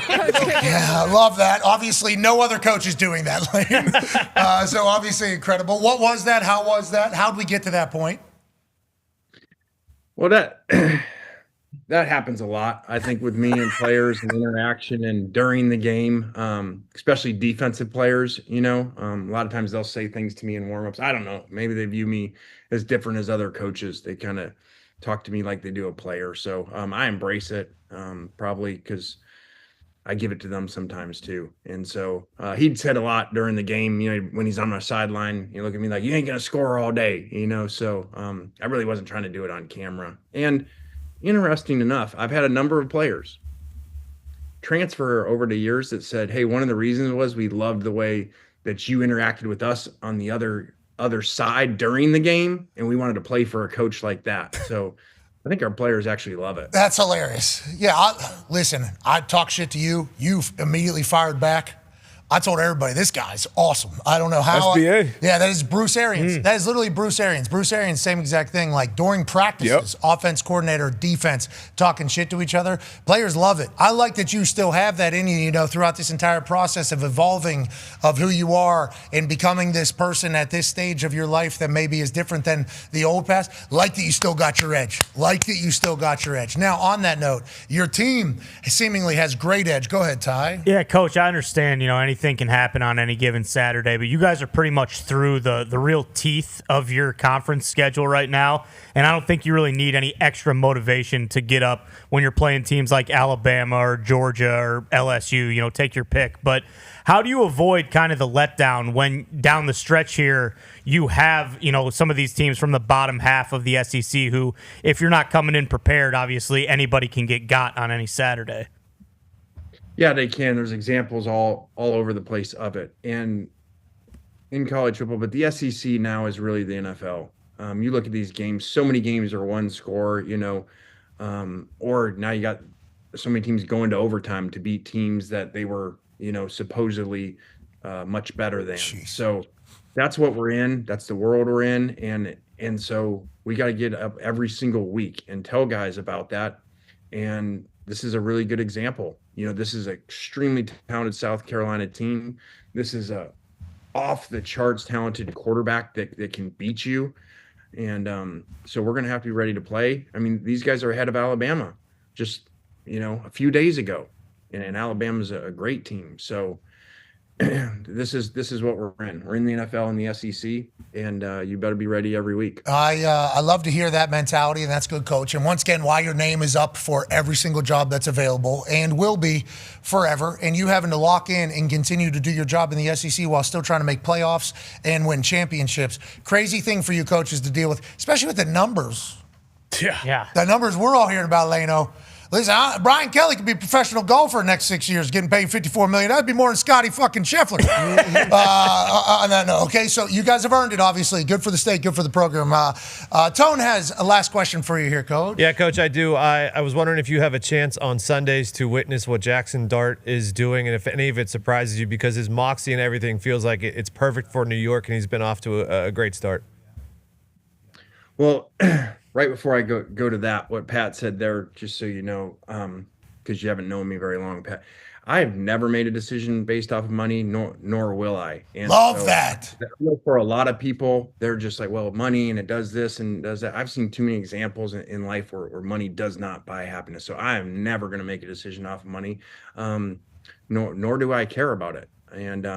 Yeah, I love that. Obviously, no other coach is doing that, Lane. So obviously incredible. What was that? How was that? How did we get to that point? Well, that happens a lot, I think, with me and players and interaction and during the game, especially defensive players, a lot of times they'll say things to me in warmups. I don't know. Maybe they view me as different as other coaches. They kind of talk to me like they do a player. So I embrace it probably because I give it to them sometimes too. And so he'd said a lot during the game, when he's on my sideline, look at me like, you ain't going to score all day, So I really wasn't trying to do it on camera. And interesting enough, I've had a number of players transfer over the years that said, hey, one of the reasons was we loved the way that you interacted with us on the other side during the game, and we wanted to play for a coach like that. So I think our players actually love it. That's hilarious. Yeah, listen, I talk shit to you. You've immediately fired back. I told everybody, this guy's awesome. I don't know how. SBA. Yeah, that is Bruce Arians. That is literally Bruce Arians. Bruce Arians, same exact thing. Like during practices, offense coordinator, defense, talking shit to each other. Players love it. I like that you still have that in you, throughout this entire process of evolving of who you are and becoming this person at this stage of your life that maybe is different than the old past. Like that you still got your edge. Now, on that note, your team seemingly has great edge. Go ahead, Ty. Yeah, Coach, I understand, anything can happen on any given Saturday, but you guys are pretty much through the real teeth of your conference schedule right now, and I don't think you really need any extra motivation to get up when you're playing teams like Alabama or Georgia or LSU, take your pick. But how do you avoid kind of the letdown when down the stretch here you have, some of these teams from the bottom half of the SEC who, if you're not coming in prepared, obviously anybody can get got on any Saturday? Yeah, they can. There's examples all over the place of it, and in college football. But the SEC now is really the NFL. You look at these games; so many games are one score, or now you got so many teams going to overtime to beat teams that they were, supposedly much better than. Jeez. So that's what we're in. That's the world we're in, and so we got to get up every single week and tell guys about that. And this is a really good example. This is an extremely talented South Carolina team. This is a off the charts talented quarterback that can beat you. And so we're going to have to be ready to play. I mean, these guys are ahead of Alabama just, a few days ago. And Alabama's a great team. So this is what we're in. We're in the NFL and the SEC, and you better be ready every week. I love to hear that mentality, and that's good, Coach. And once again, why your name is up for every single job that's available and will be forever, and you having to lock in and continue to do your job in the SEC while still trying to make playoffs and win championships. Crazy thing for you coaches to deal with, especially with the numbers. Yeah. The numbers we're all hearing about, Lano. Listen, Brian Kelly could be a professional golfer next 6 years, getting paid $54 million. That'd be more than Scotty fucking Scheffler. On that note, okay? So you guys have earned it, obviously. Good for the state, good for the program. Tone has a last question for you here, Coach. Yeah, Coach, I do. I was wondering if you have a chance on Sundays to witness what Jackson Dart is doing, and if any of it surprises you, because his moxie and everything feels like it's perfect for New York, and he's been off to a great start. Well, right before I go to that, what Pat said there, just so you know, because you haven't known me very long, Pat, I have never made a decision based off of money, nor will I. And Love that. For a lot of people, they're just like, well, money and it does this and does that. I've seen too many examples in life where money does not buy happiness. So I am never going to make a decision off of money, nor do I care about it. And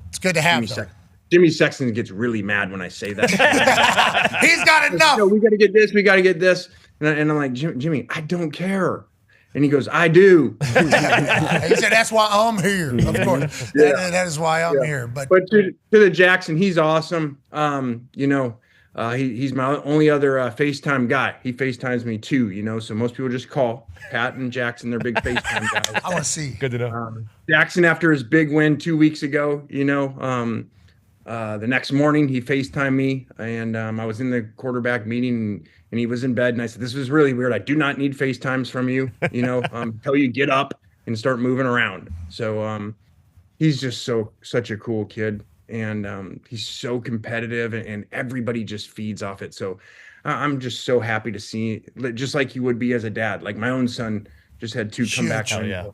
it's good to have. Jimmy Sexton gets really mad when I say that. He's got enough. We got to get this. We got to get this. And I'm like, Jimmy, I don't care. And he goes, I do. He said, that's why I'm here. Of course. Yeah. That is why I'm here. But to the Jackson, he's awesome. He's my only other FaceTime guy. He FaceTimes me too, so most people just call. Pat and Jackson, they're big FaceTime guys. I want to see. Good to know. Jackson, after his big win 2 weeks ago, the next morning he FaceTimed me, and I was in the quarterback meeting, and he was in bed, and I said, this was really weird. I do not need FaceTimes from you, until you get up and start moving around. So he's just such a cool kid, and he's so competitive, and everybody just feeds off it. So I'm just so happy to see, just like you would be as a dad. Like my own son just had two comebacks in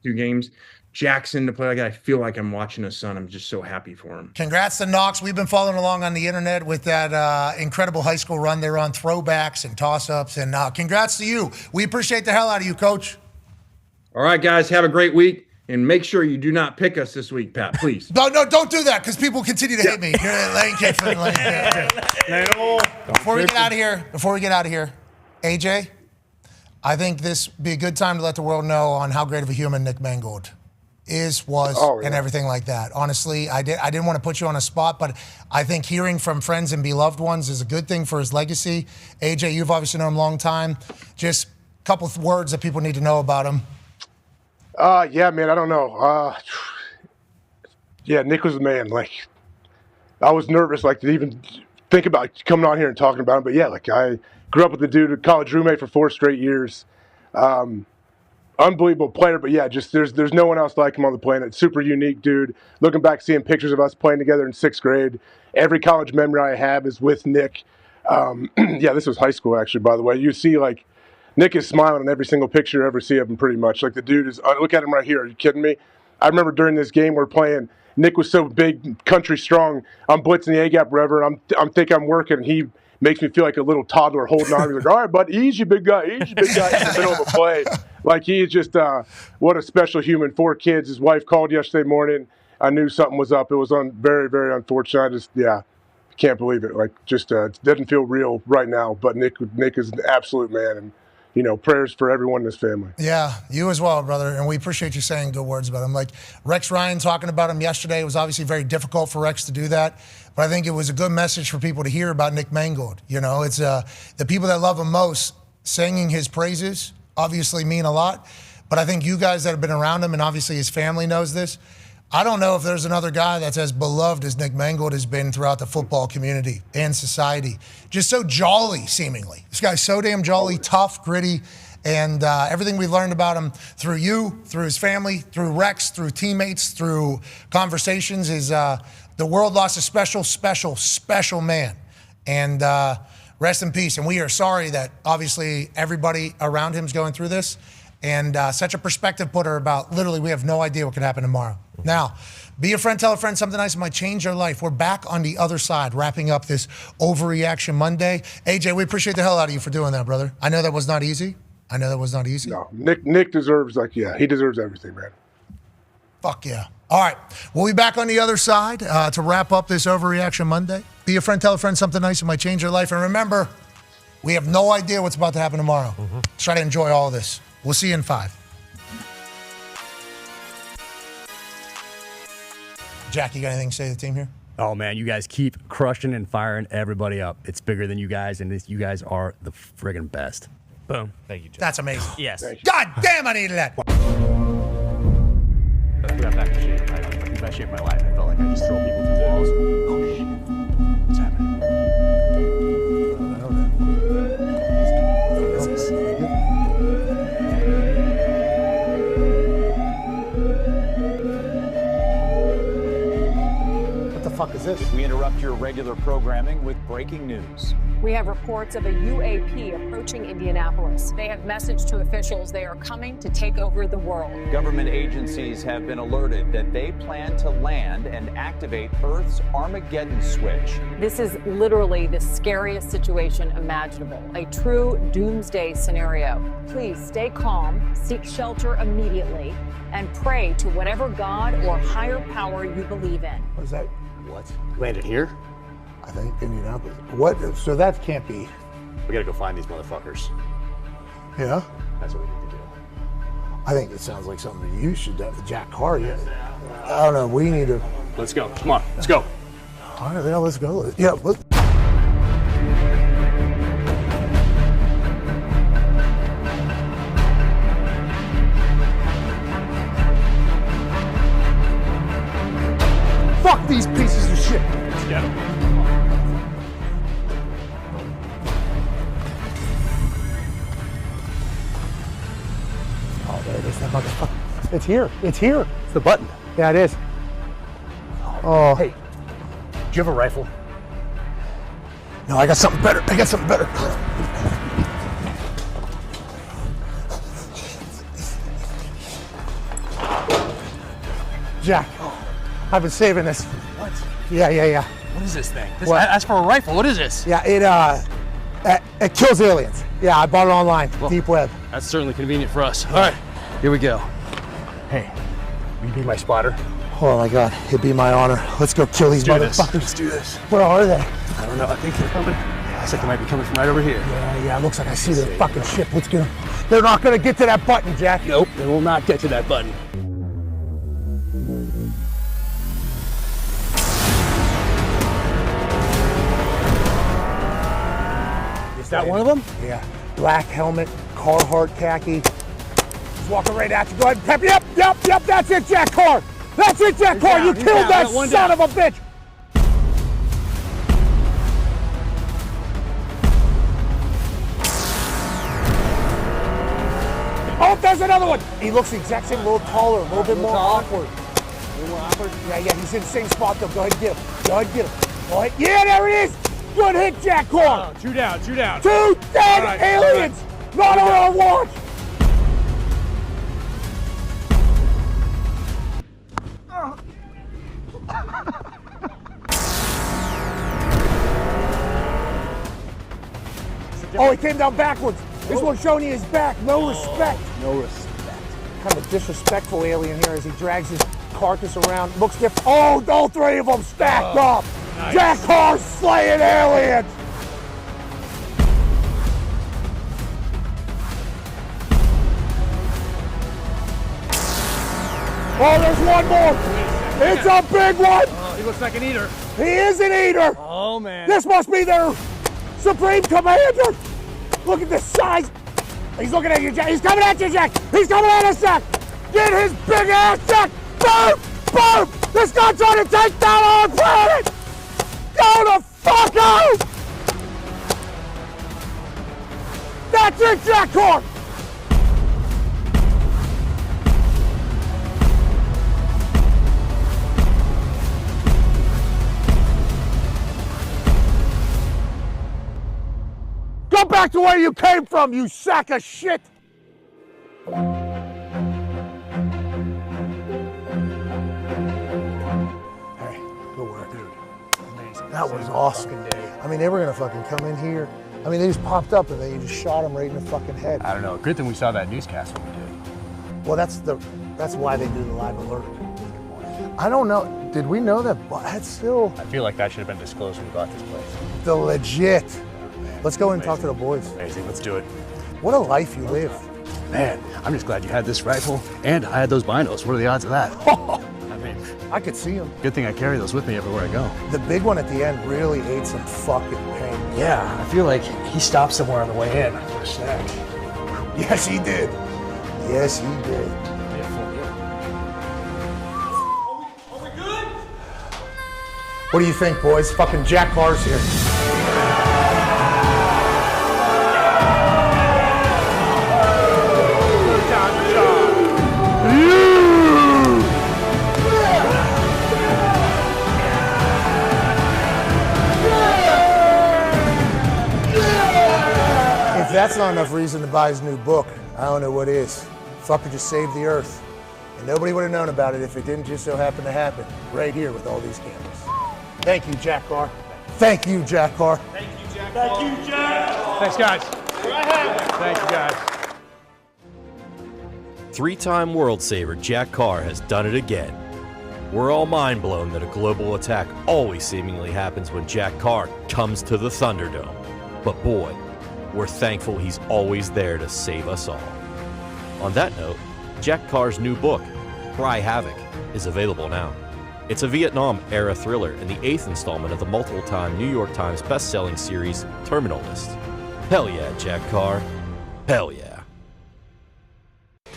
2 games. Jackson to play like that, I feel like I'm watching a son. I'm just so happy for him. Congrats to Knox. We've been following along on the internet with that incredible high school run. They're on throwbacks and toss-ups, and congrats to you. We appreciate the hell out of you, Coach. All right, guys, have a great week, and make sure you do not pick us this week, Pat, please. No, don't do that, because people continue to hate me. You're Lane Kiffin. Before we get out of here, AJ, I think this would be a good time to let the world know on how great of a human Nick Mangold was, and everything like that. Honestly, I didn't want to put you on a spot, but I think hearing from friends and beloved ones is a good thing for his legacy. AJ, you've obviously known him a long time. Just a couple of words that people need to know about him. Yeah, man, I don't know. Nick was the man. Like, I was nervous, to even think about coming on here and talking about him. But yeah, I grew up with the dude, a college roommate for 4 straight years. unbelievable player. But yeah, just there's no one else like him on the planet. Super unique dude. Looking back, seeing pictures of us playing together in 6th grade, every college memory I have is with Nick. Yeah, this was high school actually, by the way. You see like Nick is smiling in every single picture you ever see of him pretty much. Like the dude is, look at him right here. Are you kidding me? I remember during this game we're playing, Nick was so big, country strong. I'm blitzing the A-gap, whatever. I'm thinking I'm working, and he makes me feel like a little toddler holding on. He's like, all right, bud, easy, big guy, easy, big guy, in the middle of a play. Like, he is just, what a special human. 4 kids. His wife called yesterday morning. I knew something was up. It was very, very unfortunate. I just, can't believe it. Like, just it doesn't feel real right now. But Nick is an absolute man, and prayers for everyone in this family. Yeah, you as well, brother. And we appreciate you saying good words about him. Like Rex Ryan talking about him yesterday, it was obviously very difficult for Rex to do that. But I think it was a good message for people to hear about Nick Mangold. It's the people that love him most singing his praises obviously mean a lot. But I think you guys that have been around him, and obviously his family knows this, I don't know if there's another guy that's as beloved as Nick Mangold has been throughout the football community and society. Just so jolly, seemingly. This guy's so damn jolly, tough, gritty, and everything we learned about him through you, through his family, through Rex, through teammates, through conversations is the world lost a special, special, special man. And rest in peace. And we are sorry that obviously everybody around him is going through this. And such a perspective putter about literally we have no idea what could happen tomorrow. Now, be a friend, tell a friend something nice might change their life. We're back on the other side, wrapping up this Overreaction Monday. AJ, we appreciate the hell out of you for doing that, brother. I know that was not easy. No, Nick deserves, he deserves everything, man. Fuck yeah. All right, we'll be back on the other side to wrap up this Overreaction Monday. Be a friend, tell a friend something nice that might change their life. And remember, we have no idea what's about to happen tomorrow. Let's try to enjoy all of this. We'll see you in 5. Jack, you got anything to say to the team here? Oh, man, you guys keep crushing and firing everybody up. It's bigger than you guys, and you guys are the friggin' best. Boom. Thank you, Jack. That's amazing. Yes. God damn, I needed that. I got back in shape. I got the best shape of my life. I felt like I just throw people through walls. Oh, shit. What's happening? What is this? Fuck is this? We interrupt your regular programming with breaking news. We have reports of a UAP approaching Indianapolis. They have messaged to officials they are coming to take over the world. Government agencies have been alerted that they plan to land and activate Earth's Armageddon switch. This is literally the scariest situation imaginable, a true doomsday scenario. Please stay calm, seek shelter immediately, and pray to whatever God or higher power you believe in. What is that? What? Landed here? I think Indianapolis. What? So that can't be. We gotta go find these motherfuckers. Yeah? That's what we need to do. I think it sounds like something you should do with Jack Carr. Yeah. I don't know. We need to. Let's go. Come on. Let's go. All right, let's go. Yeah, let's. Fuck these pieces of shit. Let's get them. Oh, there it is, that motherfucker. It's here. It's here. It's the button. Yeah, it is. Oh. Hey, do you have a rifle? No, I got something better. Jack, I've been saving this. What? Yeah. What is this thing? What? For a rifle. What is this? Yeah, it kills aliens. Yeah, I bought it online, deep web. That's certainly convenient for us. All right, here we go. Hey, will you be my spotter? Oh my God, it'd be my honor. Let's go kill these motherfuckers. Let's do this. Where are they? I don't know. I think they're coming. Looks like they might be coming from right over here. Yeah. Looks like I see their fucking ship. Let's get them. They're not gonna get to that button, Jack. Nope, they will not get to that button. Is that one of them? Yeah. Black helmet, Carhartt khaki. He's walking right at you. Go ahead and tap. Yep. That's it, Jack Carr. That's it, Jack Carr. You killed that son of a bitch. Oh, there's another one. He looks the exact same, a little taller, a little bit more awkward. Yeah, he's in the same spot though. Go ahead and get him. Go ahead. Yeah, there it is. Good hit, Jack Carr. Two down. 2 dead aliens. Not on our watch. Oh, he came down backwards. This one's showing you his back. No respect. Kind of disrespectful alien here as he drags his carcass around. Looks different. Oh, all 3 of them stacked up. Nice. Jack Carr slaying aliens. Oh, there's one more. It's a big one. Oh, he looks like an eater. He is an eater. Oh, man. This must be their Supreme Commander. Look at the size. He's looking at you, Jack. He's coming at you, Jack. He's coming at us, Jack. Get his big ass, Jack. Boom! Boom! This guy's trying to take down our planet. Go the fuck out! That's it, Jack Carr. Go back to where you came from, you sack of shit! Hey, good work, dude. Amazing. That was awesome. I mean, they were gonna fucking come in here. I mean, they just popped up and they just shot him right in the fucking head. I don't know. Good thing we saw that newscast when we did. Well, that's why they do the live alert. I don't know. Did we know that? That's still I feel like that should have been disclosed when we got this place. the legit. Let's go and talk to the boys. Amazing. Let's do it. What a life you live. Man, I'm just glad you had this rifle and I had those binos. What are the odds of that? I mean, I could see them. Good thing I carry those with me everywhere I go. The big one at the end really ate some fucking pain. Yeah, I feel like he stopped somewhere on the way in for a snack. Yes, he did. Yes, he did. Are we good? What do you think, boys? Fucking Jack Carr's here. If that's not enough reason to buy his new book, I don't know what is. Fucker just saved the earth. And nobody would have known about it if it didn't just so happen to happen right here with all these cameras. Thank you, Jack Carr. Thank you, Jack Carr. Thank you, Jack. Thank you, Jack. Thanks, guys. Thank you, guys. Three-time World Saver Jack Carr has done it again. We're all mind-blown that a global attack always seemingly happens when Jack Carr comes to the Thunderdome. But boy, we're thankful he's always there to save us all. On that note, Jack Carr's new book, Cry Havoc, is available now. It's a Vietnam-era thriller and the 8th installment of the multiple-time New York Times best-selling series Terminal List. Hell yeah, Jack Carr. Hell yeah.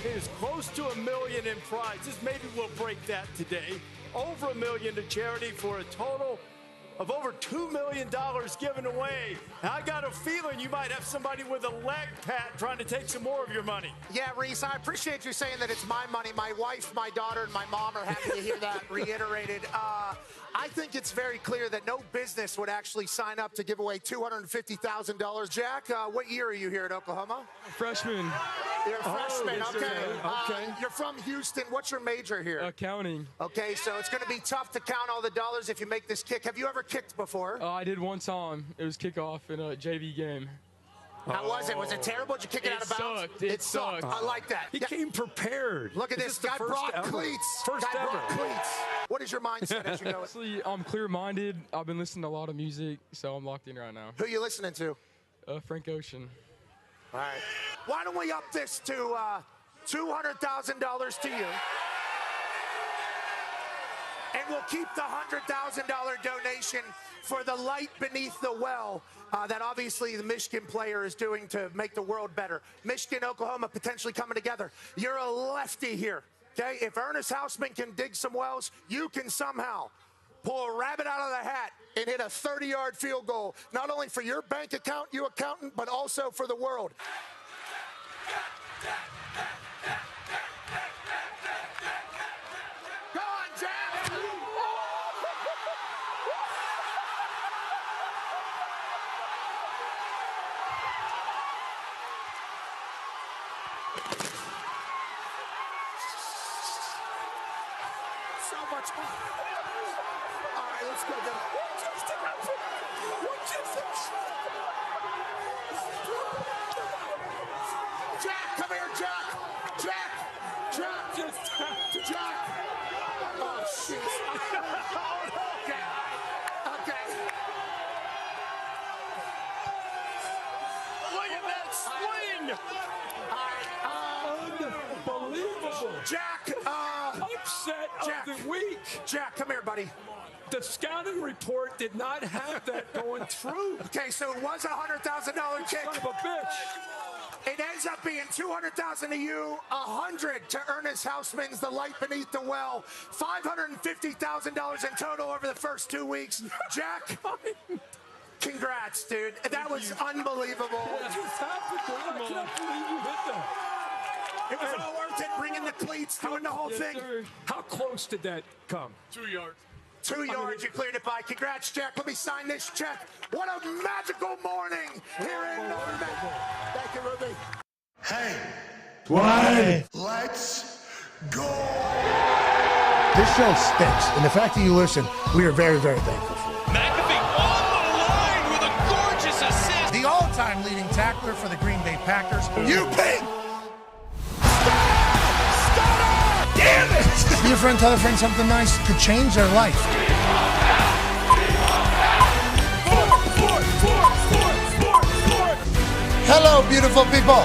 It is close to $1 million in prizes. Maybe we'll break that today. Over $1 million to charity for a total of over $2 million given away. I got a feeling you might have somebody with a leg pat trying to take some more of your money. Yeah, Reese, I appreciate you saying that it's my money. My wife, my daughter, and my mom are happy to hear that reiterated. I think it's very clear that no business would actually sign up to give away $250,000. Jack, what year are you here at Oklahoma? Freshman. You're a freshman, yes, okay. Okay. You're from Houston. What's your major here? Accounting. Okay, so it's going to be tough to count all the dollars if you make this kick. Have you ever kicked before? I did one time. It was kickoff in a JV game. How was it? Was it terrible? Did you kick it out of bounds? It sucked. I like that. He came prepared. Look at this. Guy brought cleats. First Guy ever. brought cleats. What is your mindset as you go? Honestly, I'm clear-minded. I've been listening to a lot of music, so I'm locked in right now. Who are you listening to? Frank Ocean. All right. Why don't we up this to $200,000 to you? And we'll keep the $100,000 donation for the light beneath the well that obviously the Michigan player is doing to make the world better. Michigan, Oklahoma potentially coming together. You're a lefty here, okay? If Ernest Hausman can dig some wells, you can somehow pull a rabbit out of the hat and hit a 30-yard field goal, not only for your bank account, you accountant, but also for the world. Go on, Jack! So much more. All right, let's go. Jack, come here, Jack. Jack. Oh, shit. Okay. Look at that swing! Unbelievable. Jack, Upset of the week. Jack, come here, buddy. The scouting report did not have that going through. Okay, so it was a $100,000 kick. Son of a bitch. It ends up being $200,000 to you, $100 to Ernest Hausman's The Light Beneath the Well, $550,000 in total over the first 2 weeks. Jack, congrats, dude. That was unbelievable. What just happened, dude? I can't believe you hit that. It was all worth it, bringing the cleats, doing the whole thing. Sir. How close did that come? 2 yards. 2 yards, you cleared it by. Congrats, Jack. Let me sign this check. What a magical morning here in Norman. Thank you, Ruby. Hey, What? let's go. This show stinks, and the fact that you listen, we are very, very thankful for it. McAfee on the line with a gorgeous assist. The all-time leading tackler for the Green Bay Packers, you pig! Damn it! Be a friend, tell a friend something nice could change their life. Hello, beautiful people,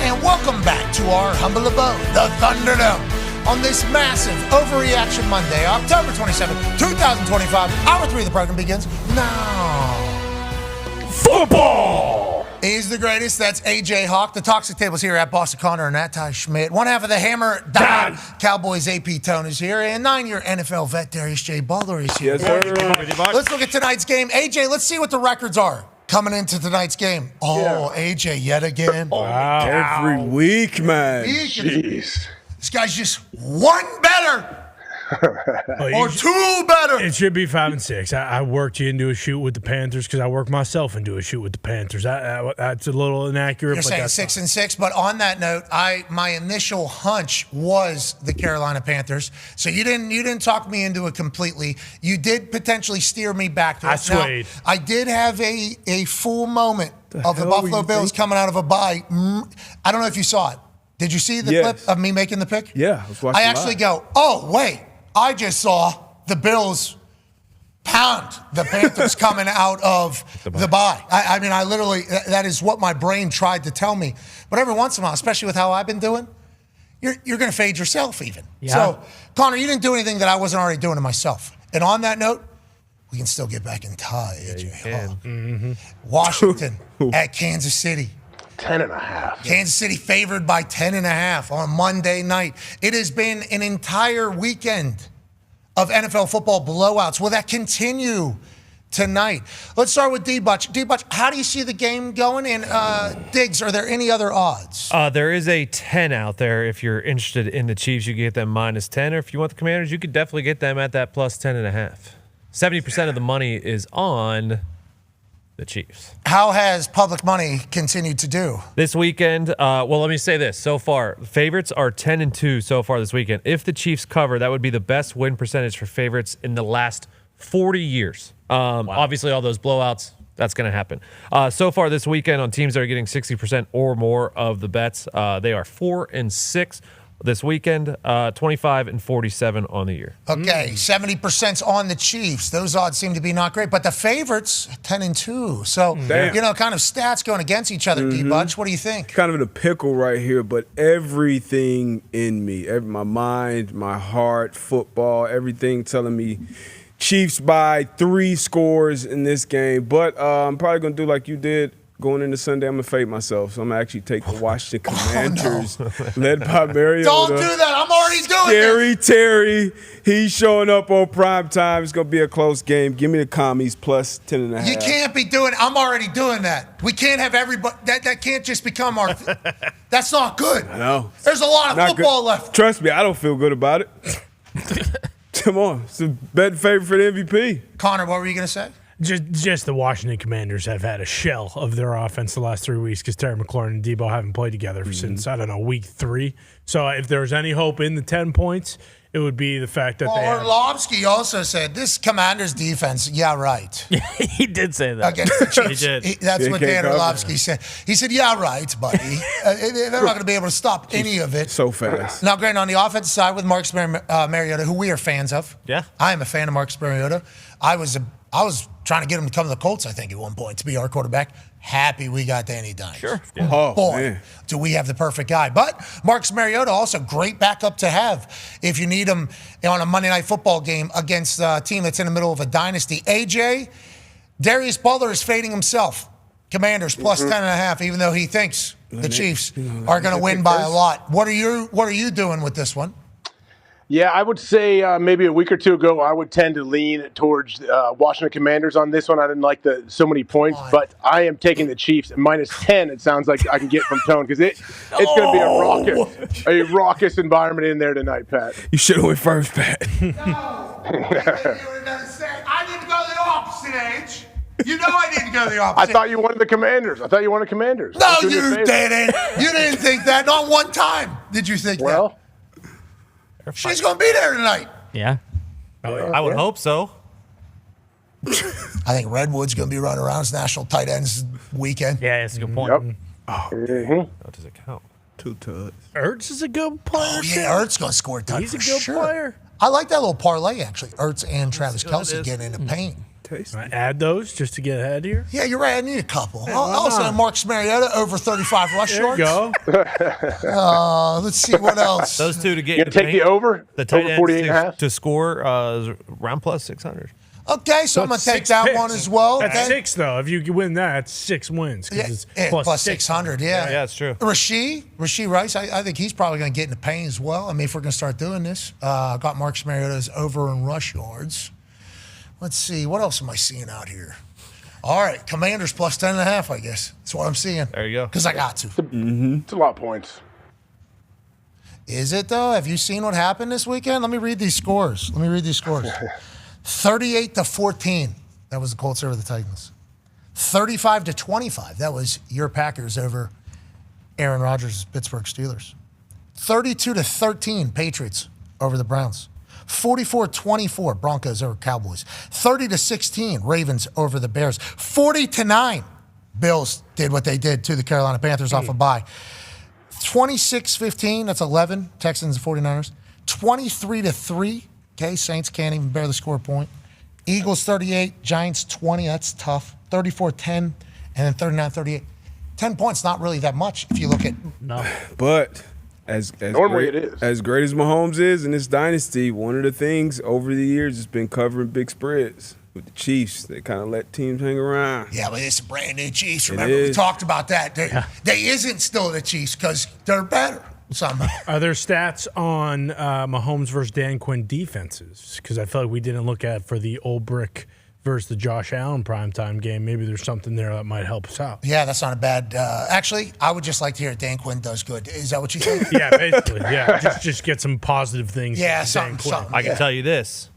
and welcome back to our humble abode, the Thunderdome, on this massive Overreaction Monday, October 27, 2025. Hour 3 of the program begins now. Football is the greatest. That's AJ Hawk. The Toxic Tables here at Boston Connor and at Ty Schmidt. One half of the Hammer, Dahn. Cowboys AP Tone is here, and 9-year NFL vet Darius J. Butler is here. Yes, sir. Let's look at tonight's game. AJ, let's see what the records are coming into tonight's game. Oh, AJ, yet again. Wow. Every week, man. Jeez. This guy's just one better. Or two better. It should be 5 and 6. I worked you into a shoot with the Panthers because I worked myself into a shoot with the Panthers. That's a little inaccurate. You're but saying that's 6 and 6, but on that note, my initial hunch was the Carolina Panthers. So you didn't talk me into it completely. You did potentially steer me back to it. I swayed. Now, I did have a full moment of the Buffalo Bills coming out of a bye. I don't know if you saw it. Did you see the clip of me making the pick? Yeah, I was watching. I actually go, oh wait. I just saw the Bills pound the Panthers coming out of the bye. I mean, I literally, that is what my brain tried to tell me. But every once in a while, especially with how I've been doing, you're going to fade yourself even. Yeah. So, Connor, you didn't do anything that I wasn't already doing to myself. And on that note, we can still get back in tie, AJ. Washington at Kansas City. 10.5. Kansas City favored by 10.5 on Monday night. It has been an entire weekend of NFL football blowouts. Will that continue tonight? Let's start with D-Butch. D-Butch, how do you see the game going? And Diggs, are there any other odds? There is a 10 out there. If you're interested in the Chiefs, you can get them -10. Or if you want the Commanders, you could definitely get them at that plus 10.5. 70% of the money is on the Chiefs. How has public money continued to do? This weekend, well, let me say this. So far, favorites are 10-2 so far this weekend. If the Chiefs cover, that would be the best win percentage for favorites in the last 40 years. Obviously, all those blowouts, that's going to happen. So far this weekend on teams that are getting 60% or more of the bets, they are 4-6 this weekend, 25-47 on the year. Okay, 70% on the Chiefs. Those odds seem to be not great, but the favorites 10-2. So kind of stats going against each other. D-Butch, what do you think? Kind of in a pickle right here, but everything in me, my mind, my heart, football, everything telling me Chiefs by 3 scores in this game. But I'm probably gonna do like you did. going into Sunday, I'm going to fade myself. So I'm going to actually take the Washington Commanders, led by Mariota. Don't do that. I'm already doing Scary Terry. He's showing up on prime time. It's going to be a close game. Give me the Commies plus 10.5. You can't be doing I'm already doing that. We can't have everybody. That can't just become our. That's not good. I know. There's a lot of Not football good. left. Trust me, I don't feel good about it. Come on. It's a betting favorite for the MVP. Connor, what were you going to say? Just the Washington Commanders have had a shell of their offense the last 3 weeks because Terry McLaurin and Debo haven't played together since, I don't know, week 3. So if there's any hope in the 10 points, it would be the fact that they have. Orlovsky also said, this Commanders defense, yeah, right. He did say that. Against the Chiefs. He did. That's He what can't Dan cover. Orlovsky said. He said, yeah, right, buddy. They're not going to be able to stop any of it. So fast. Now, granted, on the offensive side with Marcus Mariota, who we are fans of. Yeah. I am a fan of Marcus Mariota. I was trying to get him to come to the Colts, I think, at one point, to be our quarterback. Happy we got Danny Dimes. Sure. Yeah. Oh, Boy, man. do we have the perfect guy. But Marcus Mariota, also great backup to have if you need him on a Monday Night Football game against a team that's in the middle of a dynasty. AJ, Darius Butler is fading himself. Commanders plus 10.5, even though he thinks the Chiefs are going to win by a lot. What are you doing with this one? Yeah, I would say maybe a week or two ago, I would tend to lean towards Washington Commanders on this one. I didn't like the so many points, but I am taking the Chiefs at minus 10. It sounds like I can get from Tone because it's going to be a raucous environment in there tonight, Pat. You should have went first, Pat. I need to go the opposite age. You know I need to go the I opposite. thought you wanted the Commanders. No, you didn't. You didn't think that. Not one time did you think that. She's going to be there tonight. Yeah. I would hope so. I think Redwood's going to be running around. It's National Tight Ends Weekend. Yeah, that's a good point. How does it count? 2 tuds. Ertz is a good player. Oh, yeah, Ertz going to score a touchdown. He's a good player. I like that little parlay, actually. Ertz and Travis Kelce getting into pain. Add those just to get ahead here. Yeah, you're right. I need a couple. Yeah, Also, Marcus Mariota over 35 rush There you yards. go. Let's see what else. Those two to get You into take the paint. over? The tight Over ends 48.5? to score round plus 600. Okay, so I'm going to take that one as well. That's Okay. 6, though. If you win that, it's 6 wins. 'Cause it's plus 600, yeah. Yeah, it's true. Rasheed Rice, I think he's probably going to get into pain as well. I mean, if we're going to start doing this. I got Marcus Mariota's over in rush yards. Let's see. What else am I seeing out here? All right, Commanders plus 10.5, I guess. That's what I'm seeing. There you go. Because I got to. It's a lot of points. Is it, though? Have you seen what happened this weekend? Let me read these scores. 38-14. That was the Colts over the Titans. 35-25. That was your Packers over Aaron Rodgers' Pittsburgh Steelers. 32-13. Patriots over the Browns. 44-24, Broncos over Cowboys. 30-16, Ravens over the Bears. 40-9, Bills did what they did to the Carolina Panthers off a bye. 26-15, that's 11, Texans and 49ers. 23-3, okay, Saints can't even barely score a point. Eagles 38, Giants 20, that's tough. 34-10, and then 39-38. 10 points, not really that much if you look at. No. But as Normally great, it is. As great as Mahomes is in this dynasty, one of the things over the years has been covering big spreads with the Chiefs. They kind of let teams hang around. Yeah, but it's a brand new Chiefs. It Remember, we is. talked about that. They isn't still the Chiefs because they're better somehow. Are there stats on Mahomes versus Dan Quinn defenses? Because I feel like we didn't look at for the Old Brick versus the Josh Allen primetime game. Maybe there's something there that might help us out. Yeah, that's not a bad. Actually, I would just like to hear Dan Quinn does good. Is that what you think? Yeah, basically. Yeah, just get some positive things. Yeah, from Dan Quinn. I can tell you this.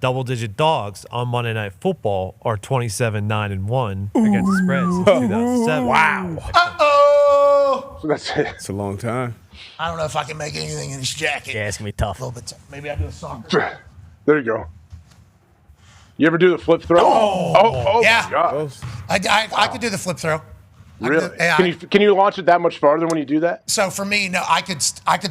Double-digit dogs on Monday Night Football are 27-9-1 against the spread since 2007. Wow. Uh-oh. So that's it. It's a long time. I don't know if I can make anything in this jacket. Yeah, it's going to be tough. A little bit. Maybe I do a soccer. There you go. You ever do the flip throw? Oh Yeah. my God. I could do the flip throw. Really? Yeah, Can you launch it that much farther when you do that? So for me, no, I could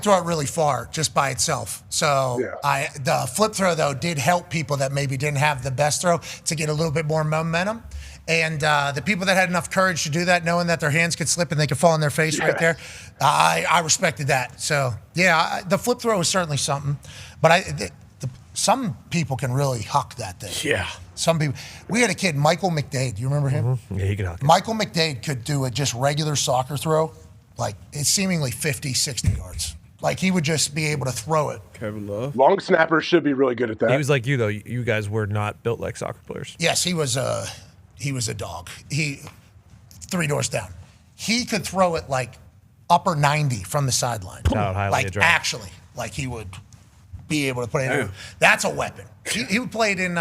throw it really far just by itself. So the flip throw though did help people that maybe didn't have the best throw to get a little bit more momentum. And the people that had enough courage to do that, knowing that their hands could slip and they could fall on their face right there, I respected that. So yeah, the flip throw was certainly something. But some people can really huck that thing. Yeah. Some people. We had a kid, Michael McDade. Do you remember him? Yeah, he could hook it. Michael McDade could do a just regular soccer throw, like it's seemingly 50, 60 yards. Like he would just be able to throw it. Kevin Love. Long snappers should be really good at that. He was like you though. You guys were not built like soccer players. Yes, he was a dog. He 3 doors down. He could throw it like upper 90 from the sideline. Like actually, like he would be able to put it in. That's a weapon. He played in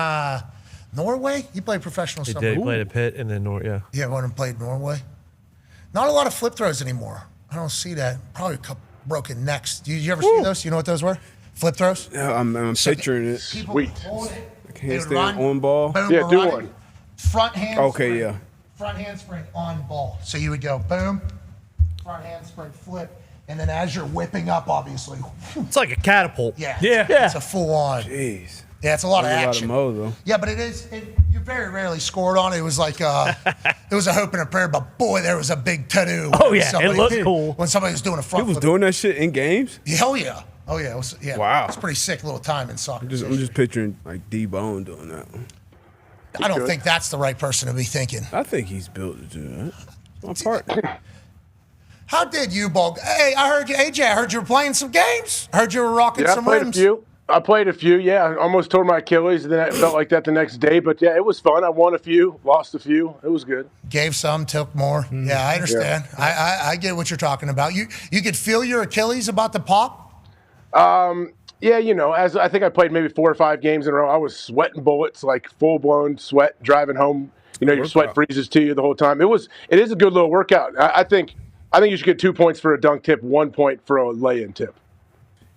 Norway. He played professional He soccer. did. He played at Pitt and then Yeah, went and played Norway. Not a lot of flip throws anymore. I don't see that. Probably a couple broken necks. Did you ever see those? You know what those were? Flip throws? Yeah, I'm picturing it. Sweet. Handstand on ball. Boom, yeah, do one. Front hand. Okay, yeah. Front handspring on ball. So you would go boom, front handspring, flip, and then as you're whipping up, obviously. It's like a catapult. Yeah. It's a full on. Jeez. Yeah, it's a lot of There's action. A lot of mo, though. Yeah, but you very rarely scored on it. It was like it was a hope and a prayer, but boy, there was a big to-do. Oh, yeah, it looked cool. When somebody was doing a front He was flip. doing that shit in games? Hell yeah. Oh, yeah. It was, yeah. Wow. It's pretty sick little time in soccer. I'm just picturing like D-Bone doing that one. I don't think that's the right person to be thinking. I think he's built to do that. My part. How did you, Ball? Hey, I heard you, AJ. I heard you were playing some games. I heard you were rocking some rims. I played a few, yeah. I almost tore my Achilles, and then it felt like that the next day. But, yeah, it was fun. I won a few, lost a few. It was good. Gave some, took more. Yeah, I understand. Yeah. I get what you're talking about. You could feel your Achilles about to pop? Yeah, you know, as I think I played maybe 4 or 5 games in a row, I was sweating bullets, like full-blown sweat, driving home. You know, your sweat freezes to you the whole time. It is a good little workout. I think you should get 2 points for a dunk tip, 1 point for a lay-in tip.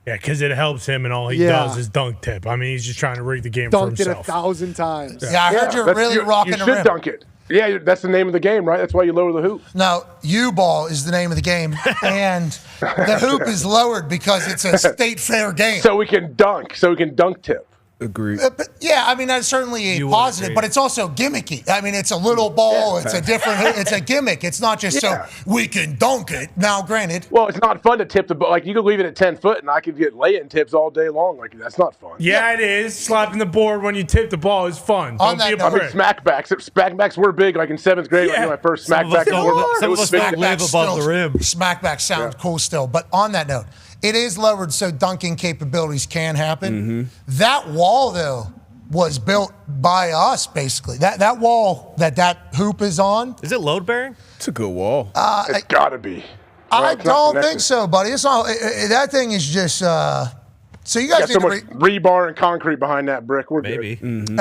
Yeah, because it helps him, and all he does is dunk tip. I mean, he's just trying to rig the game for Dunked it himself. 1,000 times. Yeah, I heard you're really rocking you the should rim. dunk it. Yeah, that's the name of the game, right? That's why you lower the hoop. No, U-ball is the name of the game, and the hoop is lowered because it's a state fair game. So we can dunk tip. Agreed. But yeah, I mean, that's certainly a positive, but it's also gimmicky. I mean, it's a little ball. It's a different, it's a gimmick. It's not just so we can dunk it. Now, granted. Well, it's not fun to tip the ball. Like, you could leave it at 10 foot, and I could get lay-in tips all day long. Like, that's not fun. Yeah, it is. Slapping the board when you tip the ball is fun. Don't be a prick. Smackbacks were big. Like in 7th grade, like, my first smackback. Some of us don't live above the rim. Smackback sounds cool still. But on that note, it is lowered so dunking capabilities can happen. That wall, though, was built by us, basically. That wall that hoop is on. Is it load bearing? It's a good wall. It's got to be. I don't think so, buddy. It's not. That thing is just. So you guys got need so to much rebar and concrete behind that brick. We're maybe. Good.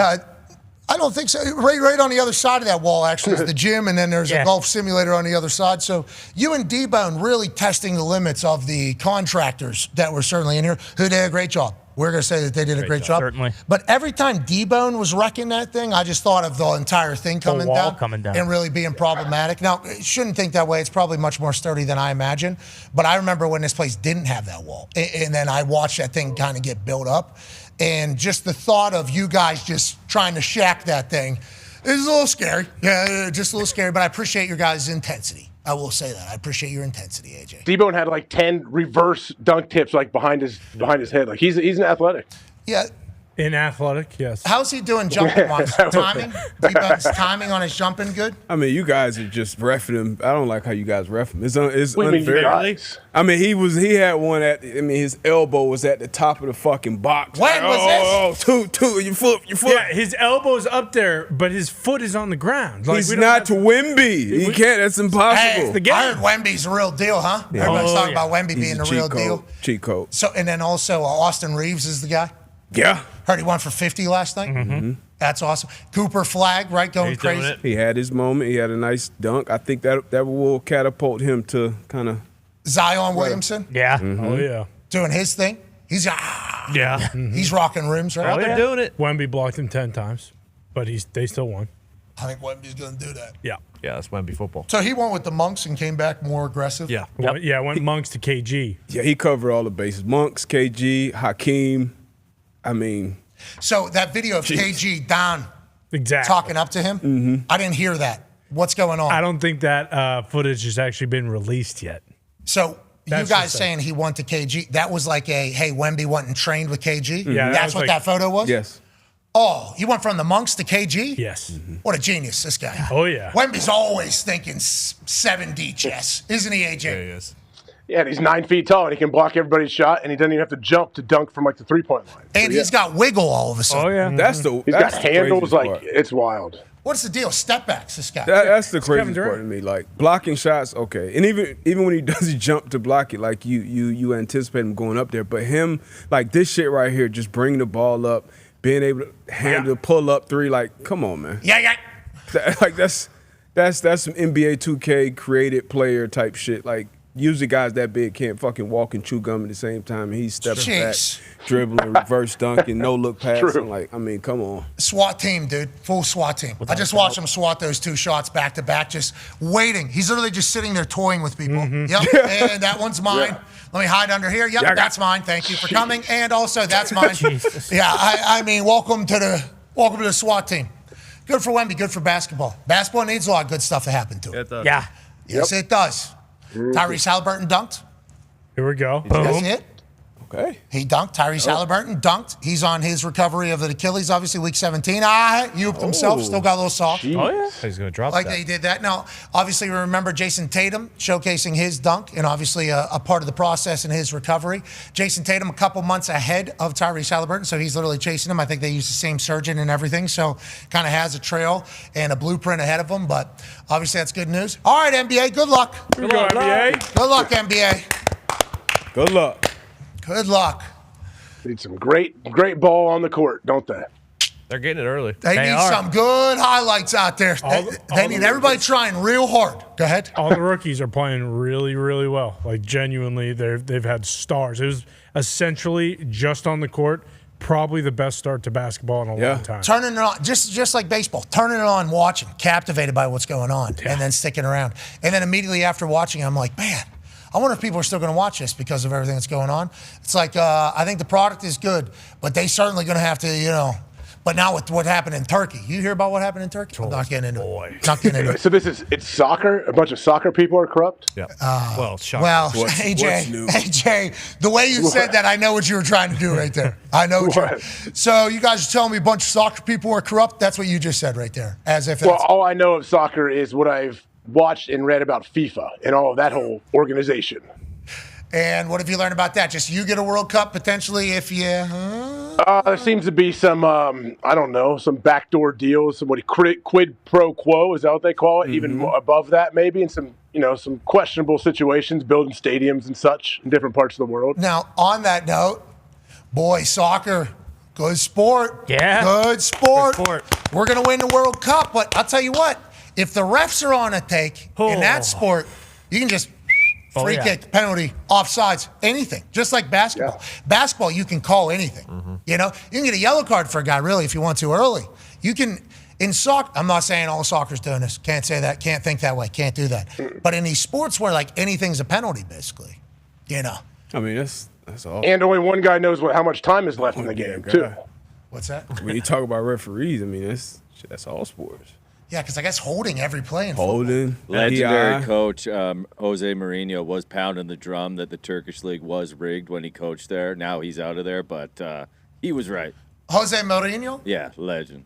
I don't think so. Right on the other side of that wall, actually, is the gym, and then there's a golf simulator on the other side. So you and D-Bone really testing the limits of the contractors that were certainly in here, who did a great job. We're going to say that they did a great job. Certainly. But every time D-Bone was wrecking that thing, I just thought of the entire thing coming down and really being problematic. Now, you shouldn't think that way. It's probably much more sturdy than I imagine. But I remember when this place didn't have that wall. And then I watched that thing kind of get built up. And just the thought of you guys just trying to shack that thing is a little scary. Yeah, just a little scary. But I appreciate your guys' intensity. I will say that. I appreciate your intensity, AJ. D-Bone had like 10 reverse dunk tips like behind his head. Like he's an athletic. Yeah. In athletic, yes. How's he doing jumping wise? Timing? D-Bone's timing on his jumping good? I mean, you guys are just reffing him. I don't like how you guys ref him. It's What do you mean, unfair. I mean, he had one his elbow was at the top of the fucking box. When was this? Two, your foot. Yeah, his elbow's up there, but his foot is on the ground. Like, He's not Wemby. He can't. That's impossible. Hey, I heard Wemby's the real deal, huh? Yeah. Everybody's talking about Wemby He's being a the real cheat deal. code. Cheat code. So, and then also Austin Reeves is the guy? Yeah. Heard he won for 50 last night. Mm-hmm. That's awesome. Cooper Flag, right, going crazy. He had his moment. He had a nice dunk. I think that will catapult him to kind of Zion Williamson. Yeah. Mm-hmm. Oh, yeah. Doing his thing. He's he's rocking rims, right? They're doing it. Wemby blocked him 10 times, but they still won. I think Wemby's going to do that. Yeah. Yeah, that's Wemby football. So he went with the Monks and came back more aggressive. Yeah. Went Monks to KG. Yeah, he covered all the bases. Monks, KG, Hakeem. I mean. So that video of KG, Dahn, exactly talking up to him, I didn't hear that. What's going on? I don't think that footage has actually been released yet. So That's you guys just saying he went to KG, that was like hey, Wemby went and trained with KG? Yeah, That's what that photo was? Yes. Oh, you went from the monks to KG? Yes. What a genius, this guy. Oh, yeah. Wemby's always thinking 7D chess, isn't he, AJ? Yeah, he is. Yeah, and he's 9 feet tall, and he can block everybody's shot, and he doesn't even have to jump to dunk from like the 3-point line. And he's got wiggle all of a sudden. Oh, yeah. He's got handles like it's wild. What's the deal? Step backs, this guy. That's the craziest part to me. Like blocking shots, okay, and even when he does he jump to block it, like you anticipate him going up there, but him like this shit right here, just bringing the ball up, being able to handle pull up three, like come on, man. Yeah. Like that's some NBA 2K created player type shit. Like usually guys that big can't fucking walk and chew gum at the same time. And he's stepping back, dribbling, reverse dunking, no look pass. Like, I mean, come on. SWAT team, dude. Full SWAT team. I just watched him swat those 2 shots back to back, just waiting. He's literally just sitting there toying with people. Yep, and that one's mine. Yeah. Let me hide under here. Yep, that's mine. Thank you for coming. And also, that's mine. Yeah, I mean, welcome to the SWAT team. Good for Wemby, good for basketball. Basketball needs a lot of good stuff to happen to it. It does. Yeah. Yes, it does. Tyrese Halliburton dunked. Here we go. That's it. Okay. He dunked. Tyrese Halliburton dunked. He's on his recovery of the Achilles, obviously, week 17. He ooped himself. Still got a little soft. Oh, yeah. He's going to drop like that. they did that. Now, obviously, we remember Jason Tatum showcasing his dunk and obviously a part of the process in his recovery. Jason Tatum a couple months ahead of Tyrese Halliburton, so he's literally chasing him. I think they use the same surgeon and everything, so kind of has a trail and a blueprint ahead of him, but obviously that's good news. All right, NBA, good luck. Good luck, NBA. Good luck, NBA. Good luck. Good luck. Need some great ball on the court, don't they? They're getting it early. They need some good highlights out there. They need everybody trying real hard. Go ahead. All the rookies are playing really, really well. Like, genuinely, they've had stars. It was essentially just on the court, probably the best start to basketball in a long time. Turning it on, just like baseball, turning it on, watching, captivated by what's going on, and then sticking around. And then immediately after watching, I'm like, man, I wonder if people are still going to watch this because of everything that's going on. It's like, I think the product is good, but they certainly going to have to, But now with what happened in Turkey, you hear about what happened in Turkey? I'm not getting into it. Not getting into it. So it's soccer? A bunch of soccer people are corrupt? Yeah. AJ, the way you said that, I know what you were trying to do right there. I know what So you guys are telling me a bunch of soccer people are corrupt? That's what you just said right there. As if all I know of soccer is what I've watched and read about FIFA and all of that whole organization. And what have you learned about that? Just you get a World Cup potentially if you... There seems to be some, some backdoor deals, some quid pro quo, is that what they call it? Even above that maybe, and some questionable situations, building stadiums and such in different parts of the world. Now, on that note, boy, soccer, good sport. Yeah. Good sport. We're going to win the World Cup, but I'll tell you what, if the refs are on a take in that sport, you can just free kick, penalty, offsides, anything. Just like basketball. Yeah. Basketball, you can call anything. You can get a yellow card for a guy, really, if you want to early. You can, in soccer, I'm not saying all soccer's doing this. Can't say that. Can't think that way. Can't do that. But in these sports where, like, anything's a penalty, basically, I mean, that's all. And only one guy knows how much time is left in the game, too. What's that? When you talk about referees, I mean, that's all sports. Yeah, because I guess holding every play in football. Legendary coach Jose Mourinho was pounding the drum that the Turkish league was rigged when he coached there. Now he's out of there, but he was right. Jose Mourinho? Yeah, legend.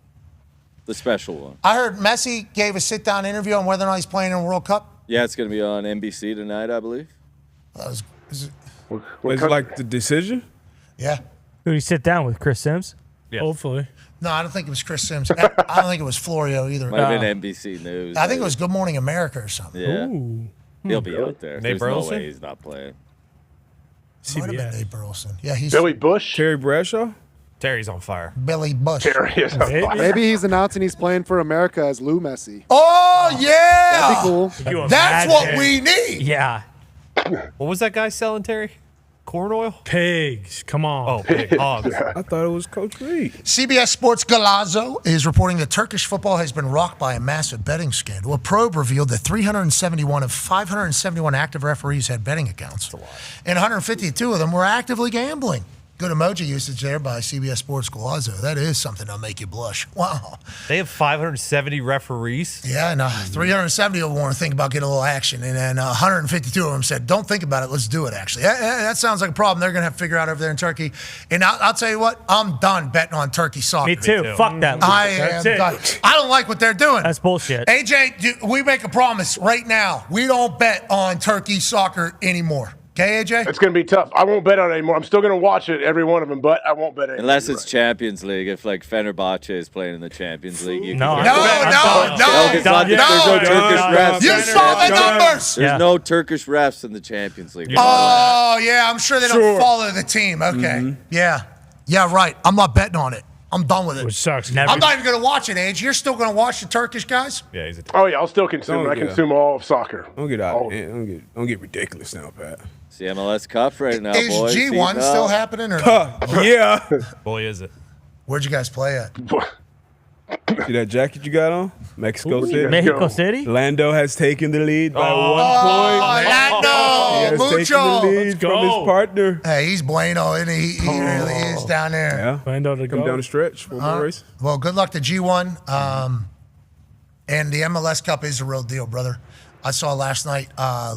The special one. I heard Messi gave a sit-down interview on whether or not he's playing in a World Cup. Yeah, it's going to be on NBC tonight, I believe. Is it like the decision? Yeah. Who did he sit down with? Chris Sims? Yeah. Hopefully. No, I don't think it was Chris Sims. I don't think it was Florio either. Might have been NBC News. I think it was Good Morning America or something. Yeah. He'll be out there. Nate There's Burleson? no way he's not playing. Might have been Nate Burleson. Yeah, he's Billy Bush? Terry Bradshaw? Terry's on fire. Billy Bush. Terry is on fire. Maybe he's announcing he's playing for America as Lou Messi. Oh, yeah. That'd be cool. That's what we need. Yeah. What was that guy selling, Terry? Corn oil? Pigs. Come on. Oh, pig hogs. I thought it was Coach Reed. CBS Sports Galazzo is reporting that Turkish football has been rocked by a massive betting scandal. A probe revealed that 371 of 571 active referees had betting accounts. And 152 of them were actively gambling. Good emoji usage there by CBS Sports Golazo. That is something that'll make you blush. Wow. They have 570 referees. Yeah, and 370 of them want to think about getting a little action, and then 152 of them said, don't think about it, let's do it, actually. That sounds like a problem they're going to have to figure out over there in Turkey. And I'll tell you what, I'm done betting on Turkey soccer. Me too. Fuck that. I am done. I don't like what they're doing. That's bullshit. AJ, we make a promise right now. We don't bet on Turkey soccer anymore. Okay, AJ? It's going to be tough. I won't bet on it anymore. I'm still going to watch it, every one of them, but I won't bet it. Unless it's Champions League. If like Fenerbahce is playing in the Champions League, you No, can no. There's no Turkish refs. You saw the numbers. There's no Turkish refs in the Champions League. Oh, yeah, I'm sure they don't follow the team. Okay. Yeah. Yeah, right. I'm not betting on it. I'm done with it. Which sucks. I'm not even going to watch it, Age. You're still going to watch the Turkish guys? Yeah, he's a Oh, yeah, I'll still consume it. I consume all of soccer. Don't get out. Don't get ridiculous now, Pat. It's the MLS Cup right now, Is boys. G1 still happening? Or Yeah. Boy, is it. Where'd you guys play at? See that jacket you got on? Mexico City. Mexico City? Lando has taken the lead by 1 Oh, point. Lando! He has Mucho! taken the lead from his partner. Hey, he's bueno, and he really is down there. Yeah. Lando to Come go. down the stretch. One more race. Well, good luck to G1. And the MLS Cup is a real deal, brother. I saw last night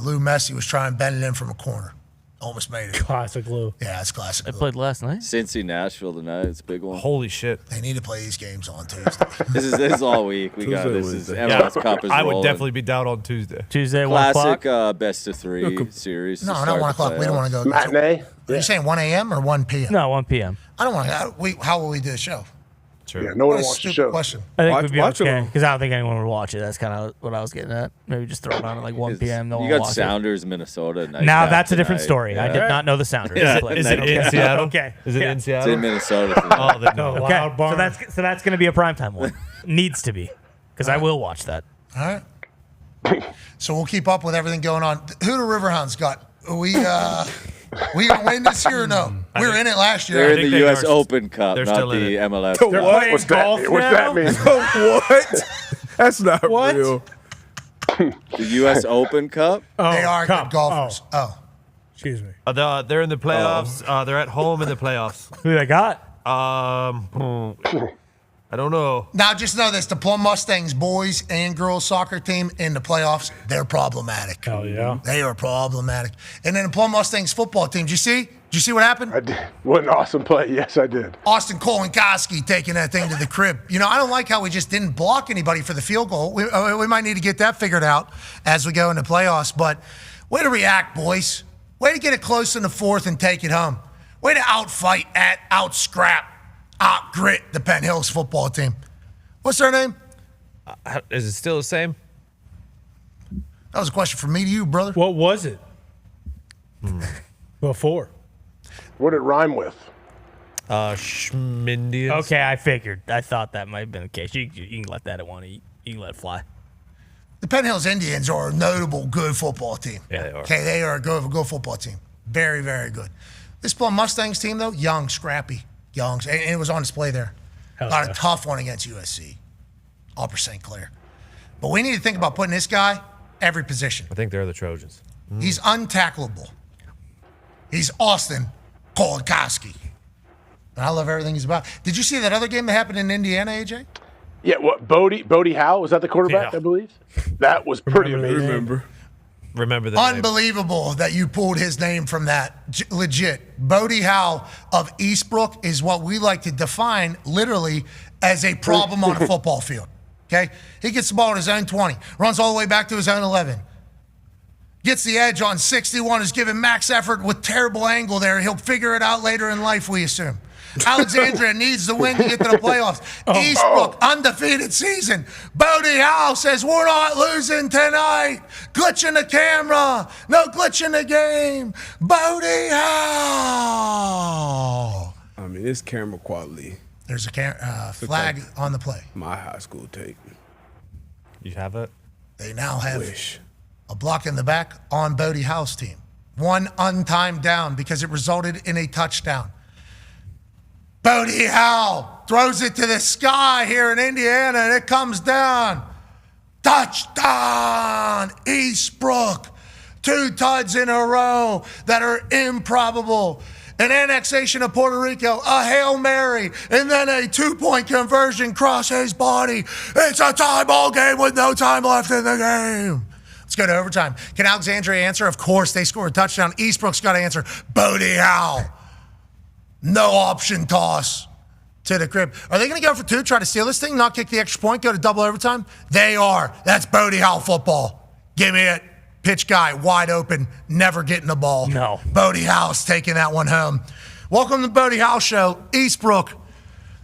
Lou Messi was trying to bend it in from a corner. Almost made it. Classic Lou. Yeah, it's classic. I played last night. Cincy, Nashville tonight. It's a big one. Holy shit. They need to play these games on Tuesday. This is all week. We got this. Is MLS Cup is I would rolling. definitely be down on Tuesday. Tuesday, 1 o'clock. Classic best of 3 series. No, to not start 1 the o'clock. We don't want to playoffs. go. Matinee? Are you saying 1 a.m. or 1 p.m.? No, 1 p.m. I don't want to. How will we do the show? True. Yeah, no one What a wants the stupid show. question. I think Watch- we'd be watch okay them. because I don't think anyone would watch it. That's kind of what I was getting at. Maybe just throw it on at like 1 p.m. No You one got watch it. Sounders, Minnesota. Now that's a different story. I Yeah. did not know the Sounders. Is it Okay. in Seattle? Okay. Is it in It's Seattle? in Minnesota. Oh, then no. Okay. Loud barn. So that's going to be a primetime one. Needs to be because I will watch that. All right. So we'll keep up with everything going on. Who the Riverhounds got? We gonna win this year or no? We were in it last year. They're think in the they U.S. are- Open Cup, they're not still in the it. MLS. What? Cup. Playing What's golf that mean? What? That's not What? real. The U.S. Open Cup. They are Cup. good golfers. Oh. Excuse me. They're in the playoffs. They're at home in the playoffs. Who they got? I don't know. Now, just know this: the Plum Mustangs boys and girls soccer team in the playoffs, they're problematic. Hell yeah. They are problematic. And then the Plum Mustangs football team, did you see? Did you see what happened? I did. What an awesome play. Yes, I did. Austin Kolankoski taking that thing to the crib. You know, I don't like how we just didn't block anybody for the field goal. We might need to get that figured out as we go into playoffs. But way to react, boys. Way to get it close in the fourth and take it home. Way to outfight, out-scrap, out-grit the Penn Hills football team. What's their name? Is it still the same? That was a question from me to you, brother. What was it? Before. What did it rhyme with? Schmindians. Okay, I figured. I thought that might have been the case. You can let that at one. You can let it fly. The Penn Hills Indians are a notable good football team. Yeah, they are. Okay, they are a good football team. Very, very good. This Plum Mustangs team, though, young, scrappy. Young. And it was on display there. Got a tough one against USC. Upper St. Clair. But we need to think about putting this guy every position. I think they're the Trojans. He's untackleable. He's Austin Kolankoski. And I love everything he's about. Did you see that other game that happened in Indiana, AJ? Yeah, what? Bodie Howe? Was that the quarterback, Yeah. I believe? That was pretty amazing. Remember that. Unbelievable that you pulled his name from that. Legit. Bodie Howe of Eastbrook is what we like to define literally as a problem on a football field. Okay? He gets the ball in his own 20, runs all the way back to his own 11. Gets the edge on 61, is giving max effort with terrible angle there. He'll figure it out later in life, we assume. Alexandria needs the win to get to the playoffs. Eastbrook, undefeated season. Bodie Howe says, we're not losing tonight. Glitch in the camera. No glitch in the game. Bodie Howe. I mean, it's camera quality. There's a flag on the play. My high school tape. You have it? They now have a block in the back on Bodie Howe's team. One untimed down because it resulted in a touchdown. Bodie Howe throws it to the sky here in Indiana, and it comes down. Touchdown, Eastbrook. 2 tuds in a row that are improbable. an annexation of Puerto Rico, a Hail Mary, and then a 2-point conversion cross his body. It's a tie ball game with no time left in the game. Let's go to overtime. Can Alexandria answer? Of course, they scored a touchdown. Eastbrook's got to answer. Bodie Howe. No option toss to the crib. Are they going to go for 2, try to steal this thing, not kick the extra point, go to double overtime? They are. That's Bodie Howe football. Give me it. Pitch guy, wide open, never getting the ball. No. Bodie Howe's taking that one home. Welcome to the Bodie Howe Show. Eastbrook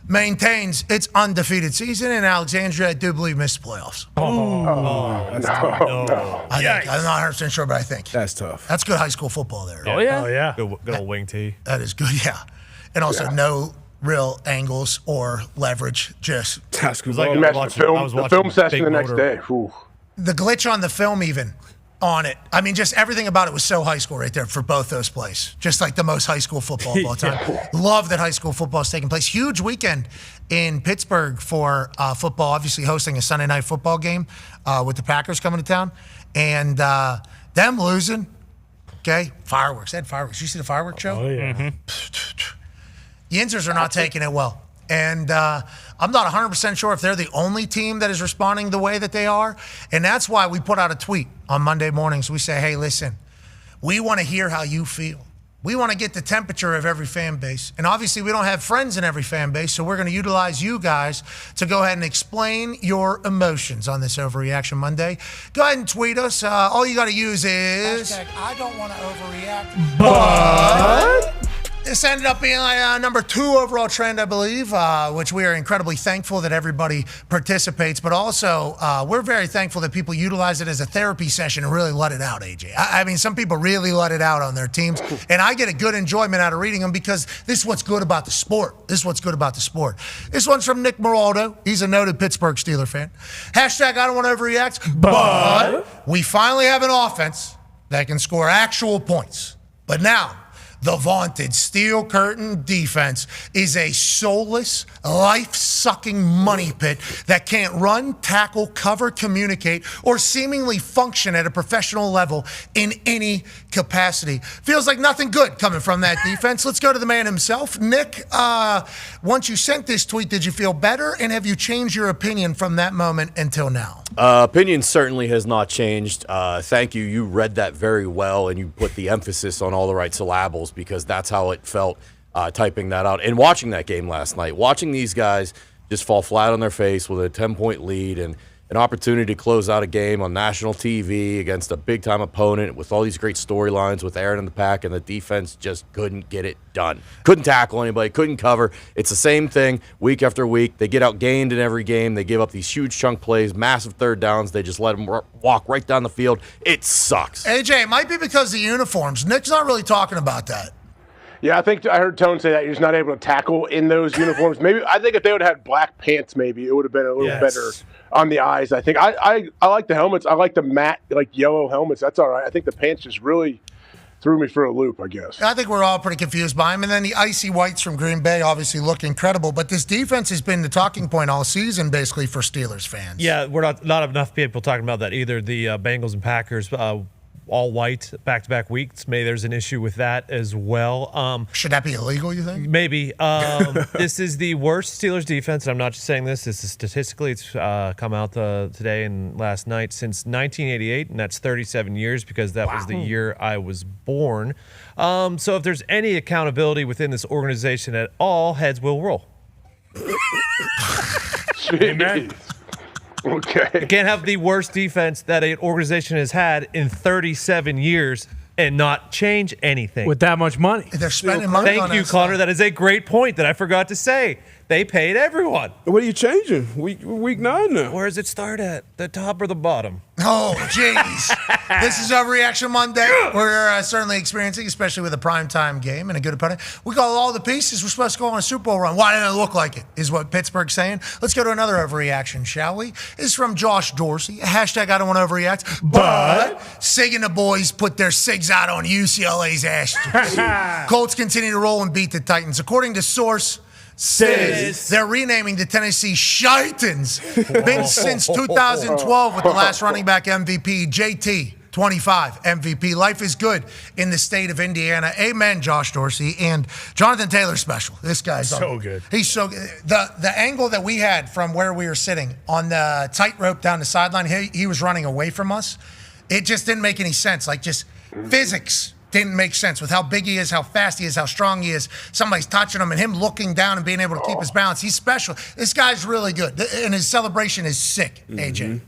maintains its undefeated season, and Alexandria, I do believe, missed the playoffs. No. I'm not 100% sure, but I think. That's tough. That's good high school football there. Oh, yeah? Oh, yeah. Good old wing tee. That is good, yeah. And also no real angles or leverage, just That's good. Like You imagine the film session the next day. Ooh. the glitch on the film even on it. I mean, just everything about it was so high school right there for both those plays. Just like the most high school football of all time. Love that high school football is taking place. Huge weekend in Pittsburgh for football, obviously hosting a Sunday night football game with the Packers coming to town. And them losing, okay, fireworks. They had fireworks. You see the fireworks show? Oh, yeah. Mm-hmm. Yinzers are not taking it well. And I'm not 100% sure if they're the only team that is responding the way that they are. And that's why we put out a tweet on Monday mornings. We say, hey, listen, we want to hear how you feel. We want to get the temperature of every fan base. And obviously, we don't have friends in every fan base, so we're going to utilize you guys to go ahead and explain your emotions on this Overreaction Monday. Go ahead and tweet us. All you got to use is... I don't want to overreact. But... This ended up being number 2 overall trend, I believe, which we are incredibly thankful that everybody participates. But also, we're very thankful that people utilize it as a therapy session and really let it out, AJ. I mean, some people really let it out on their teams. And I get a good enjoyment out of reading them because this is what's good about the sport. This is what's good about the sport. This one's from Nick Moraldo. He's a noted Pittsburgh Steeler fan. Hashtag I don't want to overreact, but we finally have an offense that can score actual points. But now... the vaunted Steel Curtain defense is a soulless, life-sucking money pit that can't run, tackle, cover, communicate, or seemingly function at a professional level in any capacity. Feels like nothing good coming from that defense. Let's go to the man himself. Nick, once you sent this tweet, did you feel better? And have you changed your opinion from that moment until now? Opinion certainly has not changed. Thank you. You read that very well, and you put the emphasis on all the right syllables because that's how it felt typing that out. And watching that game last night, watching these guys just fall flat on their face with a 10-point lead and an opportunity to close out a game on national TV against a big-time opponent with all these great storylines with Aaron in the pack, and the defense just couldn't get it done. Couldn't tackle anybody, couldn't cover. It's the same thing week after week. They get outgained in every game. They give up these huge chunk plays, massive third downs. They just let them walk right down the field. It sucks. AJ, it might be because of the uniforms. Nick's not really talking about that. Yeah, I think I heard Tone say that you're just not able to tackle in those uniforms. Maybe I think if they would have had black pants, maybe it would have been a little better on the eyes. I think I like the helmets. I like the matte, like yellow helmets. That's all right. I think the pants just really threw me for a loop, I guess. I think we're all pretty confused by him. And then the icy whites from Green Bay obviously look incredible. But this defense has been the talking point all season, basically, for Steelers fans. Yeah, we're not enough people talking about that either. The Bengals and Packers, all white back-to-back weeks. Maybe there's an issue with that as well. Should that be illegal, you think? Maybe. This is the worst Steelers defense, and I'm not just saying this. This is statistically, it's come out today and last night, since 1988, and that's 37 years because that was the year I was born. So if there's any accountability within this organization at all, heads will roll. Amen. Okay. You can't have the worst defense that an organization has had in 37 years and not change anything. With that much money. They're spending money on Thank you, that Connor. stuff. That is a great point that I forgot to say. They paid everyone. What are you changing? Week 9 now. Where does it start at? The top or the bottom? Oh, jeez. This is Overreaction Monday. We're certainly experiencing, especially with a primetime game and a good opponent. We got all the pieces. We're supposed to go on a Super Bowl run. Why didn't it look like it, is what Pittsburgh's saying. Let's go to another Overreaction, shall we? This is from Josh Dorsey. Hashtag I don't want to overreact. But Sig and the boys put their SIGs out on UCLA's ass. Colts continue to roll and beat the Titans. According to Source, they're renaming the Tennessee Shitans. Been since 2012 with the last running back MVP, JT. 25 MVP. Life is good in the state of Indiana. Amen, Josh Dorsey. And Jonathan Taylor's special. This guy's so good. He's so good. The angle that we had from where we were sitting on the tightrope down the sideline, he was running away from us. It just didn't make any sense. Like, just physics didn't make sense with how big he is, how fast he is, how strong he is. Somebody's touching him and him looking down and being able to keep his balance. He's special. This guy's really good. And his celebration is sick, AJ.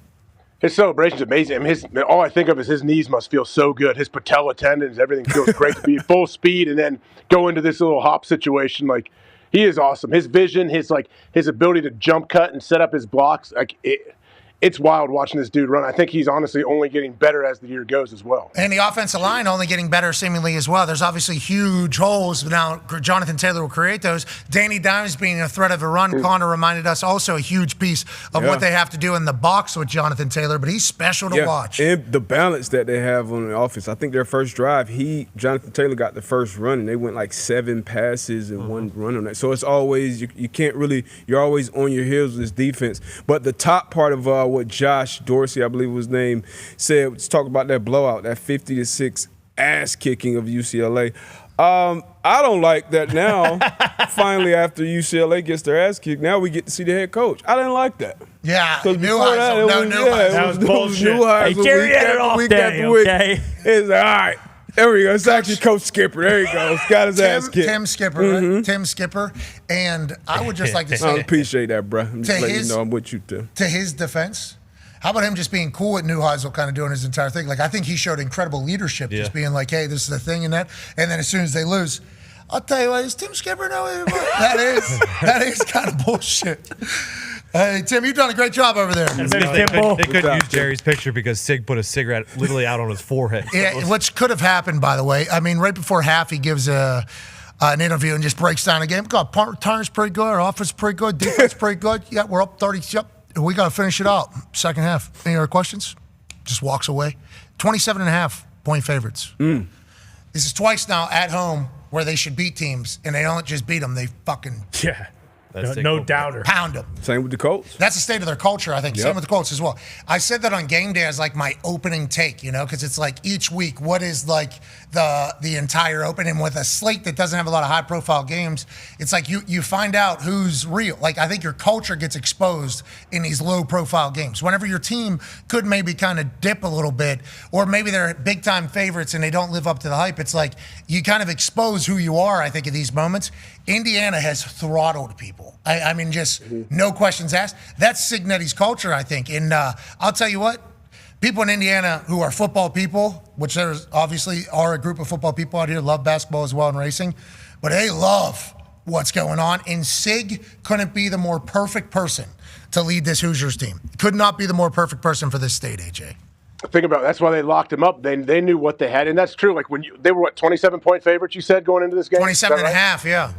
His celebration's amazing. I mean, all I think of is his knees must feel so good. His patella tendons, everything feels great to be at full speed and then go into this little hop situation. Like, he is awesome. His vision, his ability to jump cut and set up his blocks, it's wild watching this dude run. I think he's honestly only getting better as the year goes as well. And the offensive line only getting better seemingly as well. There's obviously huge holes. Now, Jonathan Taylor will create those. Danny Dimes being a threat of a run. Connor reminded us also a huge piece of what they have to do in the box with Jonathan Taylor, but he's special to watch. And the balance that they have on the offense. I think their first drive, Jonathan Taylor got the first run, and they went like 7 passes and 1 run on that. So it's always, you can't really, you're always on your heels with this defense. But the top part of what Josh Dorsey, I believe was his name, said, let's talk about that blowout, that 50-6 ass kicking of UCLA. I don't like that now. Finally, after UCLA gets their ass kicked, now we get to see the head coach. I didn't like that. Yeah, new That was bullshit. Hey, Jerry had it off day, okay? It's like, all right. There we go. It's actually Coach Skipper. There he goes. Got his ass kicked. Tim Skipper, right? Tim Skipper. And I would just like to say, I appreciate that, bro. I'm just letting you know I'm with you, too. To his defense, how about him just being cool at Neuheisel, kind of doing his entire thing? Like, I think he showed incredible leadership, just being like, hey, this is the thing and that. And then as soon as they lose, I'll tell you what, does Tim Skipper know anybody? That is kind of bullshit. Hey, Tim, you've done a great job over there. They couldn't use Jerry's picture because Sig put a cigarette literally out on his forehead. Yeah, which could have happened, by the way. I mean, right before half, he gives an interview and just breaks down the game. God, punt return's pretty good. Our offense is pretty good. Defense pretty good. Yeah, we're up 30. Yep. We got to finish it out. Second half. Any other questions? Just walks away. 27.5 point favorites. This is twice now at home where they should beat teams, and they don't just beat them. They fucking no doubter. Pound them. Same with the Colts. That's the state of their culture, I think. Yep. Same with the Colts as well. I said that on game day as like my opening take, because it's like each week, what is like the entire opening with a slate that doesn't have a lot of high-profile games. It's like you find out who's real. Like, I think your culture gets exposed in these low-profile games. Whenever your team could maybe kind of dip a little bit, or maybe they're big-time favorites and they don't live up to the hype, it's like you kind of expose who you are, I think, at these moments. Indiana has throttled people. I mean, just no questions asked. That's Signetti's culture, I think. And I'll tell you what, people in Indiana who are football people, which there's obviously are a group of football people out here, love basketball as well and racing, but they love what's going on. And Sig couldn't be the more perfect person to lead this Hoosiers team. Could not be the more perfect person for this state, AJ. Think about it. That's why they locked him up. They knew what they had, and that's true. Like they were 27-point favorites, you said, going into this game? 27.5, yeah.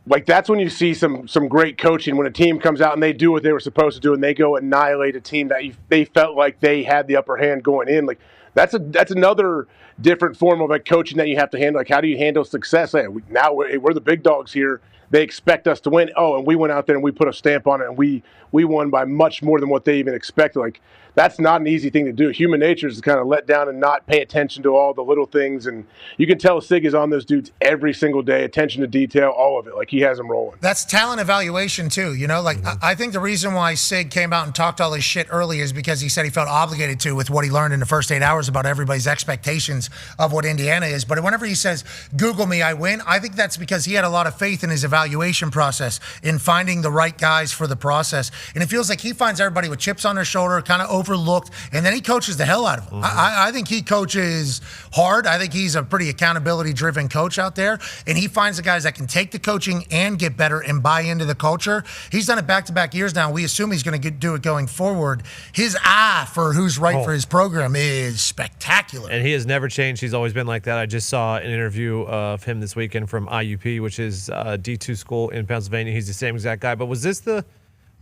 Like, that's when you see some great coaching, when a team comes out and they do what they were supposed to do and they go annihilate a team that they felt like they had the upper hand going in. Like, that's another different form of like coaching that you have to handle. Like, how do you handle success? Hey, now we're the big dogs here. They expect us to win. Oh, and we went out there and we put a stamp on it, and we won by much more than what they even expected. Like, that's not an easy thing to do. Human nature is to kind of let down and not pay attention to all the little things. And you can tell Sig is on those dudes every single day, attention to detail, all of it. Like, he has them rolling. That's talent evaluation, too. Like, I think the reason why Sig came out and talked all this shit early is because he said he felt obligated to with what he learned in the first 8 hours about everybody's expectations of what Indiana is. But whenever he says, Google me, I win, I think that's because he had a lot of faith in his evaluation process, in finding the right guys for the process. And it feels like he finds everybody with chips on their shoulder, kind of overlooked, and then he coaches the hell out of them. I think he coaches hard. I think he's a pretty accountability-driven coach out there, and he finds the guys that can take the coaching and get better and buy into the culture. He's done it back-to-back years now. We assume he's going to do it going forward. His eye for who's right for his program is spectacular. And he has never changed. He's always been like that. I just saw an interview of him this weekend from IUP, which is a D2 school in Pennsylvania. He's the same exact guy. But was this the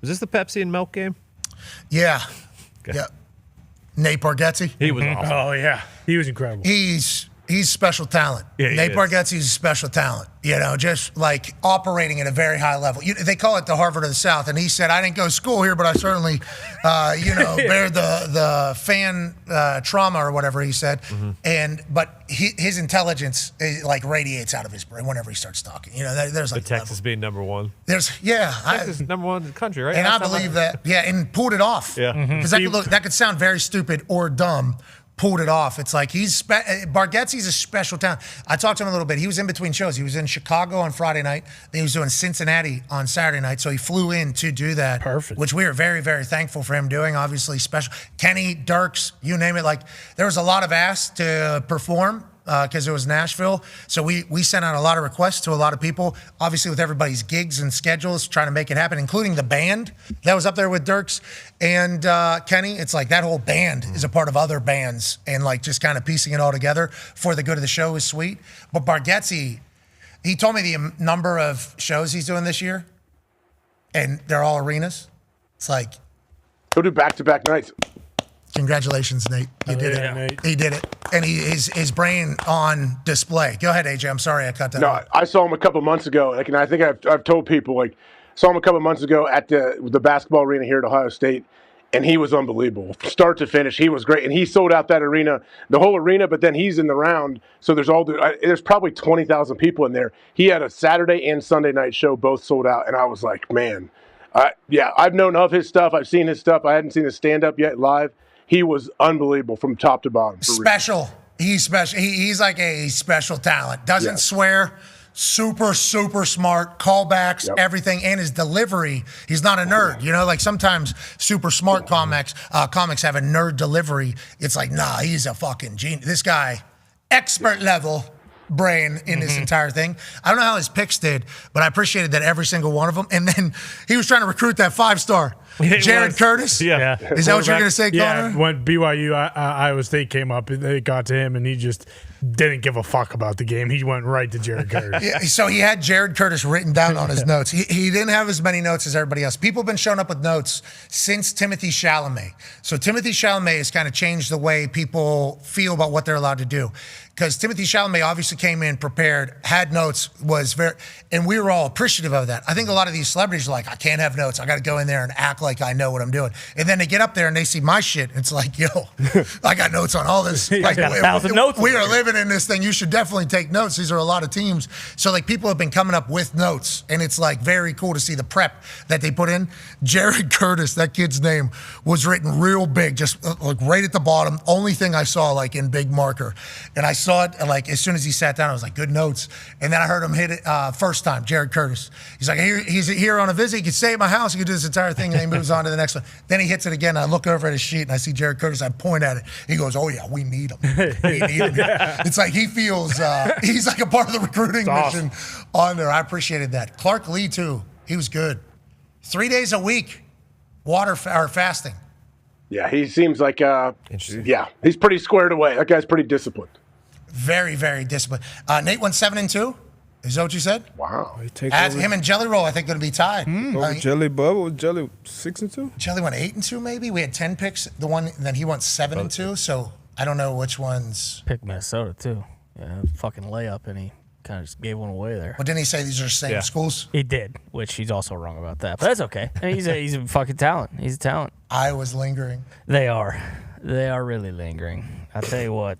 Pepsi and milk game? Yeah. Okay. Yeah. Nate Bargatze. He was awesome. Oh, yeah. He was incredible. He's he's special talent. Yeah, Nate Bargatze is a special talent. You know, just like operating at a very high level. They call it the Harvard of the South, and he said, "I didn't go to school here, but I certainly, bear the fan trauma or whatever he said." But his intelligence like radiates out of his brain whenever he starts talking. You know, there's like Texas being number one. Texas is number one in the country, right? And I believe that. Yeah, and pulled it off. Yeah, because that could sound very stupid or dumb. Pulled it off. It's like Bargatze's a special talent. I talked to him a little bit. He was in between shows. He was in Chicago on Friday night. Then he was doing Cincinnati on Saturday night. So he flew in to do that. Perfect. Which we are very, very thankful for him doing. Obviously special. Kenny, Dirks, you name it. Like there was a lot of ask to perform because it was Nashville. So we sent out a lot of requests to a lot of people, obviously with everybody's gigs and schedules, trying to make it happen, including the band that was up there with Dirks and Kenny. It's like that whole band is a part of other bands, and like just kind of piecing it all together for the good of the show is sweet. But Bargatze, he told me the number of shows he's doing this year, and they're all arenas. It's like he'll do back-to-back nights. Congratulations, Nate. You did it. Nate. He did it. And his brain on display. Go ahead, AJ. I'm sorry I cut that off. I saw him a couple months ago. Like, and I think I've told people, like, saw him a couple months ago at the basketball arena here at Ohio State, and he was unbelievable. Start to finish, he was great. And he sold out that arena, the whole arena, but then he's in the round. So there's probably 20,000 people in there. He had a Saturday and Sunday night show, both sold out. And I was like, man, I've known of his stuff. I've seen his stuff. I hadn't seen his stand-up yet live. He was unbelievable from top to bottom. Special. He's special. He's like a special talent. Doesn't swear. Super, super smart. Callbacks, everything, and his delivery. He's not a nerd. You know, like sometimes super smart comics have a nerd delivery. It's like, nah, he's a fucking genius. This guy, expert level brain in this entire thing. I don't know how his picks did, but I appreciated that every single one of them. And then he was trying to recruit that 5-star. Jared Curtis? Yeah. Is that what you're going to say, Connor? Yeah, when BYU, Iowa State came up, they got to him, and he just didn't give a fuck about the game. He went right to Jared Curtis. Yeah, so he had Jared Curtis written down on his notes. He didn't have as many notes as everybody else. People have been showing up with notes since Timothée Chalamet. So Timothée Chalamet has kind of changed the way people feel about what they're allowed to do. Because Timothée Chalamet obviously came in prepared, had notes, and we were all appreciative of that. I think a lot of these celebrities are like, I can't have notes. I got to go in there and act like I know what I'm doing. And then they get up there and they see my shit. It's like, yo, I got notes on all this. Like, got 1,000 notes. We are living in this thing. You should definitely take notes. These are a lot of teams. So like people have been coming up with notes, and it's like very cool to see the prep that they put in. Jared Curtis, that kid's name was written real big, just like right at the bottom. Only thing I saw like in big marker. And I saw it like as soon as he sat down, I was like, good notes. And then I heard him hit it first time, Jared Curtis. He's like, he's here on a visit. He could stay at my house. He could do this entire thing. And he moves on to the next one. Then he hits it again. I look over at his sheet and I see Jared Curtis. I point at it. He goes, oh yeah, we need him. We need him. It's like he feels he's like a part of the recruiting mission on there. I appreciated that. Clark Lee too. He was good. 3 days a week, water or fasting. Yeah, he seems like he's pretty squared away. That guy's pretty disciplined. Very, very disciplined. Nate went 7-2. Is that what you said? Wow. Him and Jelly Roll, I think, going to be tied. Jelly Bubble, Jelly 6-2. Jelly went 8-2, maybe. We had 10 picks. Then he went 7-2. So I don't know which ones. Picked Minnesota too. Yeah, fucking layup, and he kind of just gave one away there. But didn't he say these are the same schools? He did, which he's also wrong about that. But that's okay. He's a fucking talent. He's a talent. Iowa's lingering. They are really lingering. I'll tell you what,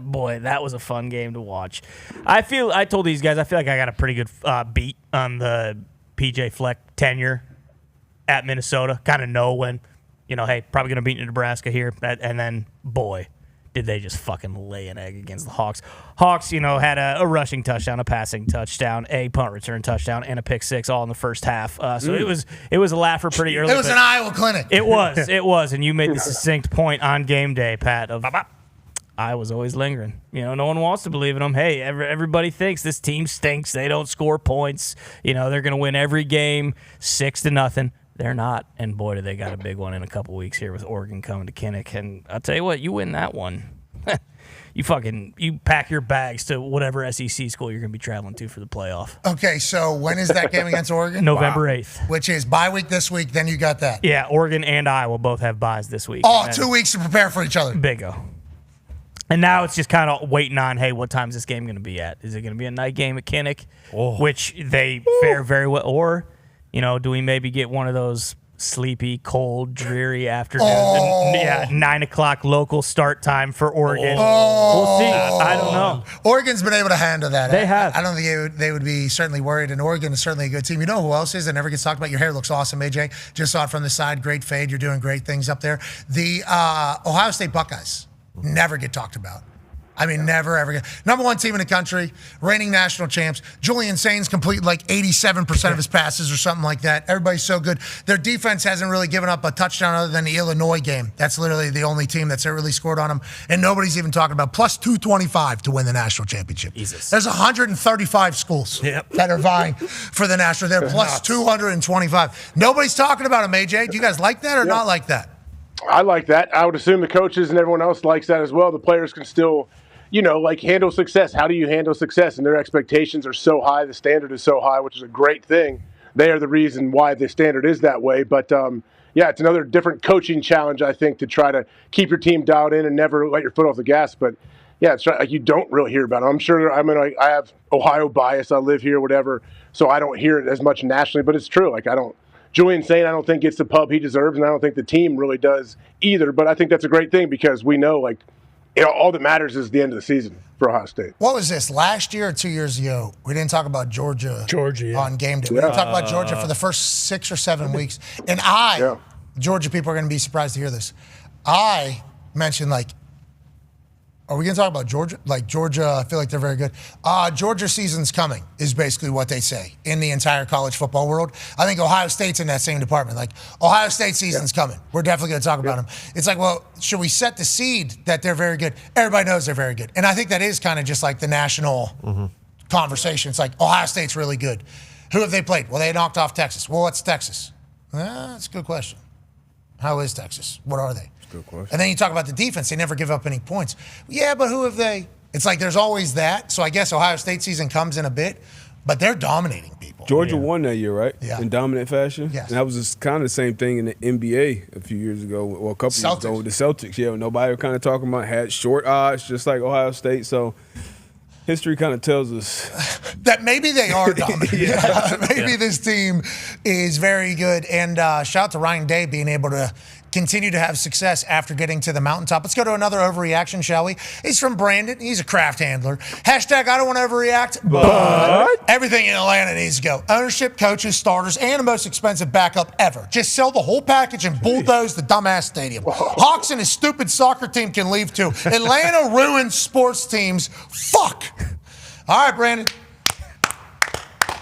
boy, that was a fun game to watch. I told these guys, I feel like I got a pretty good beat on the PJ Fleck tenure at Minnesota. Kind of know when, hey, probably going to beat Nebraska here. And then, boy, did they just fucking lay an egg against the Hawks. Hawks, had a rushing touchdown, a passing touchdown, a punt return touchdown, and a pick six all in the first half. So it was a laugher pretty early. It was an Iowa clinic. It was. And you made the succinct point on game day, Pat, of I was always lingering. No one wants to believe in them. Hey, everybody thinks this team stinks. They don't score points. They're going to win every game 6-0. They're not. And boy, do they got a big one in a couple weeks here with Oregon coming to Kinnick. And I'll tell you what, you win that one. You pack your bags to whatever SEC school you're going to be traveling to for the playoff. Okay, so when is that game against Oregon? November 8th. Which is bye week this week, then you got that. Yeah, Oregon and Iowa both have byes this week. Oh, 2 weeks to prepare for each other. Bingo. And now it's just kind of waiting on, hey, what time's this game going to be at? Is it going to be a night game at Kinnick, which they fare very well, or do we maybe get one of those sleepy, cold, dreary afternoons? 9 o'clock local start time for Oregon. We'll see. I don't know. Oregon's been able to handle that. They have. I don't think they would be certainly worried, and Oregon is certainly a good team. You know who else is that never gets talked about? Your hair looks awesome, AJ. Just saw it from the side. Great fade. You're doing great things up there. The Ohio State Buckeyes never get talked about. I mean, never, ever. Number one team in the country, reigning national champs. Julian Sainz completed like 87% of his passes or something like that. Everybody's so good. Their defense hasn't really given up a touchdown other than the Illinois game. That's literally the only team that's ever really scored on them. And nobody's even talking about plus 225 to win the national championship. Jesus. There's 135 schools that are vying for the national. They're plus 225. Nobody's talking about them, AJ. Do you guys like that or not like that? I like that. I would assume the coaches and everyone else likes that as well. The players can still, handle success. How do you handle success? And their expectations are so high. The standard is so high, which is a great thing. They are the reason why the standard is that way. But, it's another different coaching challenge, I think, to try to keep your team dialed in and never let your foot off the gas. But, it's right, you don't really hear about it. I'm sure, I have Ohio bias. I live here, whatever, so I don't hear it as much nationally. But it's true. Julian Saint, I don't think gets the pub he deserves, and I don't think the team really does either. But I think that's a great thing because we know, all that matters is the end of the season for Ohio State. What was this, last year or 2 years ago? We didn't talk about Georgia on game day. We didn't talk about Georgia for the first 6 or 7 weeks. And Georgia people are going to be surprised to hear this. I mentioned, are we going to talk about Georgia? Georgia, I feel like they're very good. Georgia season's coming is basically what they say in the entire college football world. I think Ohio State's in that same department. Ohio State season's coming. We're definitely going to talk about them. It's should we set the seed that they're very good? Everybody knows they're very good. And I think that is kind of just the national conversation. It's Ohio State's really good. Who have they played? Well, they knocked off Texas. Well, what's Texas? That's a good question. How is Texas? What are they? Good question. And then you talk about the defense. They never give up any points. Yeah, but who have they? It's there's always that. So I guess Ohio State season comes in a bit, but they're dominating people. Georgia won that year, right? Yeah. In dominant fashion? Yes. And that was kind of the same thing in the NBA a few years ago, or a couple years ago with the Celtics. Yeah, nobody was kind of talking about had short odds, just like Ohio State. So history kind of tells us that maybe they are dominant. Maybe this team is very good. And shout out to Ryan Day being able to continue to have success after getting to the mountaintop. Let's go to another overreaction, shall we? It's from Brandon. He's a craft handler. Hashtag I don't want to overreact, but everything in Atlanta needs to go. Ownership, coaches, starters, and the most expensive backup ever. Just sell the whole package and bulldoze the dumbass stadium. Hawks and his stupid soccer team can leave too. Atlanta ruins sports teams. Fuck. All right, Brandon.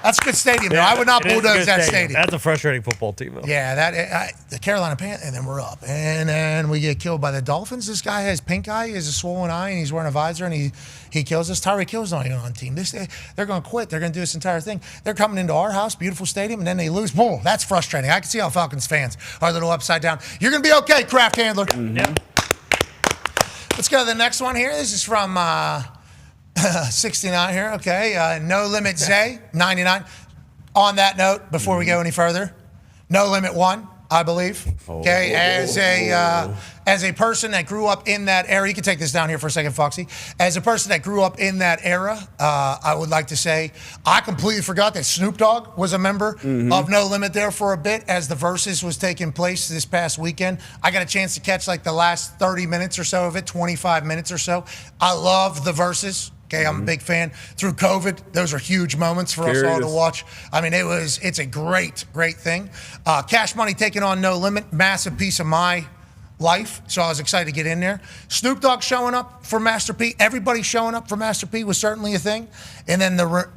That's a good stadium, though. I would not bulldoze that stadium. That's a frustrating football team, though. Yeah, the Carolina Panthers, and then we're up. And then we get killed by the Dolphins. This guy has pink eye, he has a swollen eye, and he's wearing a visor, and he kills us. Tyreek Hill's not even on the team. They're going to quit. They're going to do this entire thing. They're coming into our house, beautiful stadium, and then they lose. Boom, that's frustrating. I can see how Falcons fans are a little upside down. You're going to be okay, craft handler. Mm-hmm. Yep. Let's go to the next one here. This is from 69 here. Okay, No Limit Zay, 99. On that note, before we go any further, No Limit 1, I believe. Okay, as a person that grew up in that era, you can take this down here for a second, Foxy. As a person that grew up in that era, I would like to say I completely forgot that Snoop Dogg was a member of No Limit there for a bit as the Versus was taking place this past weekend. I got a chance to catch the last 30 minutes or so of it, 25 minutes or so. I love the Versus. Okay, I'm a big fan. Through COVID, those are huge moments for us all to watch. I mean, it's a great, great thing. Cash Money taking on No Limit, massive piece of my life, so I was excited to get in there. Snoop Dogg showing up for Master P. Everybody showing up for Master P was certainly a thing. And then the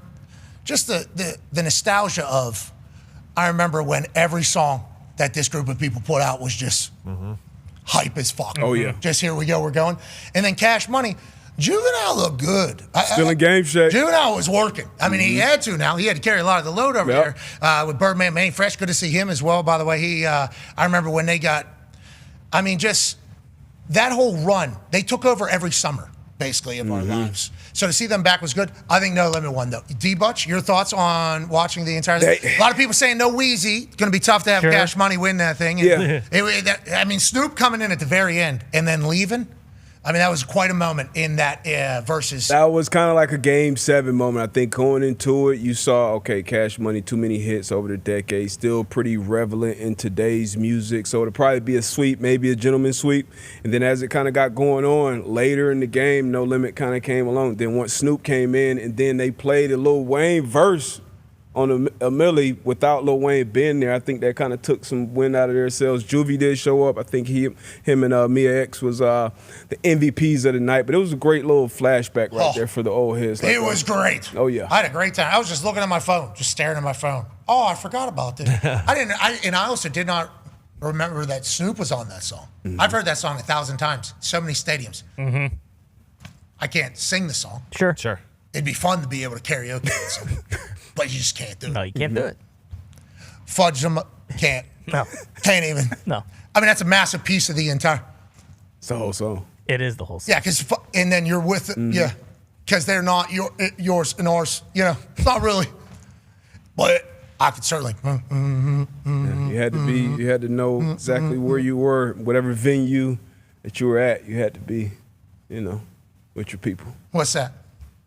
nostalgia of, I remember when every song that this group of people put out was just hype as fuck. Oh, yeah. Just here we go, we're going. And then Cash Money, Juvenile looked good. Still in game shape. Juvenile was working. I mean, he had to now. He had to carry a lot of the load over there with Birdman, Manny Fresh. Good to see him as well, by the way. I remember when they got, just that whole run, they took over every summer, basically, of our lives. So to see them back was good. I think No Limit won, though. D-Butch, your thoughts on watching the entire thing? A lot of people saying no Wheezy. It's going to be tough to have Cash Money win that thing. And Snoop coming in at the very end and then leaving. I mean, that was quite a moment in that versus. That was kind of like a Game 7 moment. I think going into it, you saw, okay, Cash Money, too many hits over the decade, still pretty relevant in today's music. So it'll probably be a sweep, maybe a gentleman's sweep. And then as it kind of got going on, later in the game, No Limit kind of came along. Then once Snoop came in, and then they played a Lil Wayne verse on a Millie without Lil Wayne being there, I think that kind of took some wind out of their sails. Juvie did show up. I think him and Mia X was the MVPs of the night. But it was a great little flashback right there for the old heads. It was great. Oh, yeah. I had a great time. I was just looking at my phone, just staring at my phone. Oh, I forgot about this. And I also did not remember that Snoop was on that song. Mm-hmm. I've heard that song 1,000 times, so many stadiums. Mm-hmm. I can't sing the song. Sure. It'd be fun to be able to karaoke that song. But you just can't do it. No, you can't do it. Fudge them up. Can't. No. Can't even. No. I mean, that's a massive piece of the entire. It's the whole song. It is the whole song. Yeah, because and then you're with it. Yeah, because they're not yours and ours. You know, it's not really. But I could certainly. You had to be. You had to know exactly where you were, whatever venue that you were at. You had to be, with your people. What's that?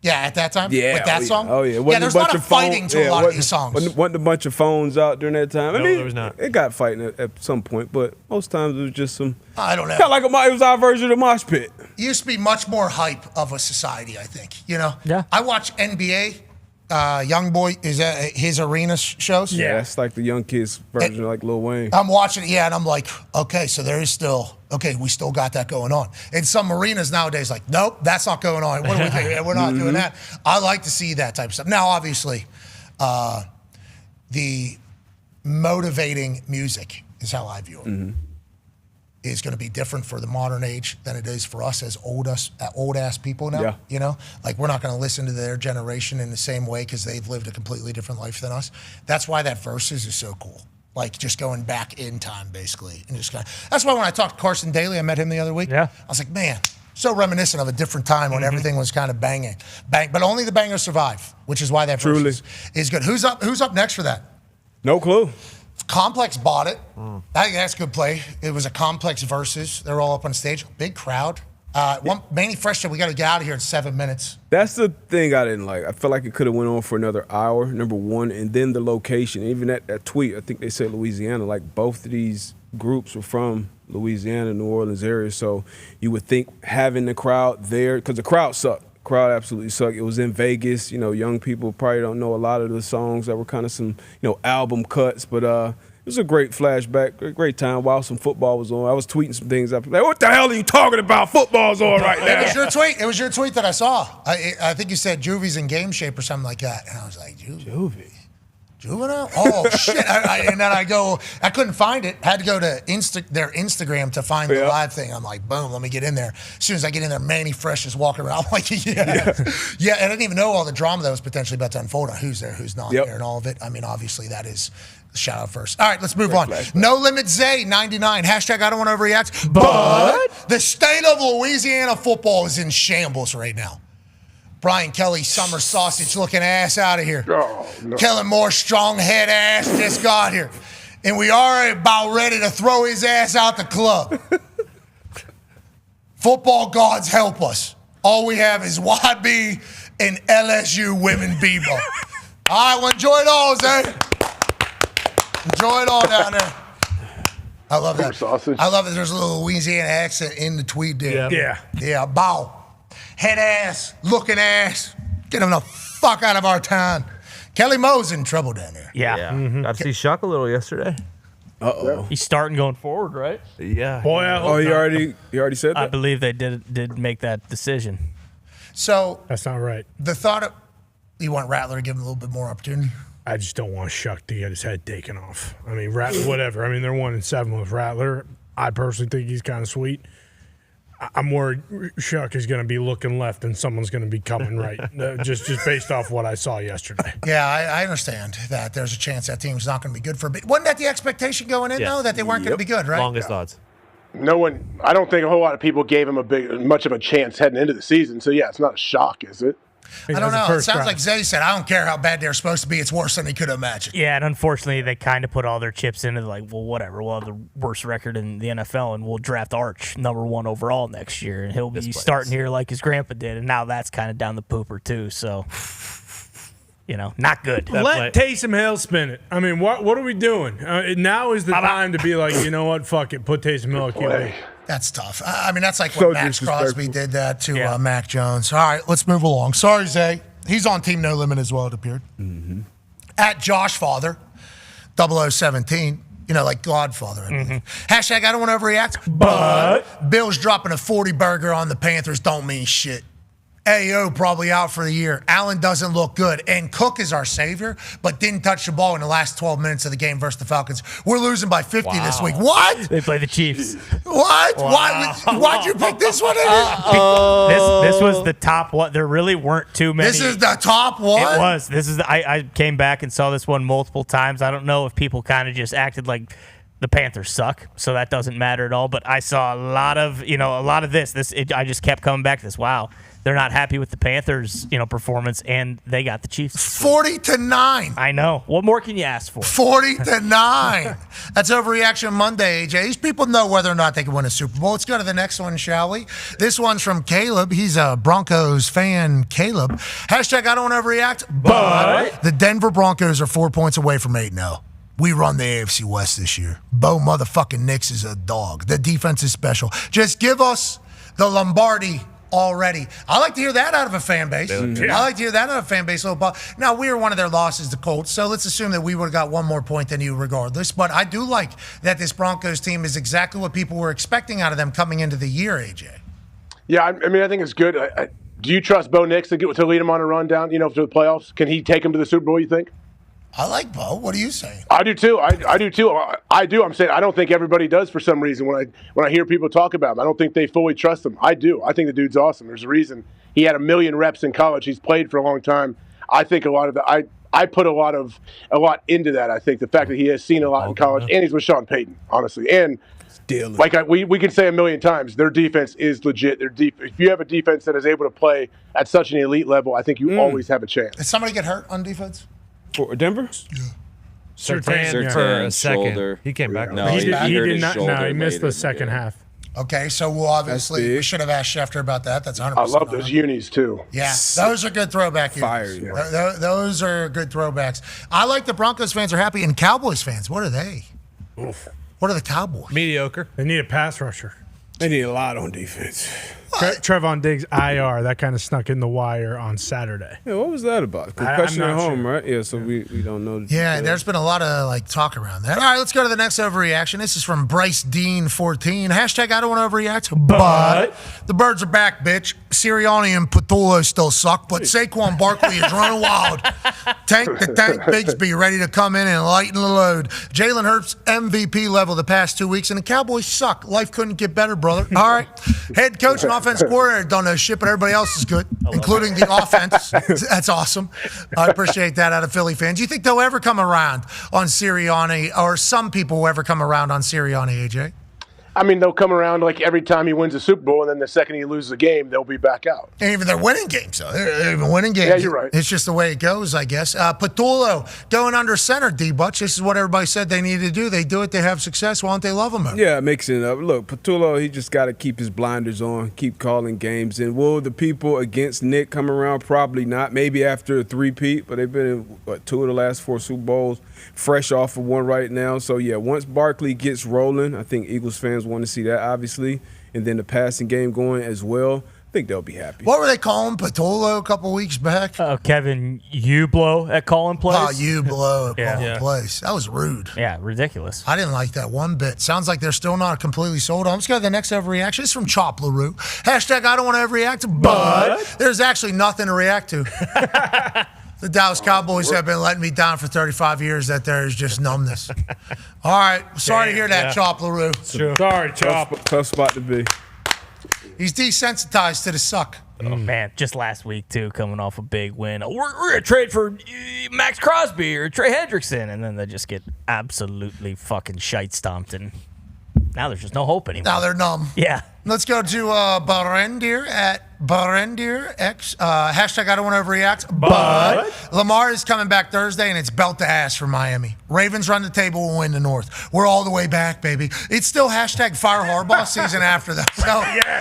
Yeah, at that time? Yeah. With that song? Oh, yeah. Yeah, there's a lot of fighting to a lot of these songs. Wasn't a bunch of phones out during that time. No, there was not. It got fighting at some point, but most times it was just some. I don't know. Kind of like it was our version of Mosh Pit. It used to be much more hype of a society, I think. Yeah. I watch NBA. Young Boy, is that his arena shows? Yeah, it's like the young kids version, like Lil Wayne. I'm watching it, and I'm like, okay, so there is still, we still got that going on. And some arenas nowadays, like, nope, that's not going on. What are we doing? We're not doing that. I like to see that type of stuff. Now, obviously, the motivating music is how I view it. Is going to be different for the modern age than it is for us as old ass people now. Yeah. Like we're not going to listen to their generation in the same way because they've lived a completely different life than us. That's why that Versus is so cool. Like just going back in time, basically, and just that's why when I talked to Carson Daly, I met him the other week. Yeah. I was like, man, so reminiscent of a different time when everything was kind of bang, but only the bangers survive, which is why that Versus is good. Who's up next for that? No clue. Complex bought it. I think that's a good play. It was a Complex Versus. They're all up on stage. Big crowd. Manny Fresh said we got to get out of here in 7 minutes. That's the thing I didn't like. I felt like it could have went on for another hour, number one, and then the location. Even that tweet, I think they said Louisiana. Like both of these groups were from Louisiana, New Orleans area. So you would think having the crowd there, because the crowd sucked. Crowd absolutely sucked. It was in Vegas. Young people probably don't know a lot of the songs that were kind of some, album cuts. But it was a great flashback, great time while some football was on. I was tweeting some things up. Like, what the hell are you talking about? Football's on right now. It was your tweet. It was your tweet that I saw. I think you said Juvie's in game shape or something like that. And I was like, Juvie? Juvenile? Oh, shit. And then I couldn't find it. Had to go to their Instagram to find the live thing. I'm like, boom, let me get in there. As soon as I get in there, Manny Fresh is walking around. I'm like, yeah. And I didn't even know all the drama that was potentially about to unfold on who's there, who's not there, and all of it. I mean, obviously, that is shout out first. All right, let's move on. Flashback. No Limit Zay, 99. Hashtag I don't want to overreact. But the state of Louisiana football is in shambles right now. Brian Kelly, summer sausage looking ass out of here. Oh, no. Kellen Moore, strong head ass just got here. And we are about ready to throw his ass out the club. Football gods help us. All we have is YB and LSU women b-ball. All right, well, enjoy it all, Zay. Enjoy it all down there. I love that. Sausage. I love that there's a little Louisiana accent in the tweet there. Yeah. Bow. Head ass, looking ass. Get him the fuck out of our town. Kelly Moe's in trouble down there. Yeah. Got to see Shock a little yesterday. Uh-oh. He's starting going forward, right? Yeah. Boy, he already said that? I believe they did make that decision. So that's not right. The thought of you want Rattler to give him a little bit more opportunity? I just don't want Shuck to get his head taken off. I mean, whatever. I mean, they're 1-7 with Rattler. I personally think he's kind of sweet. I'm worried Shuck is going to be looking left and someone's going to be coming right, just based off what I saw yesterday. Yeah, I understand that there's a chance that team's not going to be good for a bit. Wasn't that the expectation going in, though, that they weren't going to be good, right? Longest odds. I don't think a whole lot of people gave him much of a chance heading into the season. So, yeah, it's not a shock, is it? I don't know. It sounds like Zay said, I don't care how bad they're supposed to be. It's worse than he could have imagined. Yeah, and unfortunately, they kind of put all their chips into well, whatever. We'll have the worst record in the NFL, and we'll draft Arch #1 overall next year, and he'll be starting here like his grandpa did, and now that's kind of down the pooper too. So, not good. Let Taysom Hill spin it. I mean, what are we doing? Now is the time to be like, you know what? Fuck it. Put Taysom Hill at QB. That's tough. I mean, that's like what Max Crosby did that to Mac Jones. All right, let's move along. Sorry, Zay. He's on Team No Limit as well, it appeared. Mm-hmm. At Josh Father, 0017, like Godfather. Hashtag I don't want to overreact, but Bill's dropping a 40 burger on the Panthers don't mean shit. AO probably out for the year. Allen doesn't look good. And Cook is our savior, but didn't touch the ball in the last 12 minutes of the game versus the Falcons. We're losing by 50 this week. What? They play the Chiefs. What? Wow. Why'd you pick this one? This was the top one. There really weren't too many. This is the top one? It was. I came back and saw this one multiple times. I don't know if people kind of just acted like the Panthers suck, so that doesn't matter at all. But I saw a lot of this. I just kept coming back to this. Wow. They're not happy with the Panthers, performance, and they got the Chiefs. 40-9. I know. What more can you ask for? 40-9. That's Overreaction Monday, AJ. These people know whether or not they can win a Super Bowl. Let's go to the next one, shall we? This one's from Caleb. He's a Broncos fan, Caleb. Hashtag I don't want to overreact, but the Denver Broncos are 4 points away from 8-0. We run the AFC West this year. Bo motherfucking Nix is a dog. The defense is special. Just give us the Lombardi already. I like to hear that out of a fan base. I like to hear that out of a fan base. Now, we were one of their losses, the Colts, so let's assume that we would have got one more point than you regardless. But I do like that this Broncos team is exactly what people were expecting out of them coming into the year, AJ. Yeah, I mean, I think it's good. Do you trust Bo Nix to lead him on a run down, to the playoffs? Can he take him to the Super Bowl, you think? I like Bo. What are you saying? I do too. I do too. I do. I'm saying I don't think everybody does for some reason. When I hear people talk about him, I don't think they fully trust him. I do. I think the dude's awesome. There's a reason he had 1 million reps in college. He's played for a long time. I think a lot of that. I put a lot into that. I think the fact that he has seen a lot in college, and he's with Sean Payton, honestly, and. We can say 1 million times, their defense is legit. Their if you have a defense that is able to play at such an elite level, I think you always have a chance. Did somebody get hurt on defense? For Denver? Yeah. Sertan for a second. Shoulder. He came back. No, he did not. No, he missed the second half. Okay, so we should have asked Schefter about that. That's 100%. I love those unis too. Yeah, those are good throwback unis. Fire. Yeah. Those are good throwbacks. I like the Broncos fans are happy, and Cowboys fans, what are they? Oof. What are the Cowboys? Mediocre. They need a pass rusher. They need a lot on defense. Trevon Diggs IR. That kind of snuck in the wire on Saturday. Yeah, what was that about? Concussion at home, right? Yeah, so we don't know. Yeah, there's been a lot of talk around that. All right, let's go to the next overreaction. This is from Bryce Dean 14. Hashtag I don't want to overreact, but the birds are back, bitch. Sirianni and Patullo still suck, but Saquon Barkley is running wild. Tank Bigsby ready to come in and lighten the load. Jalen Hurts MVP level the past 2 weeks, and the Cowboys suck. Life couldn't get better, brother. All right, head coach and offense coordinator don't know shit, but everybody else is good, including the offense. That's awesome. I appreciate that out of Philly fans. Do you think they'll ever come around on Sirianni, or some people will ever come around on Sirianni, AJ? I mean, they'll come around like every time he wins a Super Bowl, and then the second he loses a game, they'll be back out. And even they're winning games, though. They're even winning games. Yeah, you're right. It's just the way it goes, I guess. Patullo going under center, D-Butch. This is what everybody said they needed to do. They do it. They have success. Why don't they love him? Yeah, mixing it up. Look, Patullo, he just got to keep his blinders on, keep calling games. And will the people against Nick come around? Probably not. Maybe after a three-peat, but they've been in, 2 of the last 4 Super Bowls, fresh off of one right now. So, yeah, once Barkley gets rolling, I think Eagles fans want to see that, obviously, and then the passing game going as well. I think they'll be happy. What were they calling Patullo a couple weeks back? Kevin Ublo at calling plays. Oh, Ublo at calling plays. That was rude. Yeah, ridiculous. I didn't like that one bit. Sounds like they're still not completely sold on. Let's go to the next overreaction. It's from Chop LaRue. Hashtag I don't want to overreact, but there's actually nothing to react to. The Dallas Cowboys have been letting me down for 35 years. That there is just numbness. All right. Sorry to hear that, Chop LaRue. Sure. Sorry, Chop. Tough spot to be. He's desensitized to the suck. Oh, man. Just last week, too, coming off a big win. We're going to trade for Max Crosby or Trey Hendrickson. And then they just get absolutely fucking shite stomped. And Now there's just no hope anymore. Now they're numb. Yeah. Let's go to Barendir at BarendirX. Hashtag I don't want to overreact. But Lamar is coming back Thursday, and it's belt to ass for Miami. Ravens run the table, will win the North. We're all the way back, baby. It's still hashtag fire Harbaugh season after that.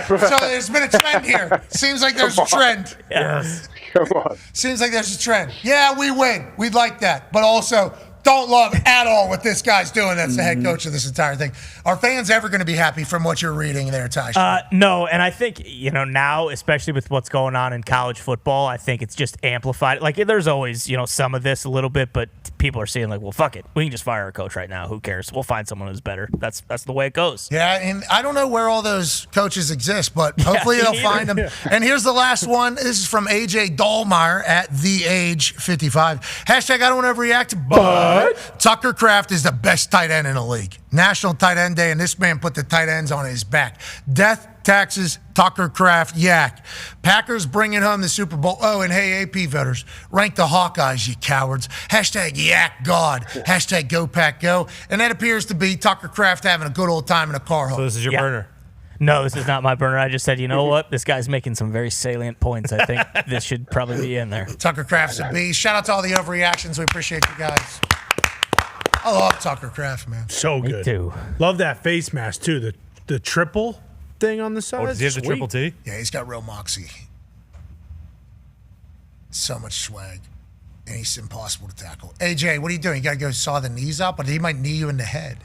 So there's been a trend here. Seems like there's a trend. Yes. Come on. Seems like there's a trend. Yeah, we win. We'd like that. But also, don't love at all what this guy's doing. That's the head coach of this entire thing. Are fans ever going to be happy from what you're reading there, Tush? No, and I think, now, especially with what's going on in college football, I think it's just amplified. Like, there's always, some of this a little bit, but people are seeing like, well, fuck it. We can just fire our coach right now. Who cares? We'll find someone who's better. That's the way it goes. Yeah, and I don't know where all those coaches exist, but hopefully they'll find them. And here's the last one. This is from AJ Dahlmeyer at TheAge55. Hashtag I don't want to overreact, but Tucker Kraft is the best tight end in the league. National Tight End Day, and this man put the tight ends on his back. Death, taxes, Tucker Kraft, yak. Packers bringing home the Super Bowl. Oh, and hey, AP voters, rank the Hawkeyes, you cowards. Hashtag yak God. Hashtag go Pack go. And that appears to be Tucker Kraft having a good old time in a car home. So this is your burner. No, this is not my burner. I just said, you know what? This guy's making some very salient points. I think this should probably be in there. Tucker Kraft's a beast. Shout out to all the overreactions. We appreciate you guys. I love Tucker Kraft, man. So good. Me too. Love that face mask, too. The triple thing on the side. Oh, does he have the triple T? Yeah, he's got real moxie. So much swag. And he's impossible to tackle. AJ, what are you doing? You got to go saw the knees out, but he might knee you in the head.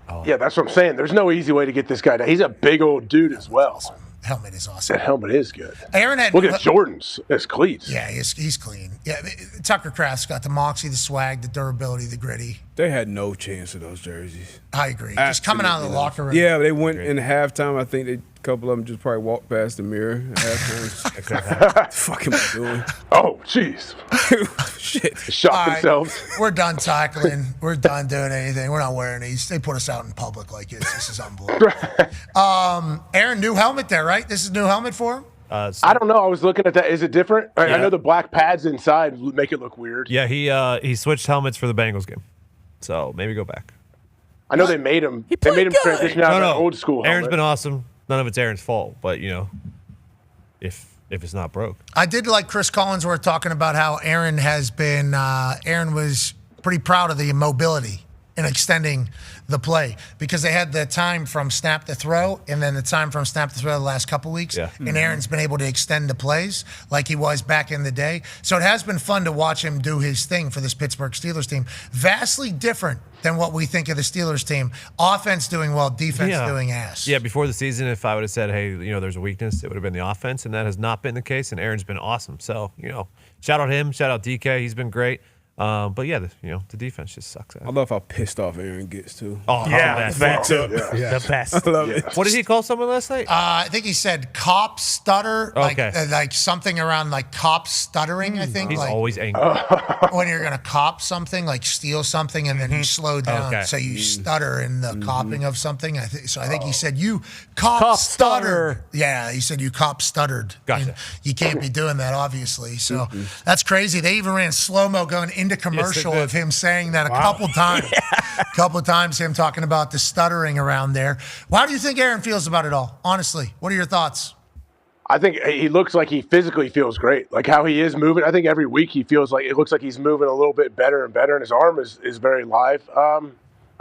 Oh. Yeah, that's what I'm saying. There's no easy way to get this guy down. He's a big old dude as well. Awesome. Helmet is awesome. That helmet is good. Aaron had look at Jordan's. It's cleats. Yeah, he's clean. Yeah, Tucker Kraft's got the moxie, the swag, the durability, the gritty. They had no chance of those jerseys. I agree. Just coming out of the locker room. Yeah, they went in halftime. I think a couple of them just probably walked past the mirror at halftime. What the fuck am I doing? Oh, jeez. Shit. Shot themselves. We're done tackling. We're done doing anything. We're not wearing these. They put us out in public like this. This is unbelievable. Aaron, new helmet there, right? This is a new helmet for him? I don't know. I was looking at that. Is it different? I know the black pads inside make it look weird. Yeah, he switched helmets for the Bengals game. So maybe go back. I know they made him. They made him transition out of an old school helmet. Aaron's been awesome. None of it's Aaron's fault, but if it's not broke. I did like Chris Collinsworth talking about how Aaron has been. Aaron was pretty proud of the mobility in extending the play because they had the time from snap to throw and then the time from snap to throw the last couple weeks. Yeah. And Aaron's been able to extend the plays like he was back in the day. So it has been fun to watch him do his thing for this Pittsburgh Steelers team. Vastly different than what we think of the Steelers team. Offense doing well, defense doing ass. Yeah, before the season, if I would have said, hey, there's a weakness, it would have been the offense, and that has not been the case, and Aaron's been awesome. So, shout out him, shout out DK, he's been great. But yeah, the defense just sucks. I love how pissed off Aaron gets too. Oh, yeah, the best. The best. I love it. What did he call someone last night? I think he said cop stutter, Okay. like something around like cop stuttering. I think He's like, always angry. when you're gonna cop something, like steal something, and then you slow down, Okay. so you stutter in the copping of something. I think he said you cop stuttered. Yeah, he said you cop stuttered. Gotcha. And you can't be doing that, obviously. So that's crazy. They even ran slow mo going into commercial of him saying that a couple times. Couple of times him talking about the stuttering around there. How do you think Aaron feels about it all? Honestly, what are your thoughts? I think he looks like he physically feels great. Like how he is moving. I think every week he feels like it looks like he's moving a little bit better and better, and his arm is very live. I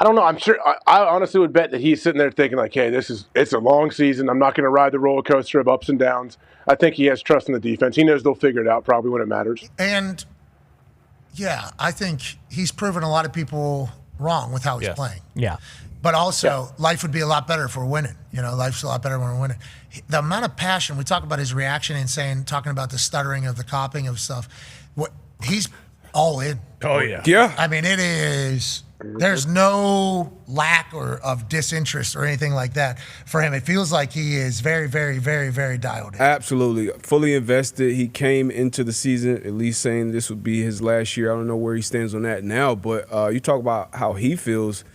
don't know. I'm sure. I honestly would bet that he's sitting there thinking like, "Hey, it's a long season. I'm not going to ride the roller coaster of ups and downs." I think he has trust in the defense. He knows they'll figure it out probably when it matters. And yeah, I think he's proven a lot of people wrong with how he's playing. Yeah. But also, life would be a lot better if we're winning. Life's a lot better when we're winning. The amount of passion, we talk about his reaction and talking about the stuttering of the copying of stuff. He's all in. Oh, yeah. Yeah. I mean, it is. There's no lack of disinterest or anything like that for him. It feels like he is very, very, very, very dialed in. Absolutely. Fully invested. He came into the season at least saying this would be his last year. I don't know where he stands on that now, but you talk about how he feels.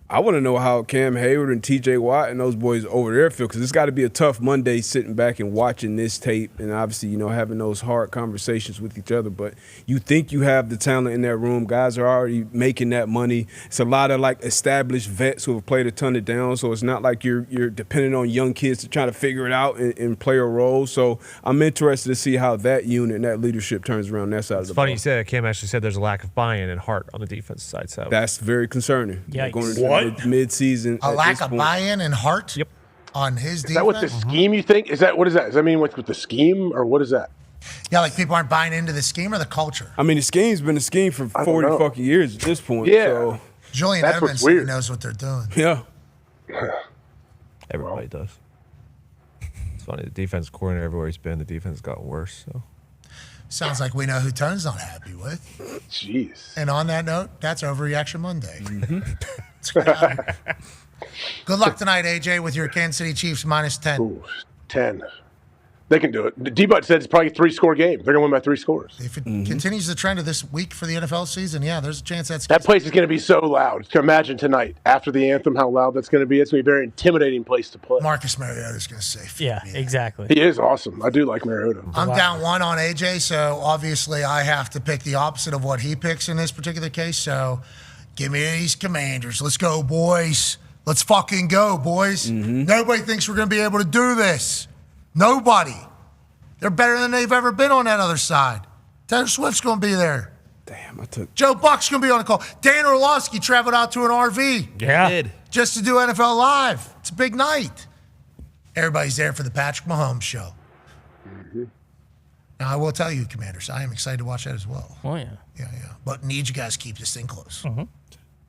I want to know how Cam Hayward and T.J. Watt and those boys over there feel, because it's got to be a tough Monday sitting back and watching this tape and obviously, having those hard conversations with each other. But you think you have the talent in that room. Guys are already making that money. It's a lot of, established vets who have played a ton of downs, so it's not like you're dependent on young kids to try to figure it out and play a role. So I'm interested to see how that unit and that leadership turns around that side of the ball. Funny you said Cam actually said there's a lack of buy-in and heart on the defensive side. So that's very concerning. Yikes. Going into mid-season. A lack of buy-in and heart on his defense? Is that what the scheme you think? What is that? Does that mean with the scheme, or what is that? Yeah, people aren't buying into the scheme or the culture. I mean, the scheme's been a scheme for 40 fucking years at this point. Yeah. So. Julian That's Edmonds what's weird. knows what they're doing. Yeah. Everybody does. It's funny. The defense coordinator everywhere he's been, the defense has gotten worse. So. Sounds like we know who Tone's not happy with. Jeez. And on that note, that's Overreaction Monday. Mm-hmm. Good luck tonight, AJ, with your Kansas City Chiefs minus 10. Ooh, 10. They can do it. D-Bud said it's probably a 3-score game. They're going to win by 3 scores. If it continues the trend of this week for the NFL season, there's a chance that place is going to be so loud. Imagine tonight, after the anthem, how loud that's going to be. It's going to be a very intimidating place to play. Marcus Mariota's going to say. Yeah, exactly. He is awesome. I do like Mariota. I'm down 1 on AJ, so obviously I have to pick the opposite of what he picks in this particular case. So give me these Commanders. Let's go, boys. Let's fucking go, boys. Nobody thinks we're going to be able to do this. Nobody. They're better than they've ever been on that other side. Taylor Swift's going to be there. Damn, I took. Joe Buck's going to be on the call. Dan Orlovsky traveled out to an RV. Yeah. He did. Just to do NFL Live. It's a big night. Everybody's there for the Patrick Mahomes show. Now, I will tell you, Commanders, I am excited to watch that as well. Oh, yeah. Yeah. But need you guys to keep this thing close.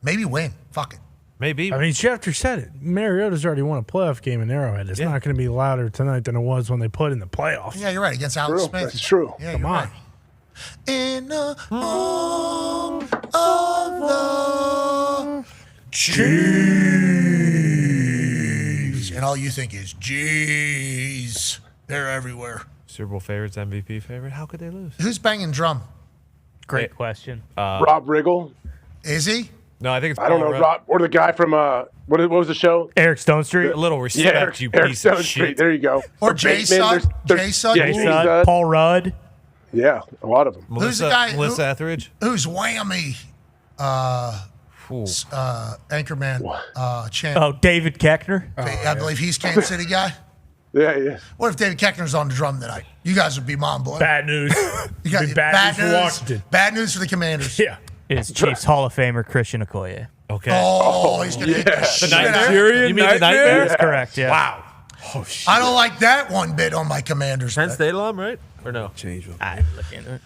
Maybe win. Fuck it. Maybe. I mean, Schefter said it. Mariota's already won a playoff game in Arrowhead. It's not going to be louder tonight than it was when they played in the playoffs. Yeah, you're right. Against Alex Smith. That's true. Yeah, Come you're on. right. In the home of the Chiefs. And all you think is, geez, they're everywhere. Super Bowl favorites, MVP favorite. How could they lose? Who's banging drum? Great question. Rob Riggle. Is he? No, I think it's I don't Paul know. Rudd. Rob, or the guy from, what was the show? Eric Stone Street. A little respect, you Eric piece Stone of Street. shit. There you go. Or Jay Sugg. Jay Sugg. Yeah, Jay Sugg, Paul Rudd. Yeah, a lot of them. Who's the guy? Melissa Etheridge. Who's Whammy? Anchorman champ. Oh, David Keckner. I believe he's Kansas City guy. Yeah. What if David Keckner's on the drum tonight? You guys would be mom boy. Bad news. You got bad news for Washington. Bad news for the Commanders. Yeah. It's Chiefs Hall of Famer Christian Okoye. Okay. Oh, he's gonna hit the shit out of it. You mean the nightmare? That's correct. Yeah. Wow. Oh shit. I don't like that one bit on my Commanders. Penn but State alum, right? Or no? Change. I look into it.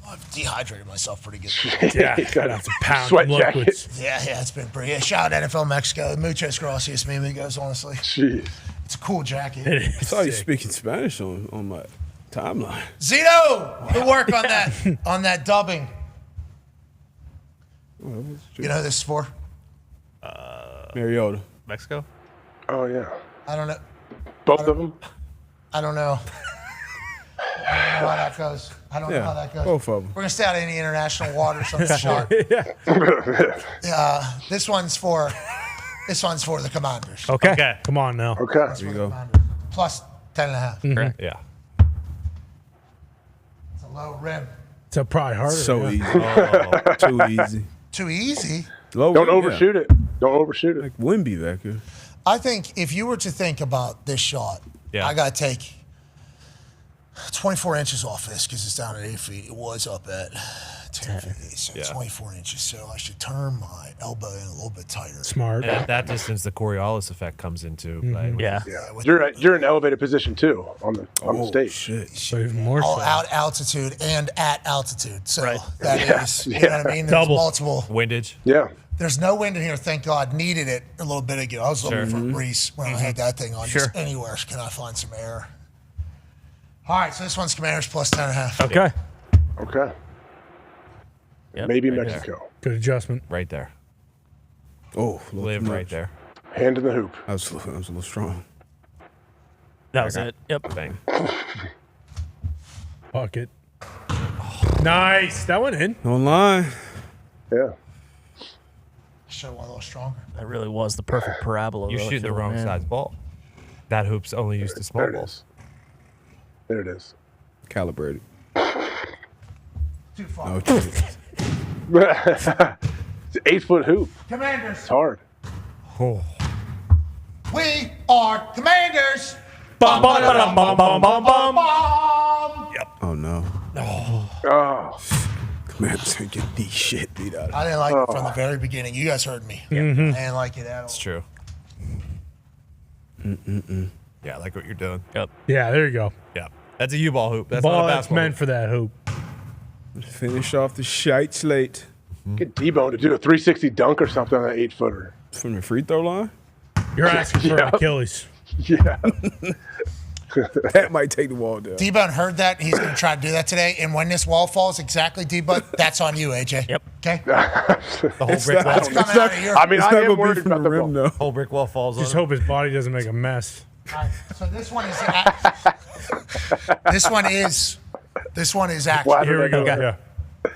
I've dehydrated myself pretty good. Yeah. Got a pound Sweat of jacket. liquids. Yeah, it's been pretty. Yeah, shout out NFL Mexico. Muchas gracias, mi amigos, honestly. Jeez. It's a cool jacket. It I is saw you sick. speaking Spanish on my timeline. Zito, good work on that dubbing. You know who this is for? Mariota. Mexico? Oh, yeah. I don't know. Both of them? I don't know. I don't know how that goes. I don't know how that goes. Both of them. We're gonna stay out of any international waters on the shot. This one's for the Commanders. Okay. Come on now. Okay. There you go. Plus 10.5. Correct. Yeah. It's a low rim. It's a probably harder. So yeah. easy. Too easy. Too easy. Low Don't rim, overshoot it. Don't overshoot it. Like Wimby back here. I think if you were to think about this shot, I gotta take 24 inches off this because it's down at 8 feet. It was up at 10 feet, so 24 inches. So I should turn my elbow in a little bit tighter. Smart. And at that distance, the Coriolis effect comes into play. Yeah. You're in elevated position too on the stage. Shit. So even more All so. out altitude and at altitude. So that is, you Yeah. know what I mean? There's Double. multiple. Windage. Yeah. There's no wind in here, thank God. Needed it a little bit ago. I was looking for a breeze when I had that thing on. Just anywhere can I find some air? All right, so this one's Commanders plus 10.5. Okay. Okay. Yep, Maybe right Mexico. Good adjustment. Right there. Oh, Live right there. Hand in the hoop. I was a little strong. That was it. Yep. Bang. Bucket. Nice. That went in. Online. Yeah. Should have went a little stronger. That really was the perfect parabola. You're though, shooting the if it wrong went in. size ball. That hoop's only used to small There it balls. is. There it is. Calibrated. Too far. No chance. It's an 8-foot hoop. Commanders. It's hard. Oh. We are Commanders. Bum, bum, bum, bum, bum, bum, bum. Oh no. Oh. Commanders are getting these shit beat out of I didn't like it from the very beginning. You guys heard me. I didn't like it at all. It's true. Yeah, I like what you're doing. Yep. Yeah, there you go. Yeah. That's a U-ball hoop. That's Ball not a that's basketball meant hoop. for that hoop. Finish off the shite slate. Get D-Bone to do a 360 dunk or something on that 8-footer. From the free throw line? You're asking for Yeah. Achilles. Yeah. That might take the wall down. D-Bun heard that. He's going to try to do that today. And when this wall falls exactly, D-Bun, that's on you, AJ. Yep. Okay? The whole brick wall. It's coming out of here. I mean, It's I not am gonna be worried from the about the rim, ball. though. Whole brick wall falls Just on hope his body doesn't make a mess. All right, so this one is this one is actually. Wow, Here we go. okay. Yeah.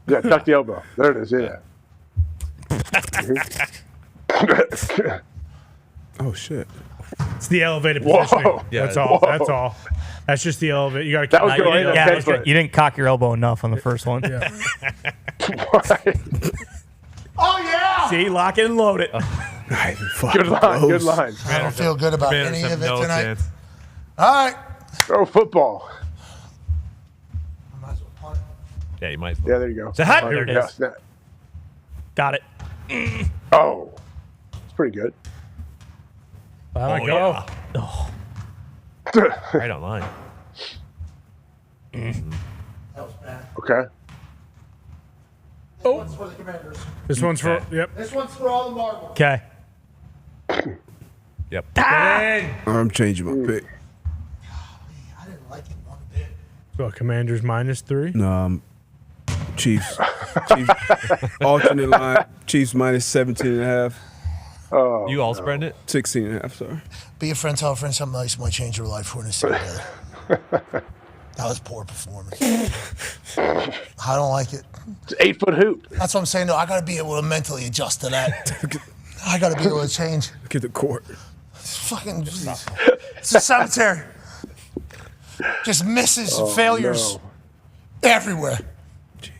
Yeah, tuck the elbow. There it is. Yeah. Oh shit. It's the elevated Whoa. positioning. Yeah, That's all. whoa. That's all. That's just the elevate. You got to keep That was You going didn't, in. yeah, That's it was good. right. You didn't cock your elbow enough on the first one. Oh, yeah! See, lock it and load it. Not even fucking Good line. close. Good line. I don't feel good about Commanders any have of it no tonight. chance. All right. Throw football. Yeah, you might as well. Yeah, there you go. Say hi. There it Yeah, is. snap. Got it. Oh. It's pretty good. I Oh, go. yeah. Right on line. That was bad. Okay. This one's for the Commanders. This one's for. Yep. This one's for all the marbles. Okay. Yep. I'm changing my pick. I didn't like it one bit. So Commanders -3. No, Chiefs. Chiefs. Alternate line. Chiefs -17.5. Oh, You all spread it? 16.5, sorry. Be a friend, tell a friend something nice might change your life. We're going to sit together. That was poor performance. I don't like it. It's an 8-foot hoop. That's what I'm saying. No, I got to be able to mentally adjust to that. I got to be able to change. Look at the court. It's fucking. It's a cemetery. Just misses, and failures everywhere. Jeez.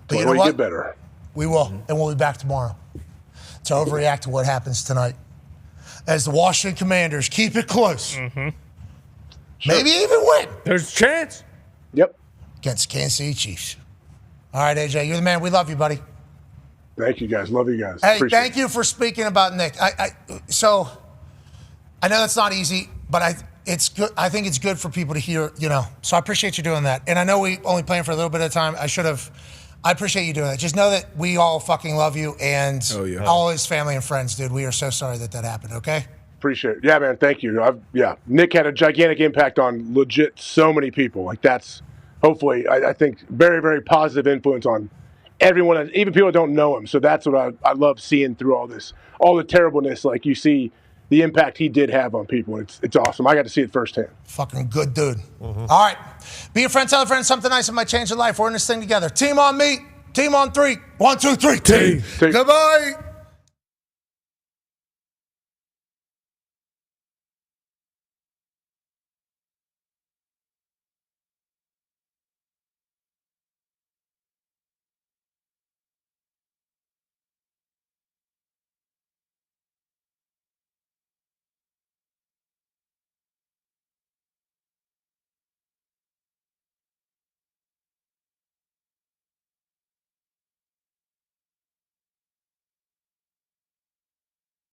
But you know we what? get better. We will, and we'll be back tomorrow to overreact to what happens tonight. As the Washington Commanders keep it close. Maybe even win. There's a chance. Yep. Against Kansas City Chiefs. All right, AJ, you're the man. We love you, buddy. Thank you, guys. Love you guys. Hey, Appreciate thank you for speaking about Nick. So I know that's not easy, but it's good. I think it's good for people to hear, So I appreciate you doing that. And I know we only planned for a little bit of time. I appreciate you doing that. Just know that we all fucking love you and all his family and friends, dude. We are so sorry that happened, okay? Appreciate it. Yeah, man. Thank you. Nick had a gigantic impact on legit so many people. Like that's hopefully, I think, very, very positive influence on everyone, even people that don't know him. So that's what I love seeing through all this, all the terribleness. Like you see the impact he did have on people. It's awesome. I got to see it firsthand. Fucking good dude. All right. Be a friend, tell a friend something nice that might change your life. We're in this thing together. Team on me. Team on 3. 1, 2, 3. Team. Team. Goodbye.